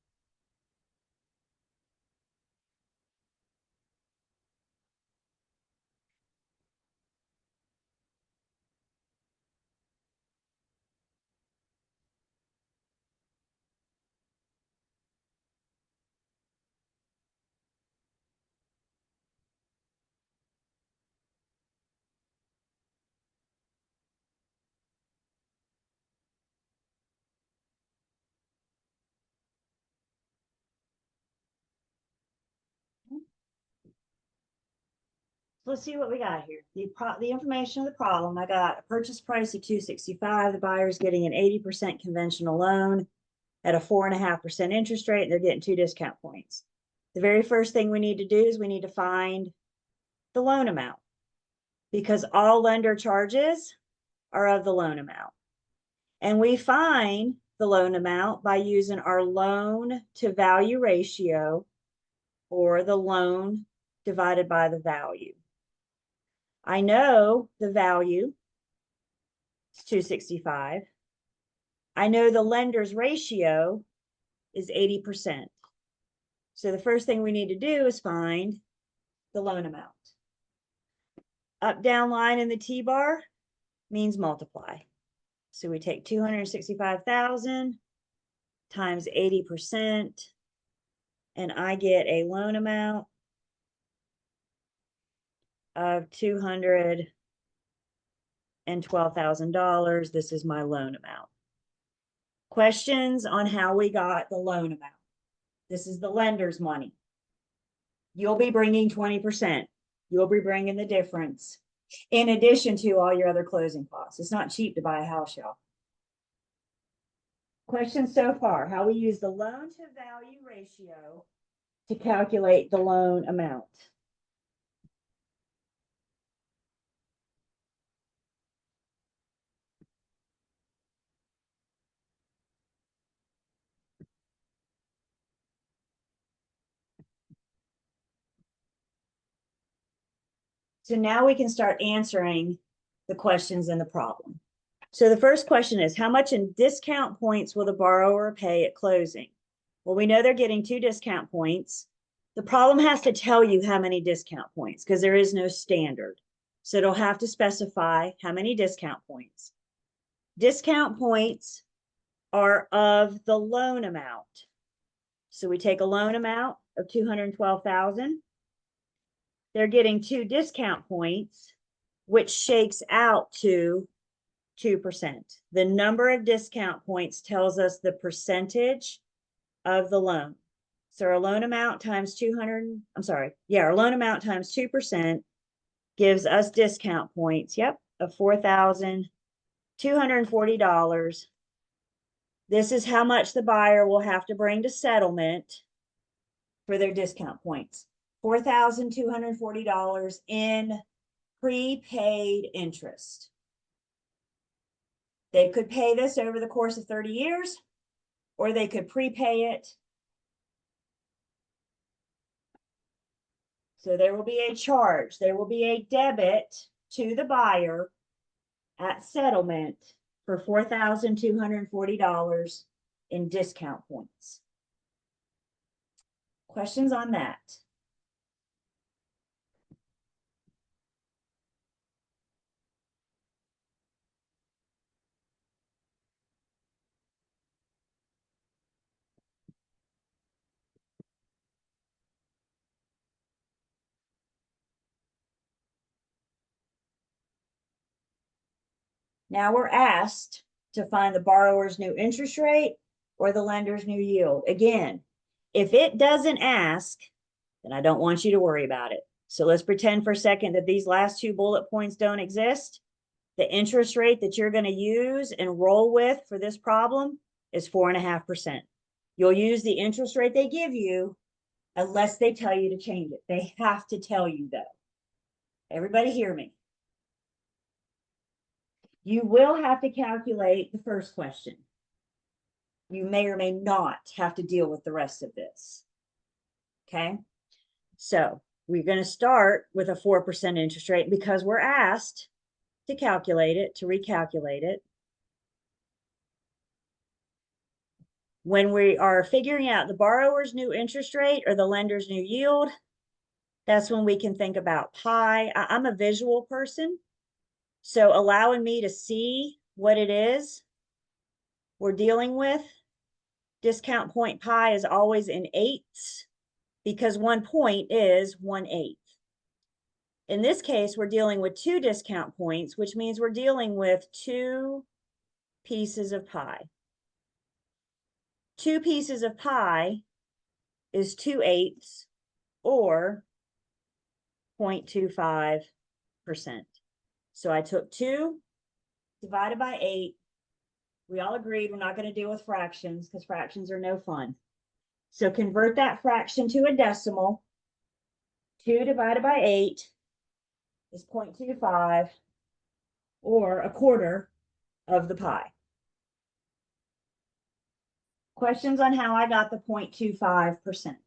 Speaker 1: Let's see what we got here. The information of the problem. I got a purchase price of 265. The buyer's getting an 80% conventional loan at a 4.5% interest rate, and they're getting 2 discount points. The very first thing we need to do is we need to find the loan amount, because all lender charges are of the loan amount. And we find the loan amount by using our loan to value ratio, or the loan divided by the value. I know the value is 265. I know the lender's ratio is 80%. So the first thing we need to do is find the loan amount. Up, down line in the T-bar means multiply. So we take 265,000 times 80%, and I get a loan amount of $212,000. This is my loan amount. Questions on how we got the loan amount. This is the lender's money. You'll be bringing 20%. You'll be bringing the difference, in addition to all your other closing costs. It's not cheap to buy a house, y'all. Questions so far: how we use the loan to value ratio to calculate the loan amount. So now we can start answering the questions in the problem. So the first question is, how much in discount points will the borrower pay at closing? Well, we know they're getting 2 discount points. The problem has to tell you how many discount points, because there is no standard. So it'll have to specify how many discount points. Discount points are of the loan amount. So we take a loan amount of 212,000. They're getting 2 discount points, which shakes out to 2%. The number of discount points tells us the percentage of the loan. So our loan amount times our loan amount times 2% gives us discount points, of $4,240. This is how much the buyer will have to bring to settlement for their discount points. $4,240 in prepaid interest. They could pay this over the course of 30 years, or they could prepay it. So there will be a charge. There will be a debit to the buyer at settlement for $4,240 in discount points. Questions on that? Now we're asked to find the borrower's new interest rate or the lender's new yield. Again, if it doesn't ask, then I don't want you to worry about it. So let's pretend for a second that these last 2 bullet points don't exist. The interest rate that you're going to use and roll with for this problem is 4.5%. You'll use the interest rate they give you unless they tell you to change it. They have to tell you though. Everybody hear me? You will have to calculate the first question. You may or may not have to deal with the rest of this. Okay, so we're going to start with a 4% interest rate because we're asked to calculate it, to recalculate it. When we are figuring out the borrower's new interest rate or the lender's new yield, that's when we can think about pi. I'm a visual person, so allowing me to see what it is we're dealing with. Discount point pi is always in eighths because 1 point is 1/8. In this case, we're dealing with 2 discount points, which means we're dealing with 2 pieces of pi. 2 pieces of pi is 2/8 or 0.25%. So I took 2 divided by 8. We all agreed we're not going to deal with fractions because fractions are no fun. So convert that fraction to a decimal. 2 divided by 8 is 0.25 or 1/4 of the pi. Questions on how I got the 0.25%?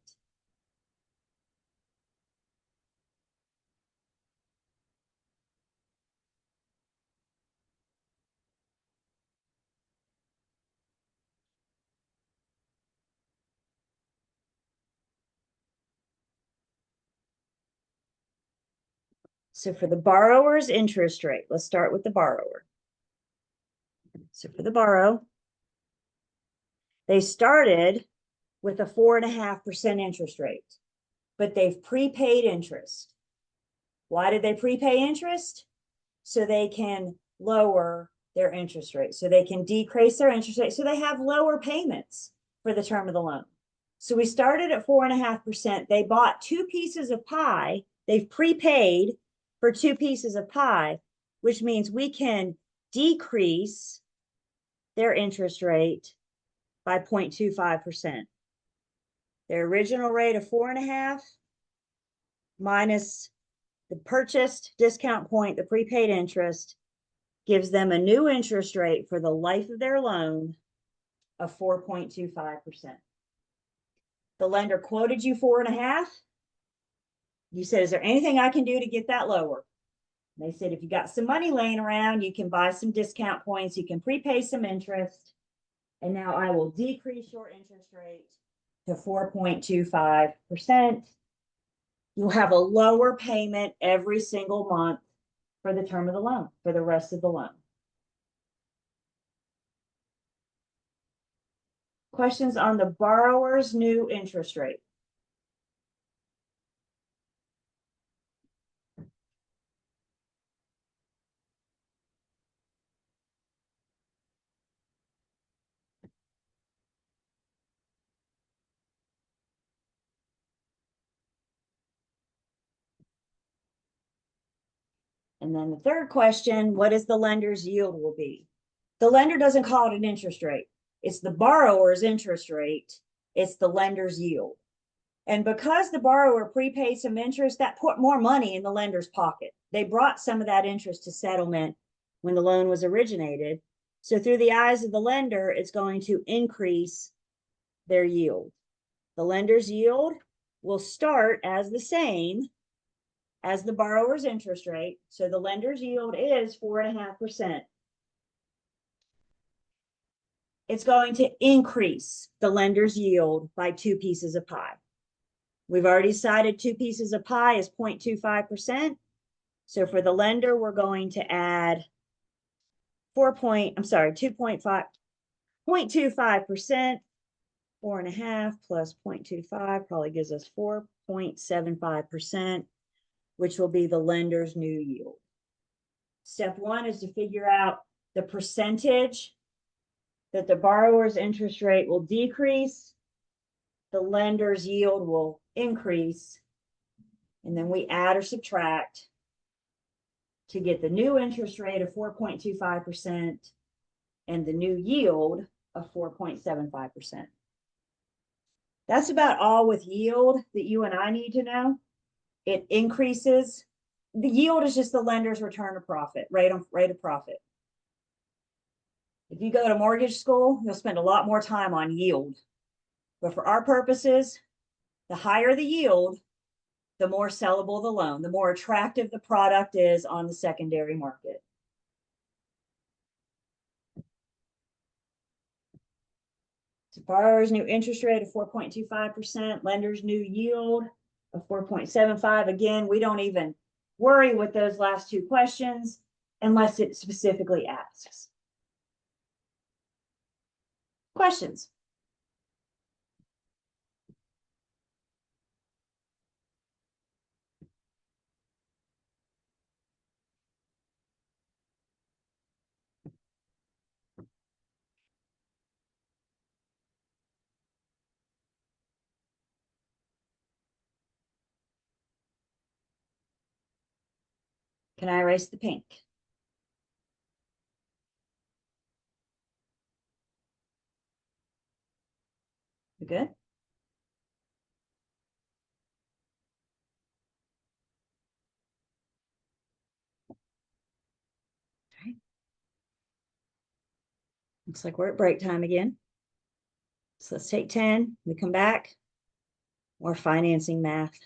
Speaker 1: So for the borrower's interest rate, let's start with the borrower. So for the borrow, they started with a 4.5% interest rate, but they've prepaid interest. Why did they prepay interest? So they can lower their interest rate, so they can decrease their interest rate, so they have lower payments for the term of the loan. So we started at 4.5%. They bought 2 pieces of pie. They've prepaid for 2 pieces of pie, which means we can decrease their interest rate by 0.25%. Their original rate of 4.5 minus the purchased discount point, the prepaid interest, gives them a new interest rate for the life of their loan of 4.25%. The lender quoted you 4.5. You said, is there anything I can do to get that lower? They said, if you got some money laying around, you can buy some discount points, you can prepay some interest, and now I will decrease your interest rate to 4.25%. You'll have a lower payment every single month for the term of the loan, for the rest of the loan. Questions on the borrower's new interest rate? And then the third question, what is the lender's yield will be? The lender doesn't call it an interest rate. It's the borrower's interest rate. It's the lender's yield. And because the borrower prepaid some interest, that put more money in the lender's pocket. They brought some of that interest to settlement when the loan was originated. So through the eyes of the lender, it's going to increase their yield. The lender's yield will start as the same as the borrower's interest rate. So the lender's yield is 4.5%. It's going to increase the lender's yield by 2 pieces of pie. We've already decided 2 pieces of pie is 0.25%. So for the lender, we're going to add 2.5, 0.25%, 4.5 plus 0.25 probably gives us 4.75%, which will be the lender's new yield. Step 1 is to figure out the percentage that the borrower's interest rate will decrease, the lender's yield will increase, and then we add or subtract to get the new interest rate of 4.25% and the new yield of 4.75%. That's about all with yield that you and I need to know. It increases. The yield is just the lender's return of profit, rate of profit. If you go to mortgage school, you'll spend a lot more time on yield. But for our purposes, the higher the yield, the more sellable the loan, the more attractive the product is on the secondary market. So borrower's new interest rate of 4.25%, lender's new yield of 4.75. Again, we don't even worry with those last two questions unless it specifically asks. Questions? Can I erase the pink? We good? Okay. Looks like we're at break time again. So let's take 10. We come back. More financing math.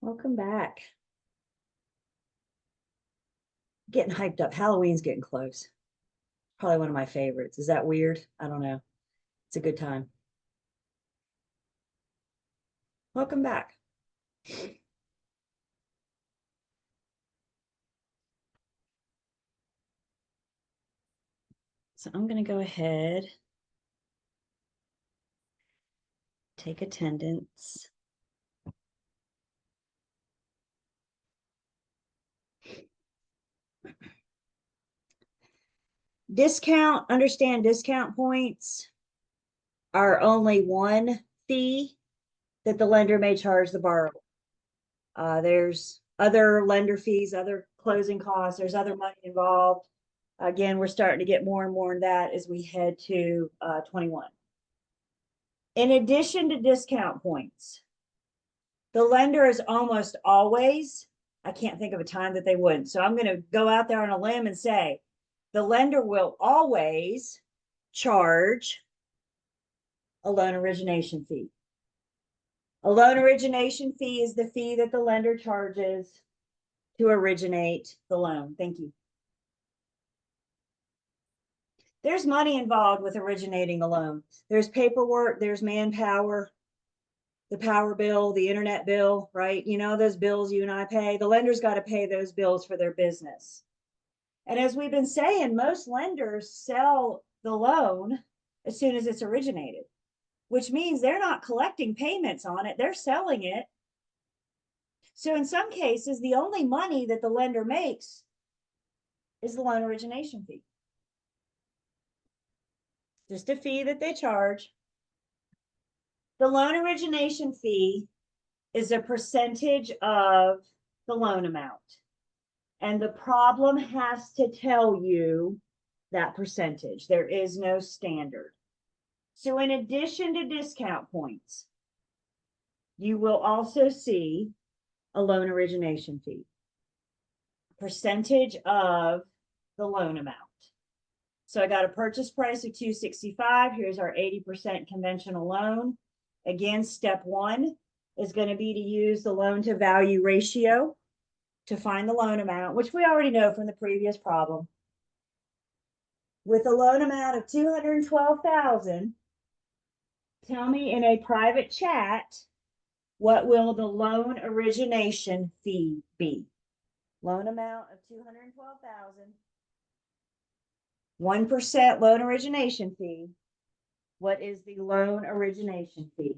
Speaker 1: Welcome back. Getting hyped up. Halloween's getting close. Probably one of my favorites. Is that weird? I don't know. It's a good time. Welcome back. So I'm going to go ahead, take attendance. Discount, understand discount points are only one fee that the lender may charge the borrower. There's other lender fees, other closing costs, there's other money involved. Again, we're starting to get more and more in that as we head to 21. In addition to discount points, the lender is almost always, I can't think of a time that they wouldn't. So I'm going to go out there on a limb and say the lender will always charge a loan origination fee. A loan origination fee is the fee that the lender charges to originate the loan. Thank you. There's money involved with originating a loan. There's paperwork, there's manpower, the power bill, the internet bill, right? You know, those bills you and I pay. The lender's got to pay those bills for their business. And as we've been saying, most lenders sell the loan as soon as it's originated, which means they're not collecting payments on it, they're selling it. So in some cases, the only money that the lender makes is the loan origination fee. Just a fee that they charge. The loan origination fee is a percentage of the loan amount. And the problem has to tell you that percentage. There is no standard. So in addition to discount points, you will also see a loan origination fee, percentage of the loan amount. So I got a purchase price of 265. Here's our 80% conventional loan. Again, step one is going to be to use the loan to value ratio to find the loan amount, which we already know from the previous problem. With a loan amount of 212,000, tell me in a private chat, what will the loan origination fee be? Loan amount of 212,000, 1% loan origination fee. What is the loan origination fee?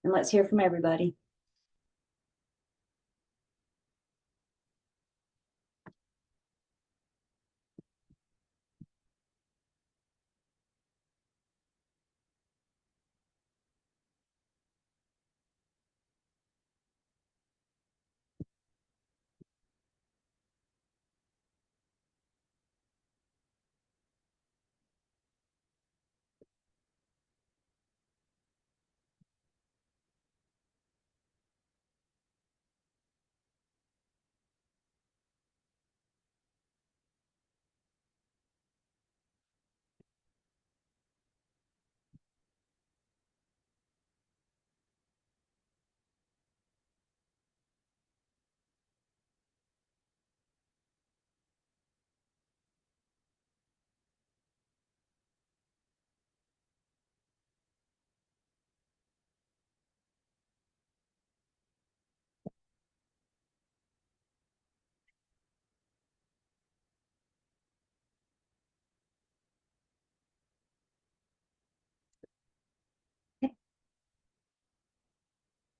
Speaker 1: And let's hear from everybody.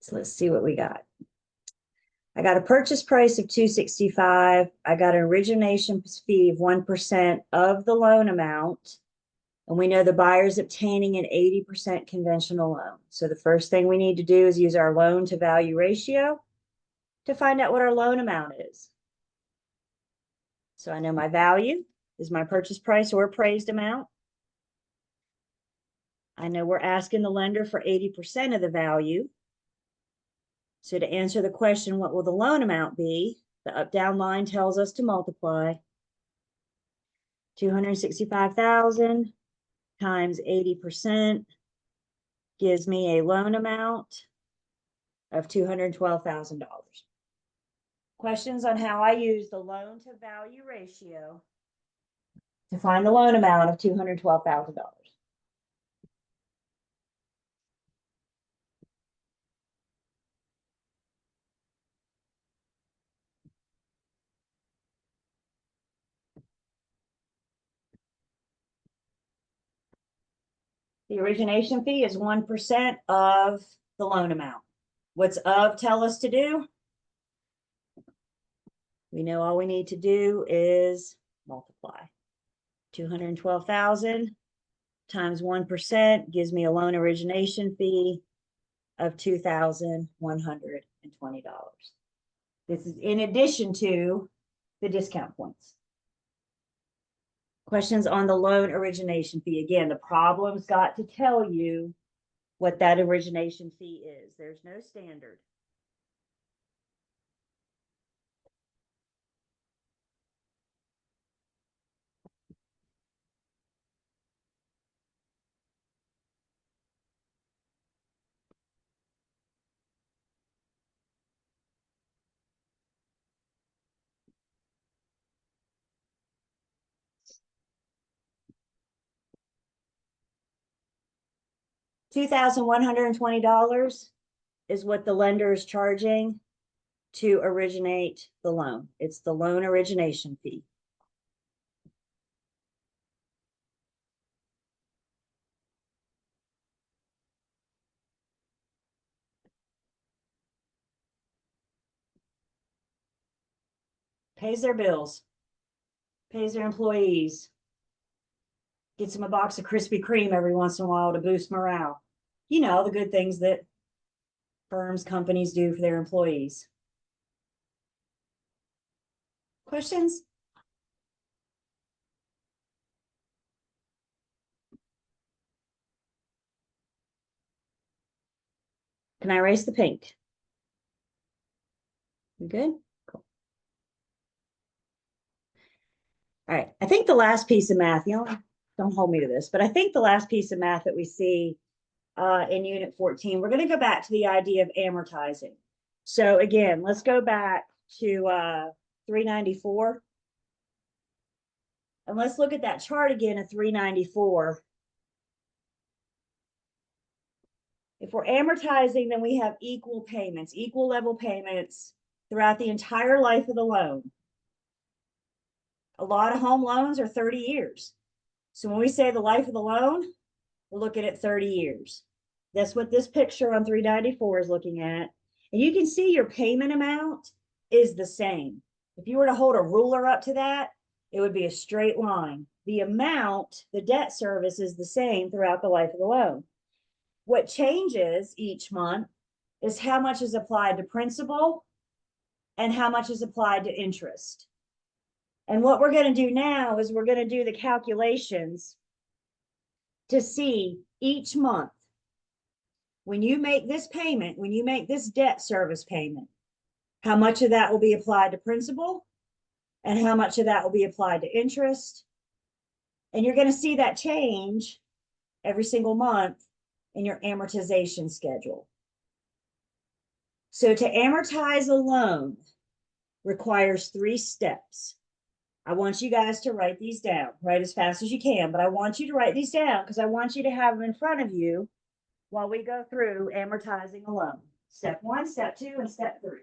Speaker 1: So let's see what we got. I got a purchase price of $265. I got an origination fee of 1% of the loan amount. And we know the buyer's obtaining an 80% conventional loan. So the first thing we need to do is use our loan to value ratio to find out what our loan amount is. So I know my value is my purchase price or appraised amount. I know we're asking the lender for 80% of the value. So to answer the question, what will the loan amount be? The up-down line tells us to multiply 265,000 times 80% gives me a loan amount of $212,000. Questions on how I use the loan to value ratio to find the loan amount of $212,000. The origination fee is 1% of the loan amount. What's of tell us to do? We know all we need to do is multiply. 212,000 times 1% gives me a loan origination fee of $2,120. This is in addition to the discount points. Questions on the loan origination fee. Again, the problem's got to tell you what that origination fee is. There's no standard. $2,120 is what the lender is charging to originate the loan. It's the loan origination fee. Pays their bills, pays their employees, gets them a box of Krispy Kreme every once in a while to boost morale. You know, the good things that firms, companies do for their employees. Questions? Can I erase the pink? We good? Cool. All right. I think the last piece of math, don't hold me to this, but I think the last piece of math that we see in Unit 14, we're going to go back to the idea of amortizing. So again, let's go back to 394. And let's look at that chart again at 394. If we're amortizing, then we have equal payments, equal level payments throughout the entire life of the loan. A lot of home loans are 30 years. So when we say the life of the loan, we're looking at 30 years. That's what this picture on 394 is looking at. And you can see your payment amount is the same. If you were to hold a ruler up to that, it would be a straight line. The amount, the debt service is the same throughout the life of the loan. What changes each month is how much is applied to principal and how much is applied to interest. And what we're going to do now is we're going to do the calculations to see each month, when you make this payment, when you make this debt service payment, how much of that will be applied to principal and how much of that will be applied to interest. And you're going to see that change every single month in your amortization schedule. So to amortize a loan requires 3 steps. I want you guys to write these down, write as fast as you can, but I want you to write these down because I want you to have them in front of you while we go through amortizing a loan. Step 1, step 2, and step 3.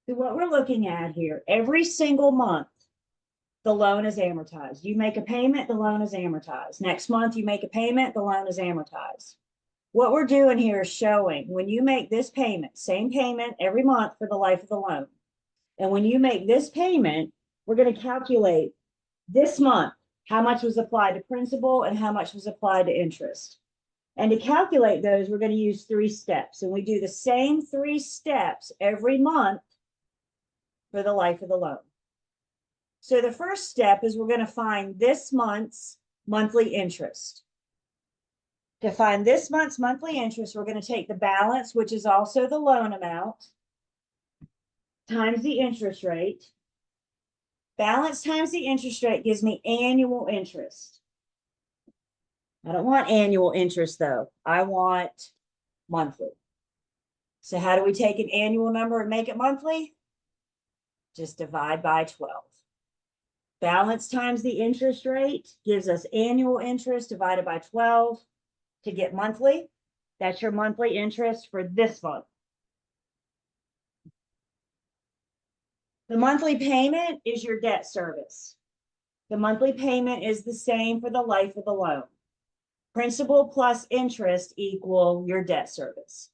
Speaker 1: So what we're looking at here, every single month, the loan is amortized. You make a payment, the loan is amortized. Next month, you make a payment, the loan is amortized. What we're doing here is showing when you make this payment, same payment every month for the life of the loan. And when you make this payment, we're going to calculate this month how much was applied to principal and how much was applied to interest. And to calculate those, we're going to use 3 steps. And we do the same 3 steps every month for the life of the loan. So the first step is we're going to find this month's monthly interest. To find this month's monthly interest, we're going to take the balance, which is also the loan amount, times the interest rate. Balance times the interest rate gives me annual interest. I don't want annual interest though. I want monthly. So how do we take an annual number and make it monthly? Just divide by 12. Balance times the interest rate gives us annual interest divided by 12 to get monthly. That's your monthly interest for this month. The monthly payment is your debt service. The monthly payment is the same for the life of the loan. Principal plus interest equal your debt service.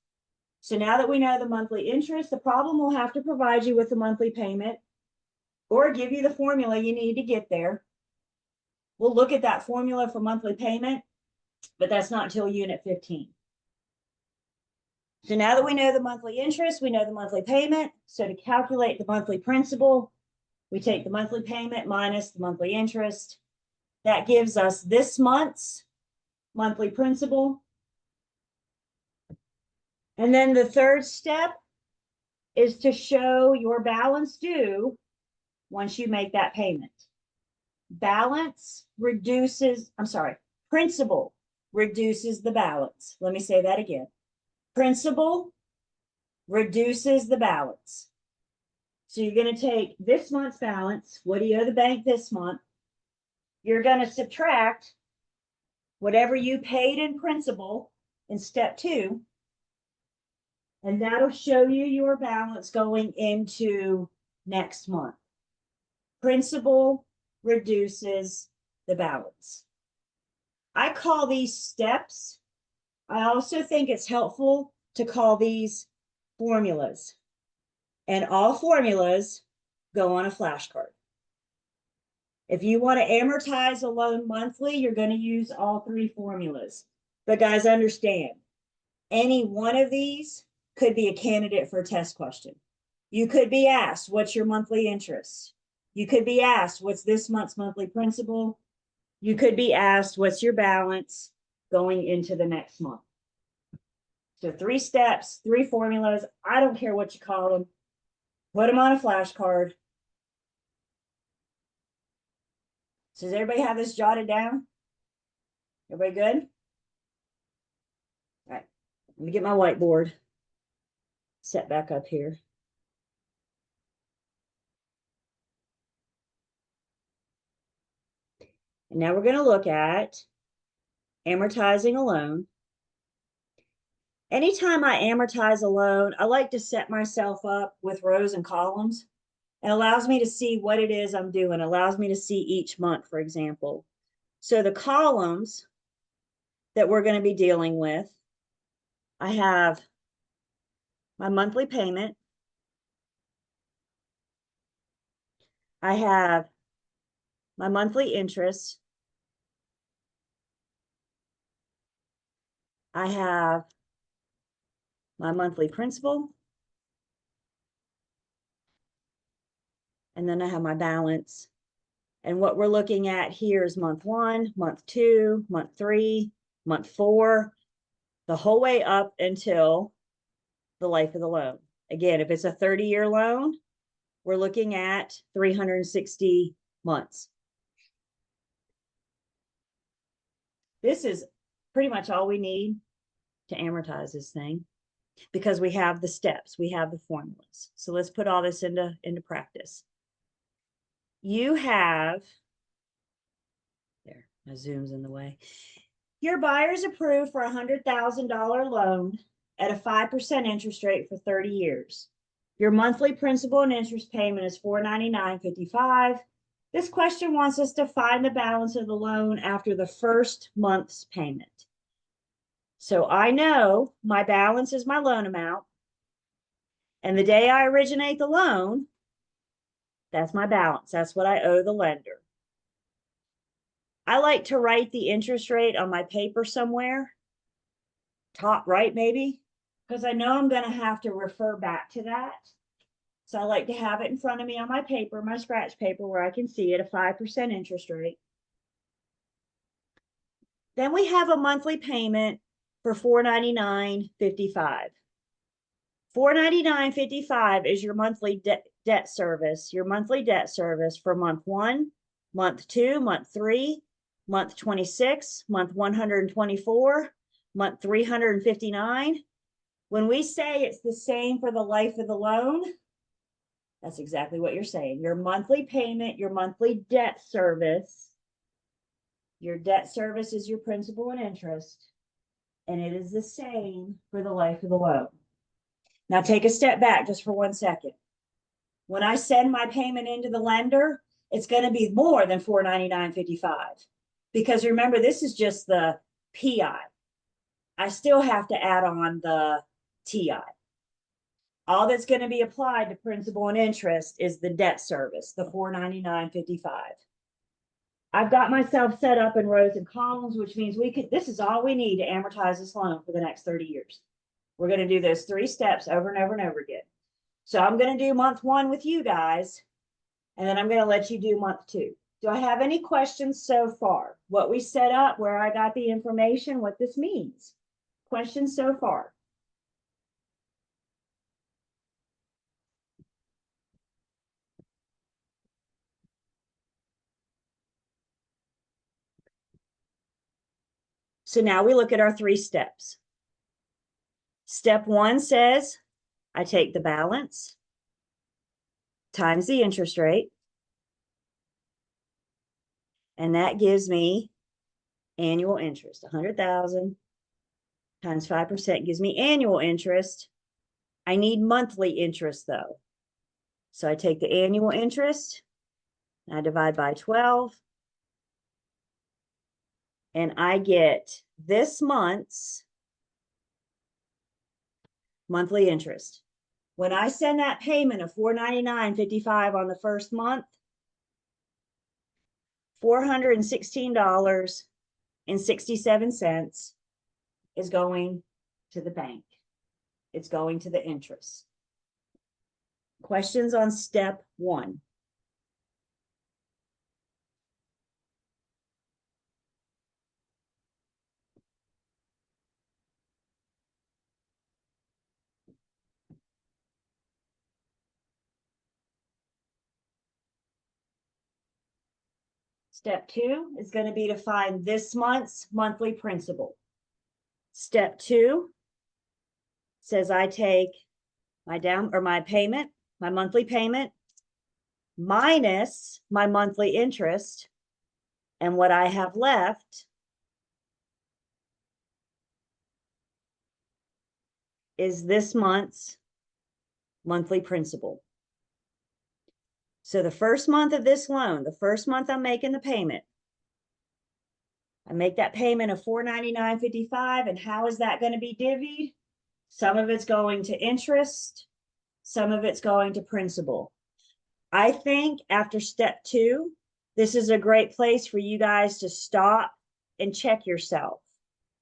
Speaker 1: So now that we know the monthly interest, the problem will have to provide you with the monthly payment or give you the formula you need to get there. We'll look at that formula for monthly payment, but that's not until unit 15. So now that we know the monthly interest, we know the monthly payment. So to calculate the monthly principal, we take the monthly payment minus the monthly interest. That gives us this month's monthly principal. And then the third step is to show your balance due once you make that payment. Principal reduces the balance. Let me say that again. Principal reduces the balance. So you're going to take this month's balance. What do you owe the bank this month? You're going to subtract whatever you paid in principal in step 2. And that'll show you your balance going into next month. Principal reduces the balance. I call these steps. I also think it's helpful to call these formulas. And all formulas go on a flashcard. If you want to amortize a loan monthly, you're going to use all 3 formulas. But guys, understand, any one of these could be a candidate for a test question. You could be asked, what's your monthly interest? You could be asked, what's this month's monthly principal? You could be asked, what's your balance going into the next month? So 3 steps, 3 formulas. I don't care what you call them. Put them on a flashcard. So does everybody have this jotted down? Everybody good? All right, let me get my whiteboard set back up here. And now we're going to look at amortizing a loan. Anytime I amortize a loan, I like to set myself up with rows and columns. It allows me to see what it is I'm doing. It allows me to see each month, for example. So the columns that we're going to be dealing with, I have my monthly payment. I have my monthly interest. I have my monthly principal. And then I have my balance. And what we're looking at here is month 1, month 2, month 3, month 4, the whole way up until the life of the loan. Again, if it's a 30-year loan, we're looking at 360 months. This is pretty much all we need to amortize this thing because we have the steps, we have the formulas. So let's put all this into practice. You have, there, my zoom's in the way. Your buyer's approved for a $100,000 loan at a 5% interest rate for 30 years. Your monthly principal and interest payment is $499.55. This question wants us to find the balance of the loan after the first month's payment. So I know my balance is my loan amount. And the day I originate the loan, that's my balance. That's what I owe the lender. I like to write the interest rate on my paper somewhere, top right maybe, because I know I'm going to have to refer back to that. So I like to have it in front of me on my paper, my scratch paper, where I can see it, a 5% interest rate. Then we have a monthly payment for $499.55. $499.55 is your monthly debt service, your monthly debt service for month 1, month 2, month 3, month 26, month 124, month 359. When we say it's the same for the life of the loan, that's exactly what you're saying. Your monthly payment, your monthly debt service, your debt service is your principal and interest, and it is the same for the life of the loan. Now take a step back just for 1 second. When I send my payment into the lender, it's going to be more than $499.55, because remember, this is just the PI. I still have to add on the TI. All that's going to be applied to principal and interest is the debt service, the $499.55. I've got myself set up in rows and columns, which means this is all we need to amortize this loan for the next 30 years. We're going to do those 3 steps over and over and over again. So I'm going to do month 1 with you guys, and then I'm going to let you do month 2. Do I have any questions so far? What we set up, where I got the information, what this means? Questions so far? So now we look at our 3 steps. Step 1 says I take the balance times the interest rate, and that gives me annual interest. 100,000 times 5% gives me annual interest. I need monthly interest though. So I take the annual interest, and I divide by 12, and I get this month's monthly interest. When I send that payment of $499.55 on the first month, $416.67 is going to the bank. It's going to the interest. Questions on step 1? Step 2 is going to be to find this month's monthly principal. Step 2 says I take my payment, my monthly payment, minus my monthly interest, and what I have left is this month's monthly principal. So the first month of this loan, the first month I'm making the payment, I make that payment of $499.55, and how is that going to be divvied? Some of it's going to interest, some of it's going to principal. I think after step 2, this is a great place for you guys to stop and check yourself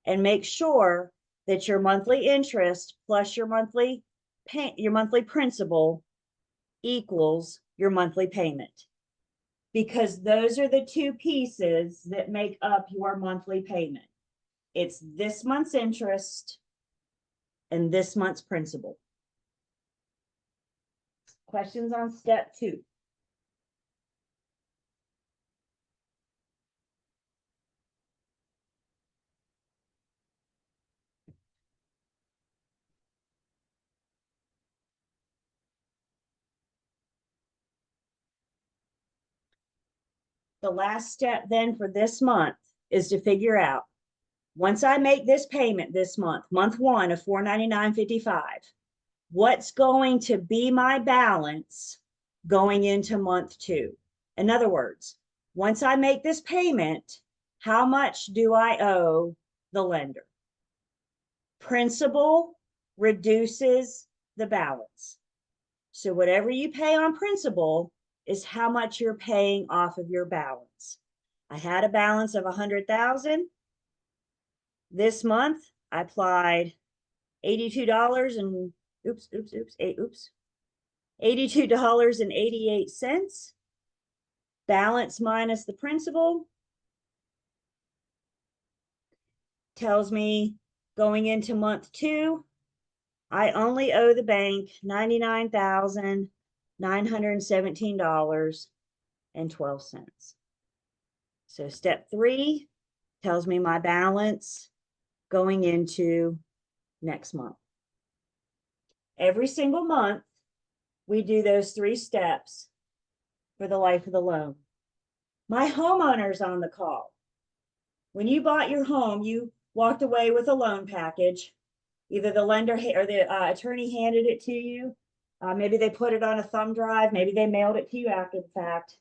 Speaker 1: and make sure that your monthly interest plus your monthly principal equals your monthly payment, because those are the 2 pieces that make up your monthly payment. It's this month's interest and this month's principal. Questions on step 2? The last step then for this month is to figure out, once I make this payment this month, month 1 of $499.55, what's going to be my balance going into month 2? In other words, once I make this payment, how much do I owe the lender? Principal reduces the balance. So whatever you pay on principal is how much you're paying off of your balance. I had a balance of 100,000. This month I applied $82 and $82.88. Balance minus the principal tells me going into month 2, I only owe the bank $99,917.12. So step 3 tells me my balance going into next month. Every single month, we do those 3 steps for the life of the loan. My homeowner's on the call. When you bought your home, you walked away with a loan package. Either the lender or the attorney handed it to you. Maybe they put it on a thumb drive. Maybe they mailed it to you after the fact.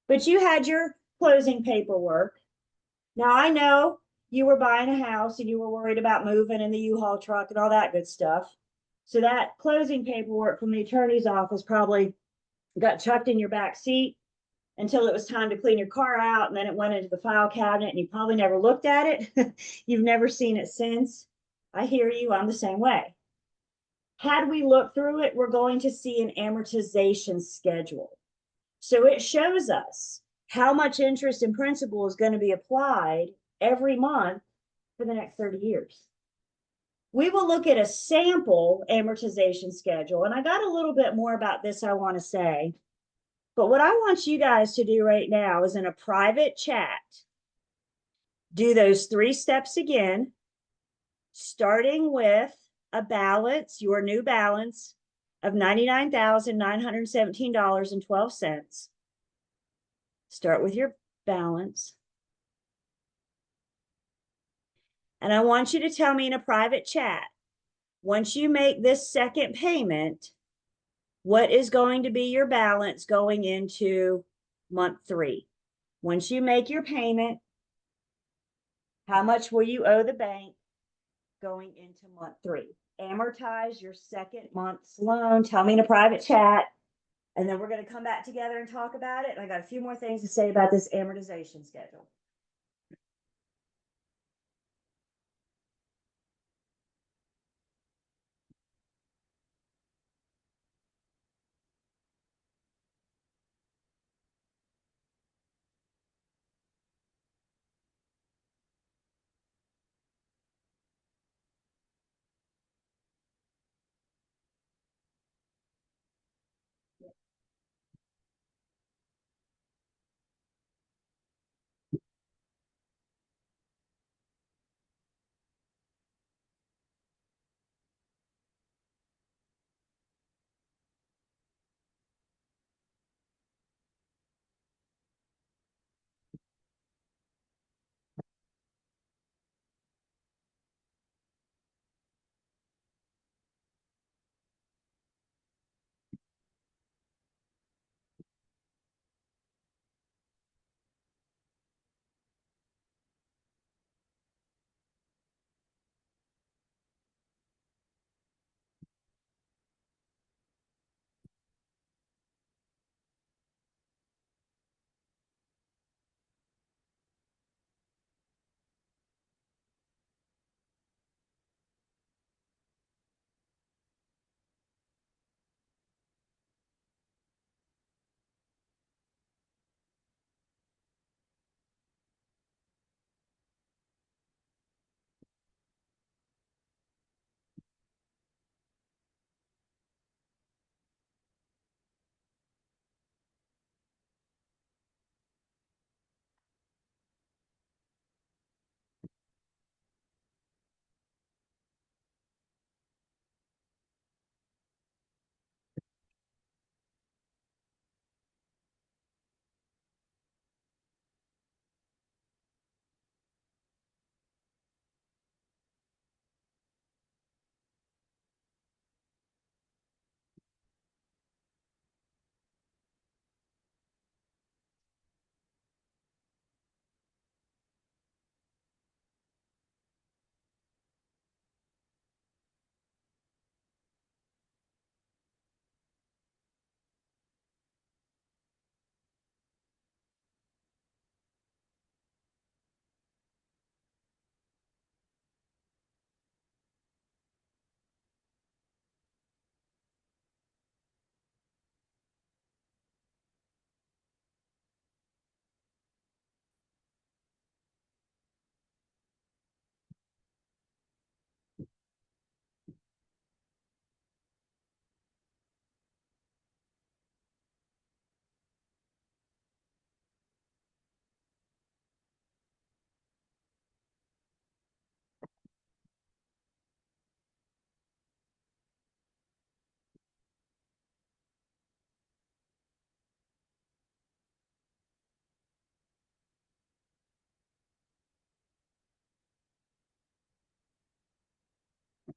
Speaker 1: But you had your closing paperwork. Now, I know you were buying a house and you were worried about moving in the U-Haul truck and all that good stuff. So that closing paperwork from the attorney's office probably got chucked in your back seat until it was time to clean your car out. And then it went into the file cabinet and you probably never looked at it. You've never seen it since. I hear you. I'm the same way. Had we looked through it, we're going to see an amortization schedule. So it shows us how much interest and principal is going to be applied every month for the next 30 years. We will look at a sample amortization schedule. And I got a little bit more about this I want to say. But what I want you guys to do right now is in a private chat, do those 3 steps again, starting with a balance, your new balance of $99,917.12. Start with your balance. And I want you to tell me in a private chat, once you make this second payment, what is going to be your balance going into month 3? Once you make your payment, how much will you owe the bank going into month 3? Amortize your second month's loan. Tell me in a private chat. And then we're going to come back together and talk about it. And I got a few more things to say about this amortization schedule.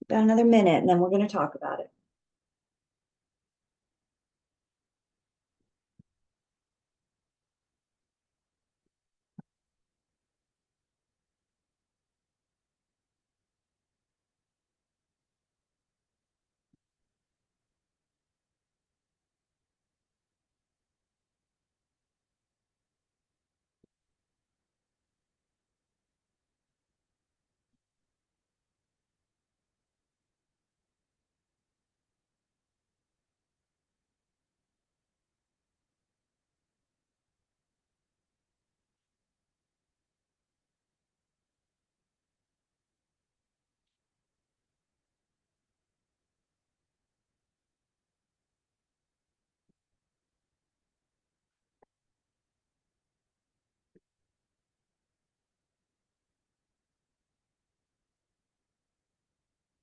Speaker 1: About another minute, and then we're going to talk about it.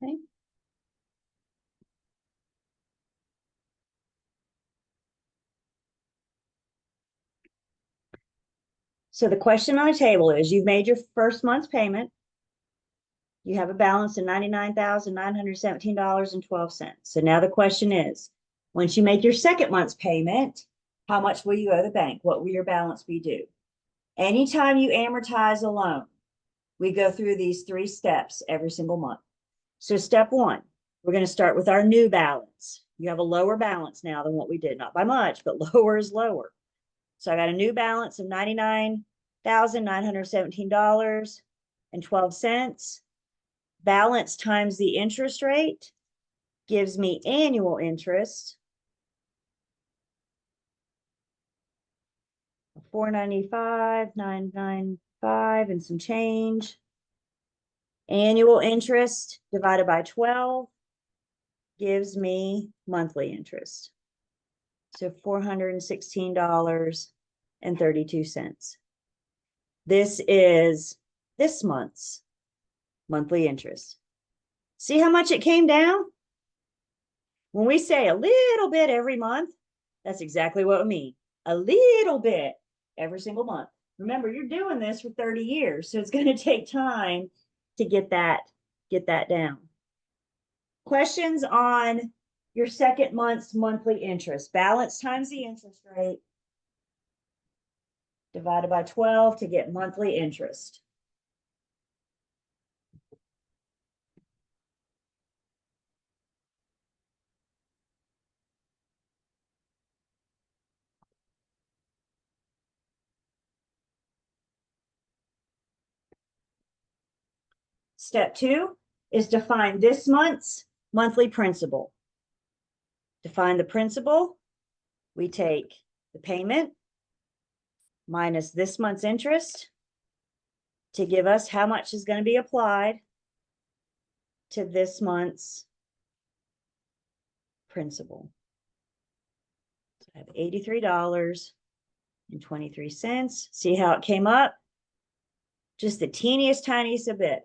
Speaker 1: Okay. So the question on the table is, you've made your first month's payment. You have a balance of $99,917.12. So now the question is, once you make your second month's payment, how much will you owe the bank? What will your balance be due? Anytime you amortize a loan, we go through these 3 steps every single month. So step 1, we're going to start with our new balance. You have a lower balance now than what we did, not by much, but lower is lower. So I got a new balance of $99,917.12. Balance times the interest rate gives me annual interest of $495,995 and some change. Annual interest divided by 12 gives me monthly interest. So $416.32. This is this month's monthly interest. See how much it came down? When we say a little bit every month, that's exactly what we mean. A little bit every single month. Remember, you're doing this for 30 years, so it's going to take time to get that down. Questions on your second month's monthly interest. Balance times the interest rate divided by 12 to get monthly interest. Step 2 is to find this month's monthly principal. To find the principal, we take the payment minus this month's interest to give us how much is going to be applied to this month's principal. So I have $83.23. See how it came up? Just the teeniest, tiniest a bit.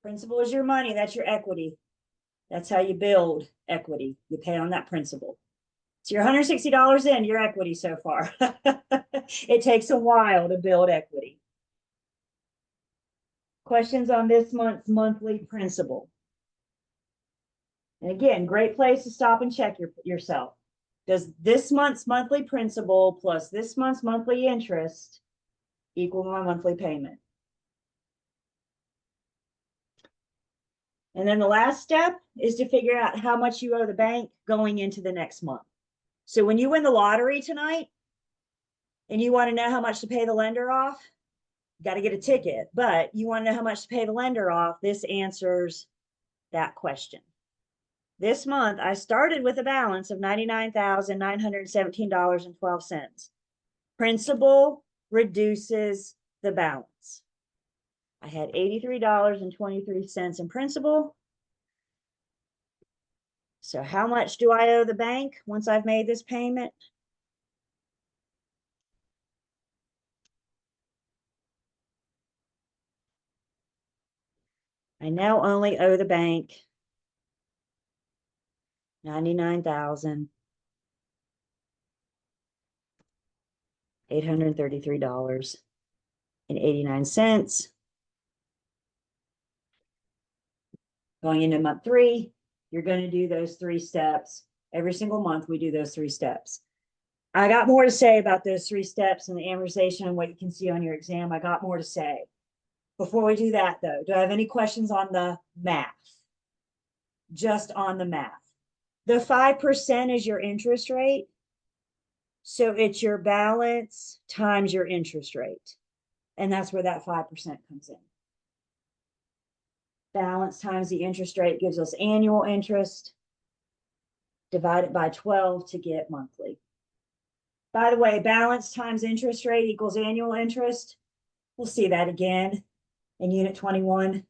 Speaker 1: Principal is your money. That's your equity. That's how you build equity. You pay on that principal. So you're $160 in your equity so far. It takes a while to build equity. Questions on this month's monthly principal. And again, great place to stop and check yourself. Does this month's monthly principal plus this month's monthly interest equal my monthly payment? And then the last step is to figure out how much you owe the bank going into the next month. So when you win the lottery tonight and you want to know how much to pay the lender off, you got to get a ticket, but you want to know how much to pay the lender off, this answers that question. This month, I started with a balance of $99,917.12. Principal reduces the balance. I had $83.23 in principal. So how much do I owe the bank once I've made this payment? I now only owe the bank $99,833.89. Going into month 3, you're going to do those 3 steps. Every single month, we do those 3 steps. I got more to say about those 3 steps and the amortization and what you can see on your exam. I got more to say. Before we do that, though, do I have any questions on the math? Just on the math. The 5% is your interest rate. So it's your balance times your interest rate. And that's where that 5% comes in. Balance times the interest rate gives us annual interest. Divide it by 12 to get monthly. By the way, balance times interest rate equals annual interest. We'll see that again in Unit 21.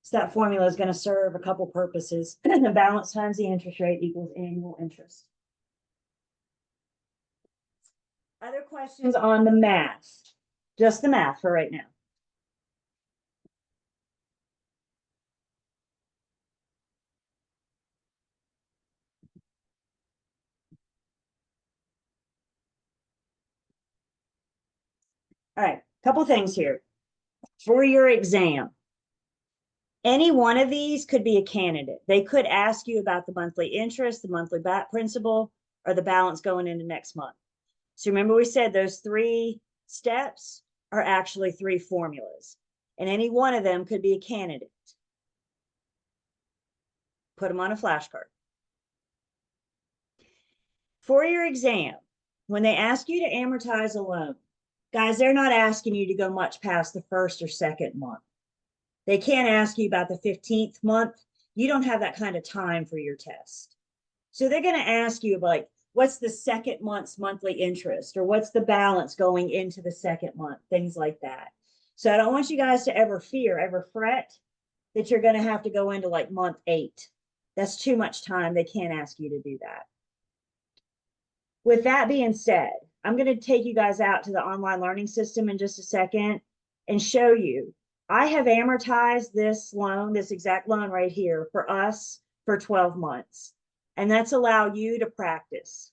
Speaker 1: So that formula is going to serve a couple purposes. The balance times the interest rate equals annual interest. Other questions on the math? Just the math for right now. All right, couple things here. For your exam, any one of these could be a candidate. They could ask you about the monthly interest, the monthly principal, or the balance going into next month. So remember we said those 3 steps are actually 3 formulas, and any one of them could be a candidate. Put them on a flashcard. For your exam, when they ask you to amortize a loan, guys, they're not asking you to go much past the 1st or 2nd month. They can't ask you about the 15th month. You don't have that kind of time for your test. So they're going to ask you about, like, what's the 2nd month's monthly interest, or what's the balance going into the 2nd month, things like that. So I don't want you guys to ever fret that you're going to have to go into like month 8. That's too much time. They can't ask you to do that. With that being said, I'm going to take you guys out to the online learning system in just a second and show you. I have amortized this loan, this exact loan right here for us for 12 months. And that's allow you to practice.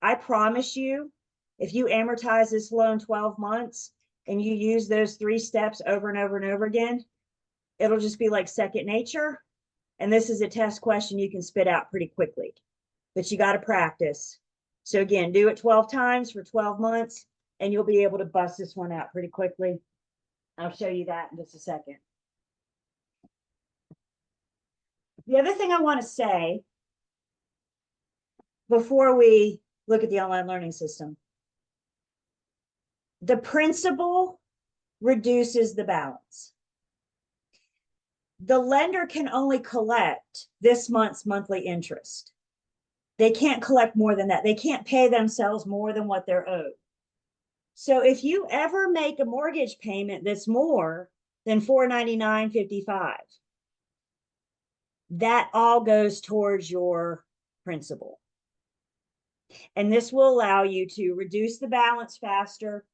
Speaker 1: I promise you, if you amortize this loan 12 months and you use those 3 steps over and over and over again, it'll just be like second nature. And this is a test question you can spit out pretty quickly, but you got to practice. So again, do it 12 times for 12 months and you'll be able to bust this one out pretty quickly. I'll show you that in just a second. The other thing I want to say before we look at the online learning system, the principal reduces the balance. The lender can only collect this month's monthly interest. They can't collect more than that. They can't pay themselves more than what they're owed. So if you ever make a mortgage payment that's more than $499.55, that all goes towards your principal. And this will allow you to reduce the balance faster,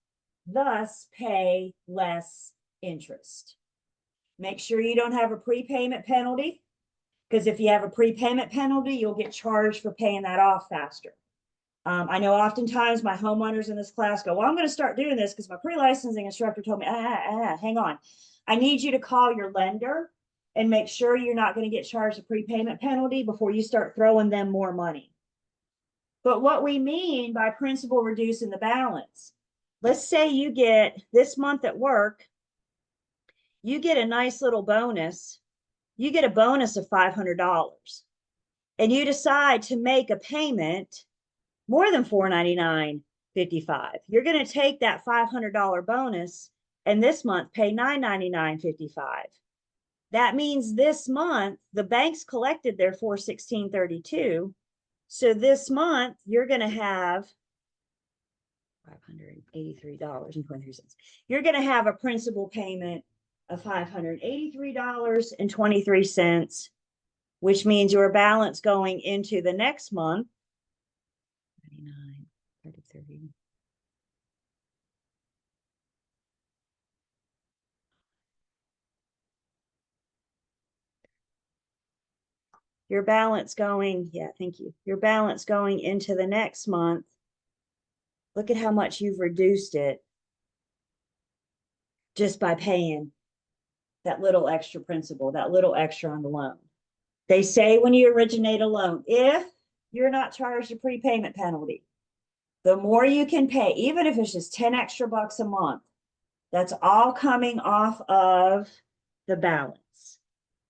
Speaker 1: thus pay less interest. Make sure you don't have a prepayment penalty, because if you have a prepayment penalty, you'll get charged for paying that off faster. I know oftentimes my homeowners in this class go, well, I'm going to start doing this because my pre-licensing instructor told me, hang on. I need you to call your lender and make sure you're not going to get charged a prepayment penalty before you start throwing them more money. But what we mean by principal reducing the balance, let's say you get this month at work, you get a nice little bonus. You get a bonus of $500 and you decide to make a payment more than $499.55. You're going to take that $500 bonus and this month pay $999.55. That means this month the banks collected their $416.32. So this month you're going to have $583.23. You're going to have a principal payment of $583.23, which means your balance going into the next month, 30. Your balance going, thank you. Your balance going into the next month, look at how much you've reduced it just by paying that little extra principal, that little extra on the loan. They say when you originate a loan, if you're not charged a prepayment penalty, the more you can pay, even if it's just 10 extra bucks a month, that's all coming off of the balance,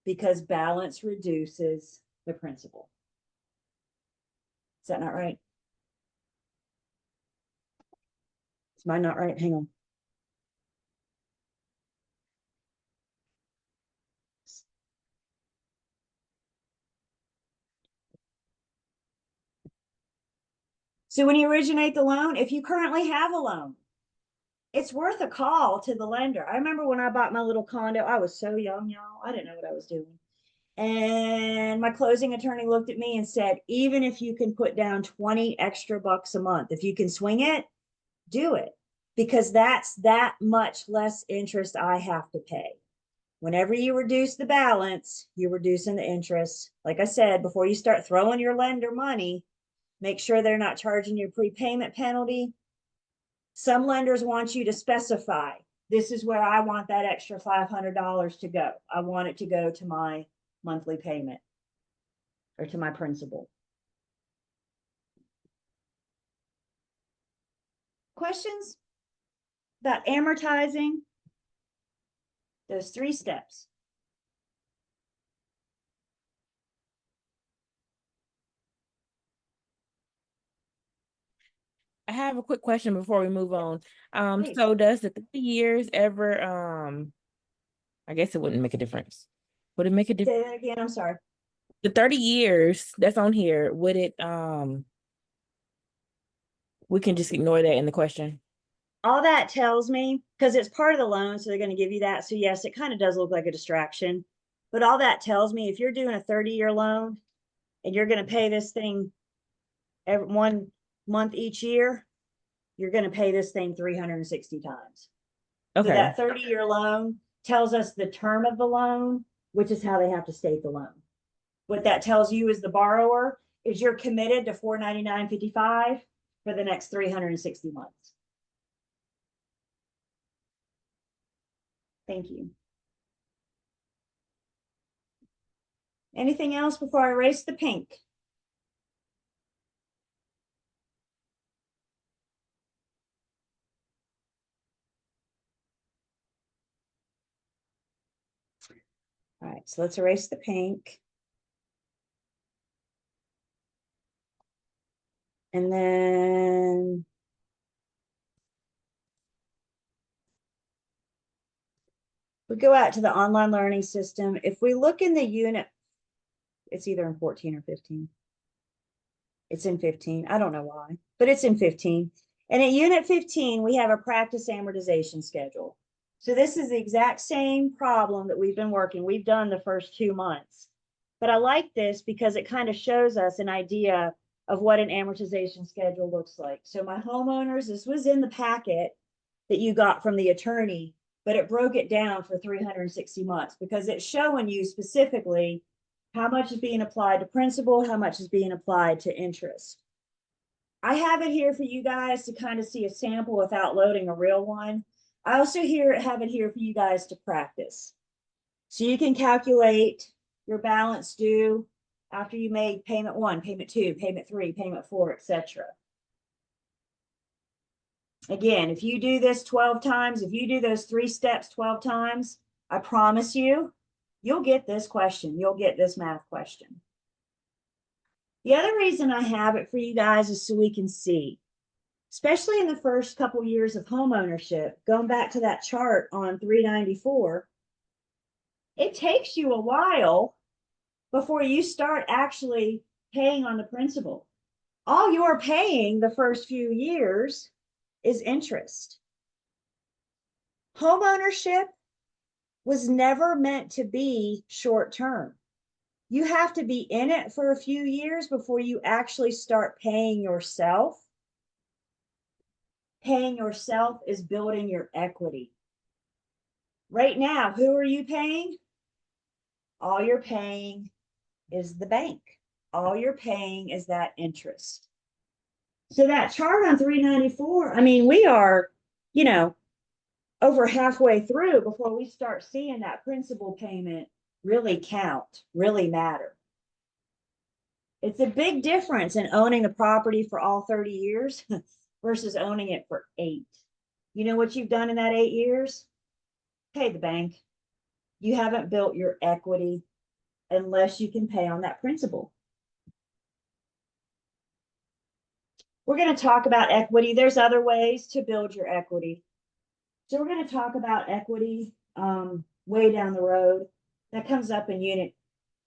Speaker 1: because balance reduces the principal. Is that not right? Is mine not right? Hang on. So when you originate the loan, if you currently have a loan, it's worth a call to the lender. I remember when I bought my little condo, I was so young, y'all. I didn't know what I was doing. And my closing attorney looked at me and said, even if you can put down 20 extra bucks a month, if you can swing it, do it, because that's that much less interest I have to pay. Whenever you reduce the balance, you're reducing the interest. Like I said, before you start throwing your lender money, make sure they're not charging you a prepayment penalty. Some lenders want you to specify, this is where I want that extra $500 to go. I want it to go to my monthly payment or to my principal. Questions about amortizing those 3 steps?
Speaker 2: I have a quick question before we move on.
Speaker 1: Please.
Speaker 2: So does the 30 years ever, I guess it wouldn't make a difference. Would it make a difference?
Speaker 1: Say that again, I'm sorry.
Speaker 2: The 30 years that's on here, would it, we can just ignore that in the question?
Speaker 1: All that tells me, because it's part of the loan, so they're going to give you that. So yes, it kind of does look like a distraction, but all that tells me, if you're doing a 30-year loan and you're going to pay this thing every 1 month each year, you're going to pay this thing 360 times.
Speaker 2: Okay.
Speaker 1: So that 30-year loan tells us the term of the loan, which is how they have to state the loan. What that tells you as the borrower is you're committed to $499.55 for the next 360 months. Thank you. Anything else before I erase the pink? All right, so let's erase the pink. And then we go out to the online learning system. If we look in the unit, it's either in 14 or 15. It's in 15. I don't know why, but it's in 15. And at unit 15, we have a practice amortization schedule. So this is the exact same problem that we've been working. We've done the first 2 months. But I like this because it kind of shows us an idea of what an amortization schedule looks like. So my homeowners, this was in the packet that you got from the attorney, but it broke it down for 360 months because it's showing you specifically how much is being applied to principal, how much is being applied to interest. I have it here for you guys to kind of see a sample without loading a real one. I also have it here for you guys to practice. So you can calculate your balance due after you made payment 1, payment 2, payment 3, payment 4, etc. Again, if you do this 12 times, if you do those 3 steps 12 times, I promise you, you'll get this question. You'll get this math question. The other reason I have it for you guys is so we can see, especially in the first couple years of home ownership, going back to that chart on 394, it takes you a while before you start actually paying on the principal. All you're paying the first few years is interest. Home ownership was never meant to be short term. You have to be in it for a few years before you actually start paying yourself. Paying yourself is building your equity. Right now, who are you paying? All you're paying is the bank. All you're paying is that interest. So that chart on 394, I mean, we are, over halfway through before we start seeing that principal payment really count, really matter. It's a big difference in owning a property for all 30 years versus owning it for 8. You know what you've done in that 8 years? Pay the bank. You haven't built your equity unless you can pay on that principal. We're going to talk about equity. There's other ways to build your equity. So we're going to talk about equity way down the road. That comes up in unit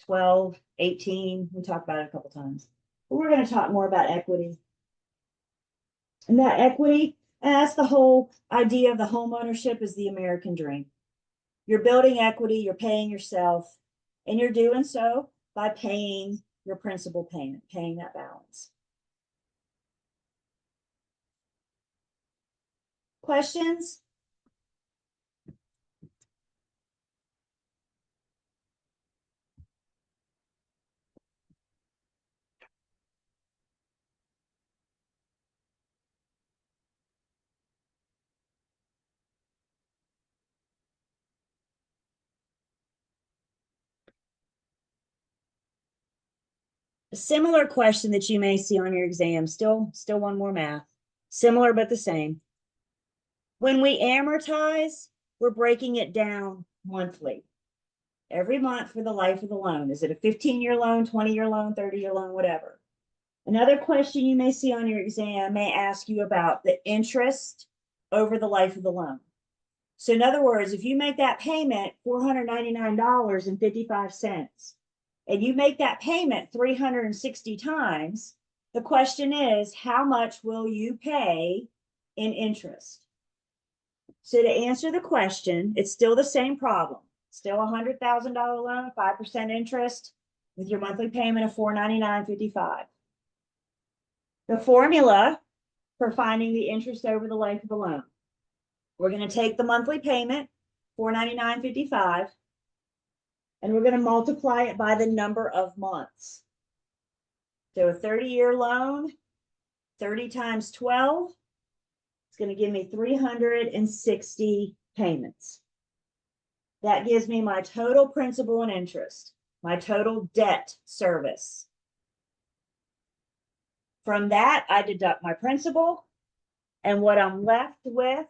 Speaker 1: 12, 18. We talked about it a couple times. But we're going to talk more about equity. And that equity, and that's the whole idea of the home ownership is the American dream. You're building equity, you're paying yourself, and you're doing so by paying your principal payment, paying that balance. Questions? A similar question that you may see on your exam, still one more math, similar but the same. When we amortize, we're breaking it down monthly. Every month for the life of the loan. Is it a 15-year loan, 20-year loan, 30-year loan, whatever? Another question you may see on your exam may ask you about the interest over the life of the loan. So in other words, if you make that payment $499.55, and you make that payment 360 times, the question is, how much will you pay in interest? So to answer the question, it's still the same problem. Still a $100,000 loan, 5% interest with your monthly payment of $499.55. The formula for finding the interest over the life of the loan. We're going to take the monthly payment, $499.55, and we're going to multiply it by the number of months. So a 30-year loan, 30 times 12, it's going to give me 360 payments. That gives me my total principal and interest, my total debt service. From that, I deduct my principal, and what I'm left with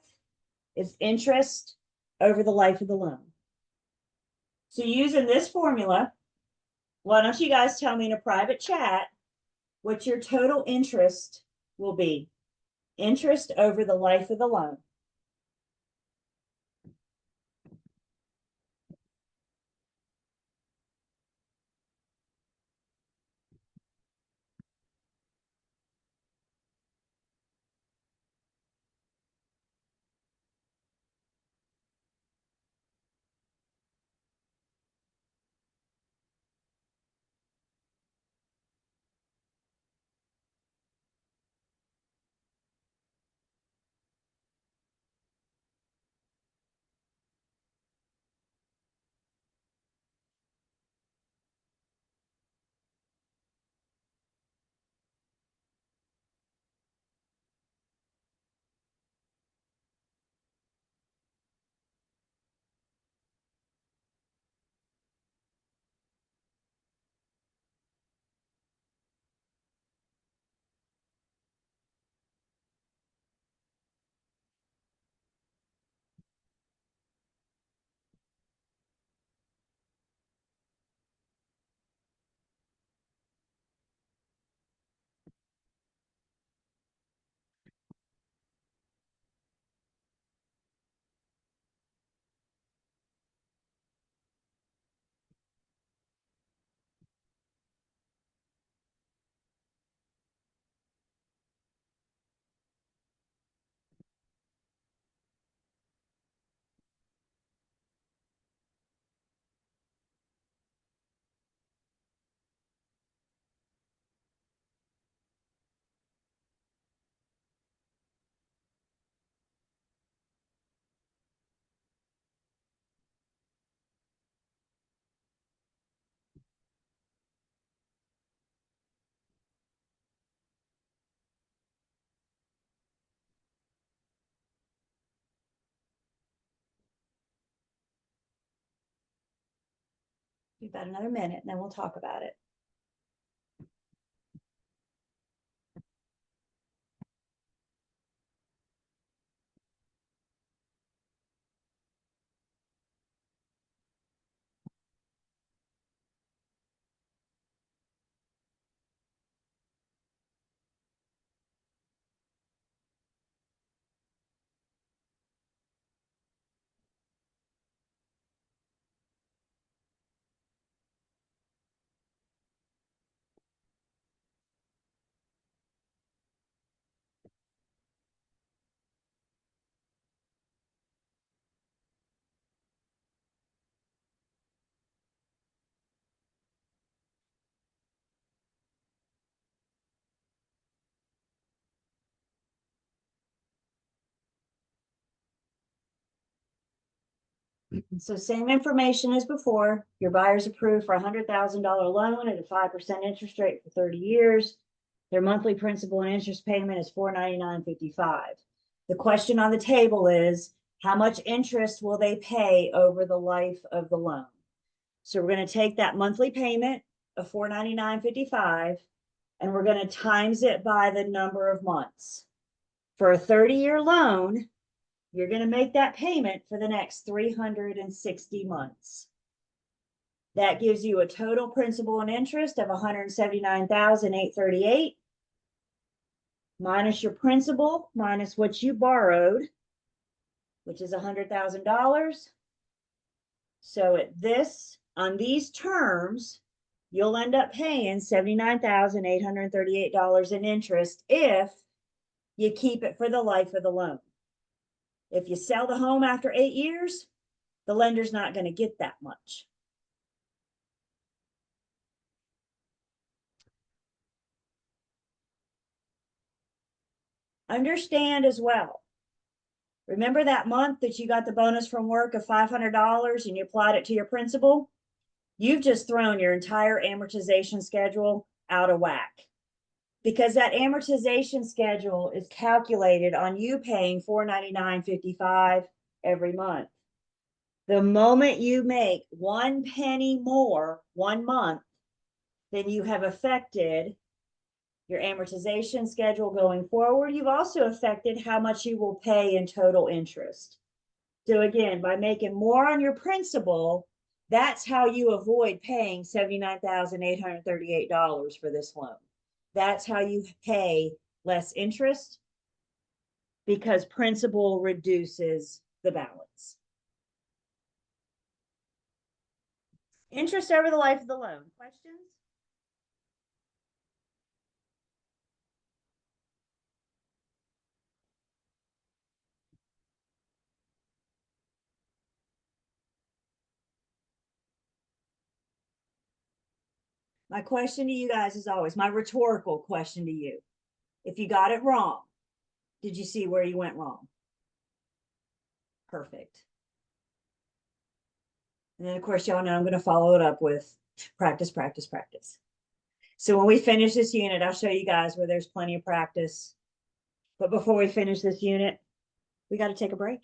Speaker 1: is interest over the life of the loan. So using this formula, why don't you guys tell me in a private chat what your total interest will be? Interest over the life of the loan. Do about another minute and then we'll talk about it. So same information as before. Your buyer's approved for $100,000 loan at a 5% interest rate for 30 years. Their monthly principal and interest payment is $499.55. The question on the table is, how much interest will they pay over the life of the loan? So we're going to take that monthly payment of $499.55 and we're going to times it by the number of months. For a 30-year loan, you're going to make that payment for the next 360 months. That gives you a total principal and interest of $179,838 minus your principal minus what you borrowed, which is $100,000. So on these terms, you'll end up paying $79,838 in interest if you keep it for the life of the loan. If you sell the home after 8 years, the lender's not going to get that much. Understand as well. Remember that month that you got the bonus from work of $500 and you applied it to your principal? You've just thrown your entire amortization schedule out of whack, because that amortization schedule is calculated on you paying $499.55 every month. The moment you make 1 penny more 1 month, then you have affected your amortization schedule going forward. You've also affected how much you will pay in total interest. So again, by making more on your principal, that's how you avoid paying $79,838 for this loan. That's how you pay less interest, because principal reduces the balance. Interest over the life of the loan. Questions? My question to you guys is always my rhetorical question to you. If you got it wrong, did you see where you went wrong? Perfect. And then, of course, y'all know I'm going to follow it up with practice, practice, practice. So when we finish this unit, I'll show you guys where there's plenty of practice. But before we finish this unit, we got to take a break.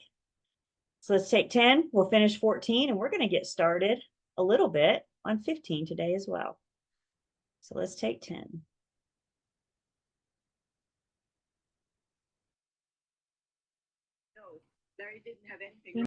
Speaker 1: So let's take 10. We'll finish 14, and we're going to get started a little bit on 15 today as well. So let's take 10.
Speaker 3: No, Larry didn't have anything.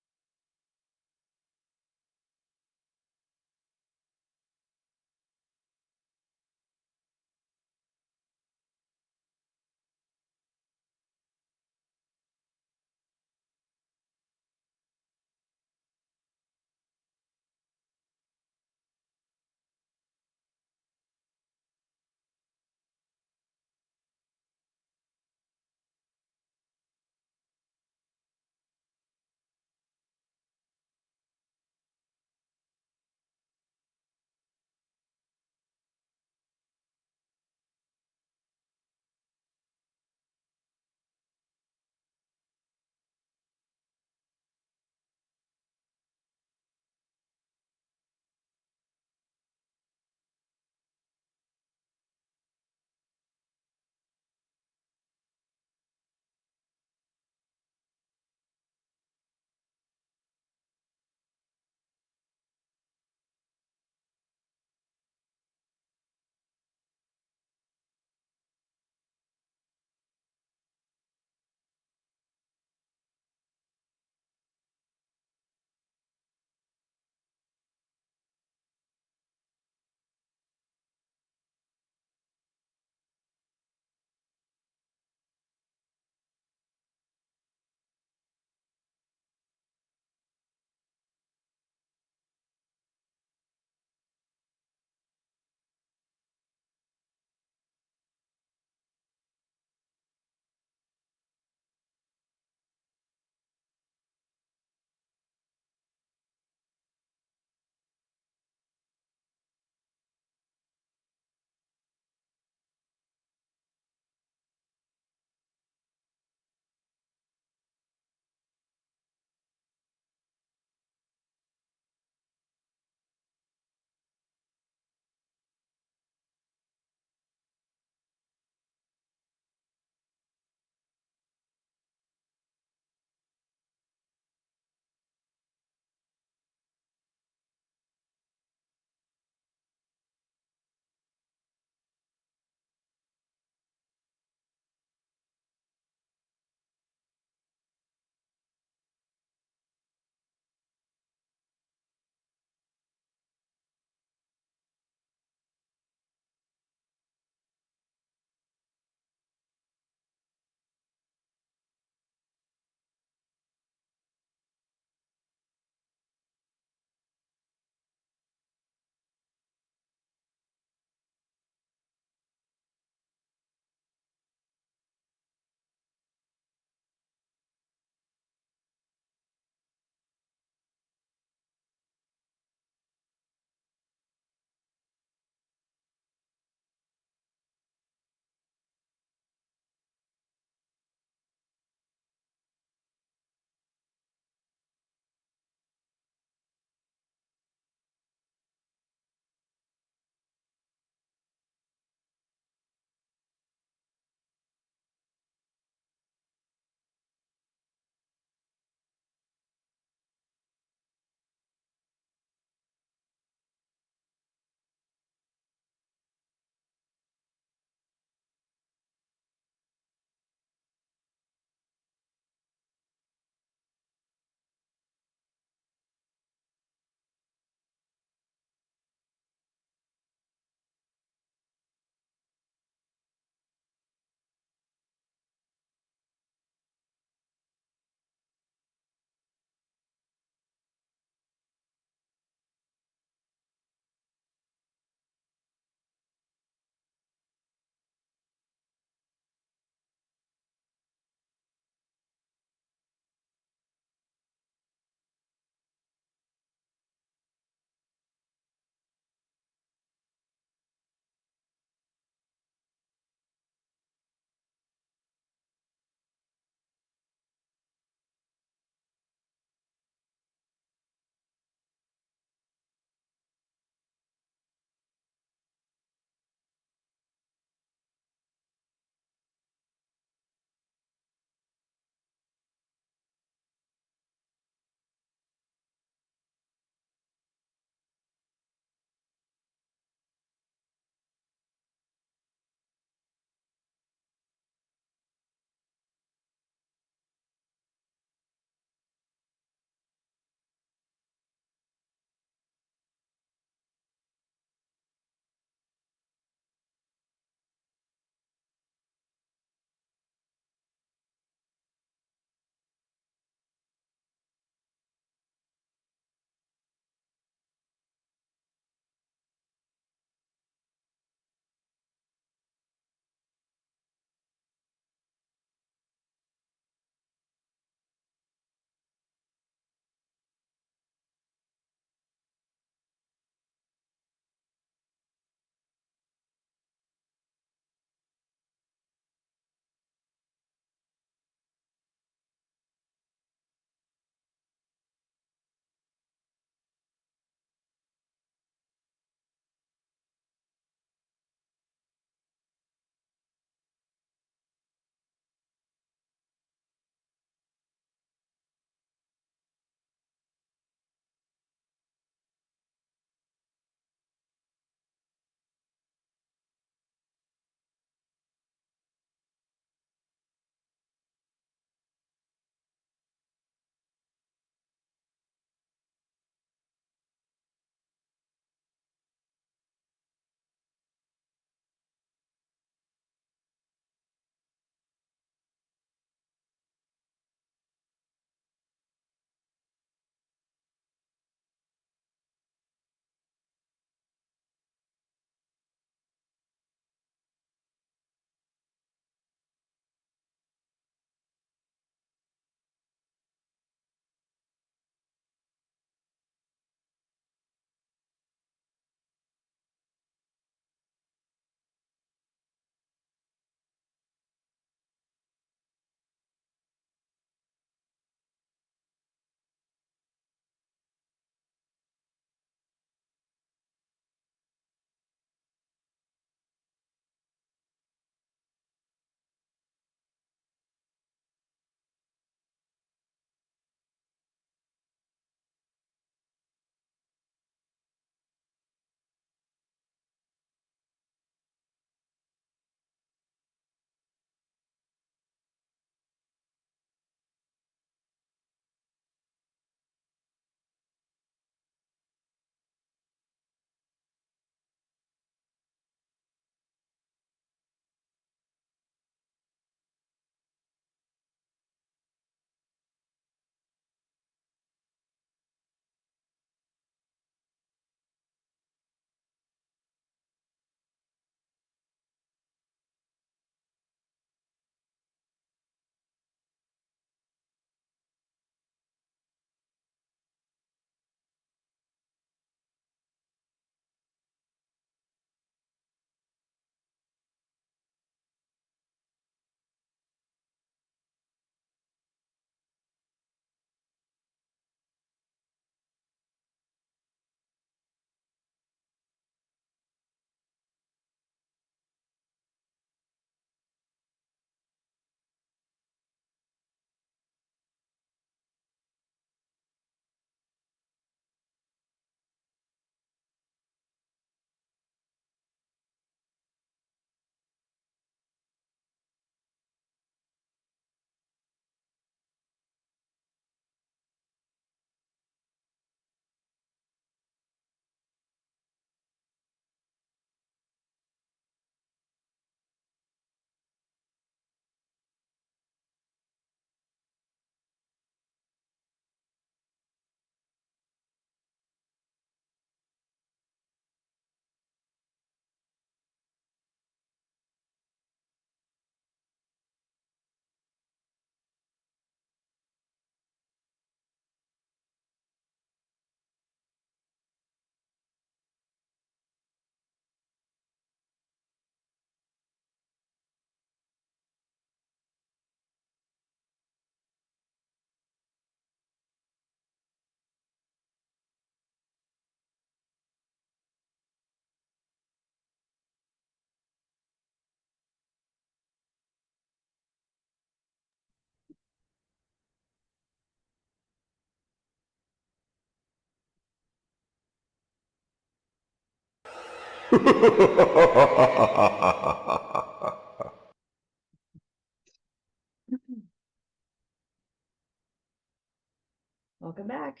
Speaker 1: Welcome back.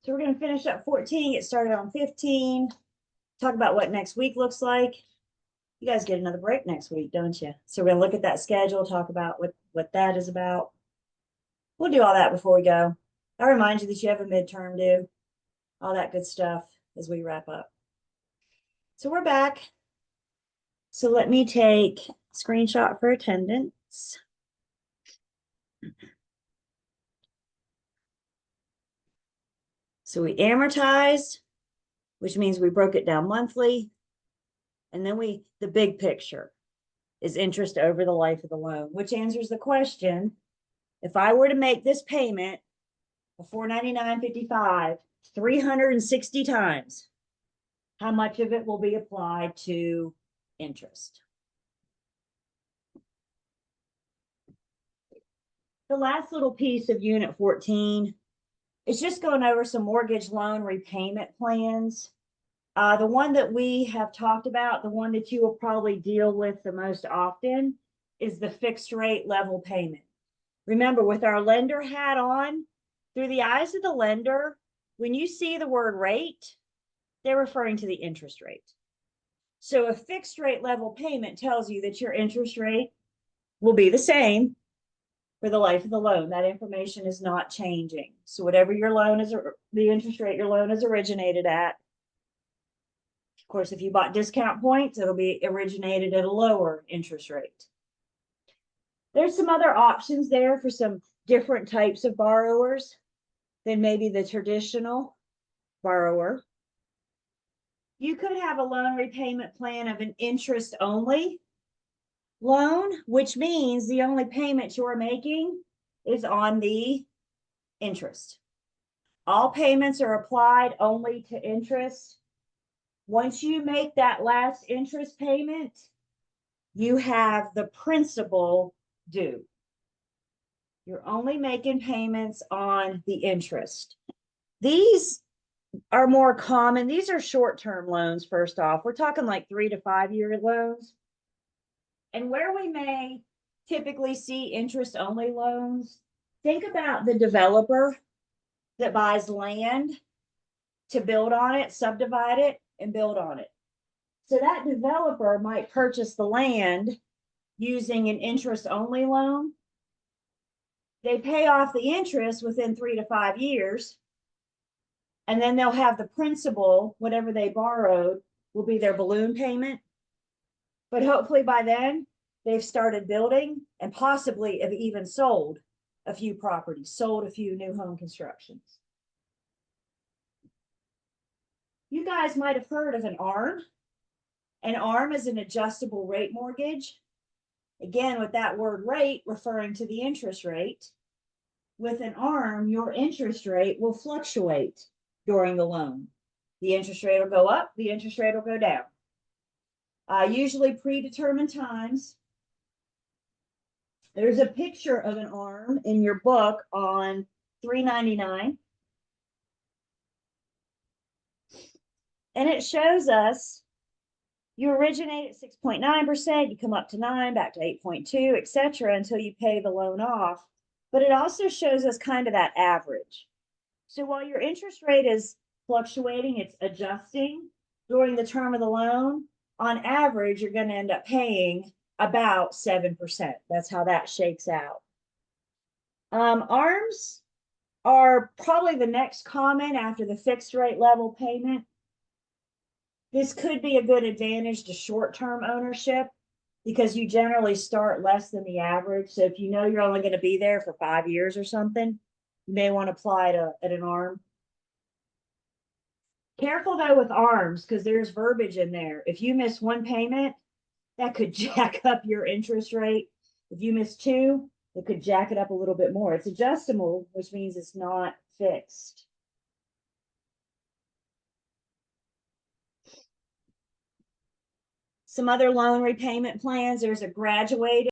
Speaker 1: So we're going to finish up 14, get started on 15, talk about what next week looks like. You guys get another break next week, don't you? So we're going to look at that schedule, talk about what that is about. We'll do all that before we go. I remind you that you have a midterm due, all that good stuff as we wrap up. So we're back. So let me take a screenshot for attendance. So we amortized, which means we broke it down monthly. And then the big picture is interest over the life of the loan, which answers the question, if I were to make this payment of $499.55 360 times, how much of it will be applied to interest? The last little piece of Unit 14 is just going over some mortgage loan repayment plans. The one that we have talked about, the one that you will probably deal with the most often, is the fixed rate level payment. Remember, with our lender hat on, through the eyes of the lender, when you see the word rate, they're referring to the interest rate. So a fixed rate level payment tells you that your interest rate will be the same for the life of the loan. That information is not changing. So whatever your loan is, the interest rate your loan is originated at. Of course, if you bought discount points, it'll be originated at a lower interest rate. There's some other options there for some different types of borrowers than maybe the traditional borrower. You could have a loan repayment plan of an interest only loan, which means the only payment you're making is on the interest. All payments are applied only to interest. Once you make that last interest payment, you have the principal due. You're only making payments on the interest. These are more common. These are short-term loans, first off. We're talking like 3 to 5 year loans. And where we may typically see interest-only loans, think about the developer that buys land to build on it, subdivide it, and build on it. So that developer might purchase the land using an interest-only loan. They pay off the interest within 3 to 5 years, and then they'll have the principal, whatever they borrowed, will be their balloon payment. But hopefully by then, they've started building and possibly have even sold a few properties, sold a few new home constructions. You guys might have heard of an ARM. An ARM is an adjustable rate mortgage. Again, with that word rate referring to the interest rate. With an ARM, your interest rate will fluctuate during the loan. The interest rate will go up, the interest rate will go down. Usually predetermined times. There's a picture of an ARM in your book on $3.99. And it shows us you originate at 6.9%, you come up to 9, back to 8.2, etc., until you pay the loan off. But it also shows us kind of that average. So while your interest rate is fluctuating, it's adjusting during the term of the loan, on average, you're going to end up paying about 7%. That's how that shakes out. ARMs are probably the next common after the fixed rate level payment. This could be a good advantage to short-term ownership because you generally start less than the average. So if you know you're only going to be there for 5 years or something, you may want to apply to at an ARM. Careful though with ARMs because there's verbiage in there. If you miss one payment, that could jack up your interest rate. If you miss 2, it could jack it up a little bit more. It's adjustable, which means it's not fixed. Some other loan repayment plans, there's a graduated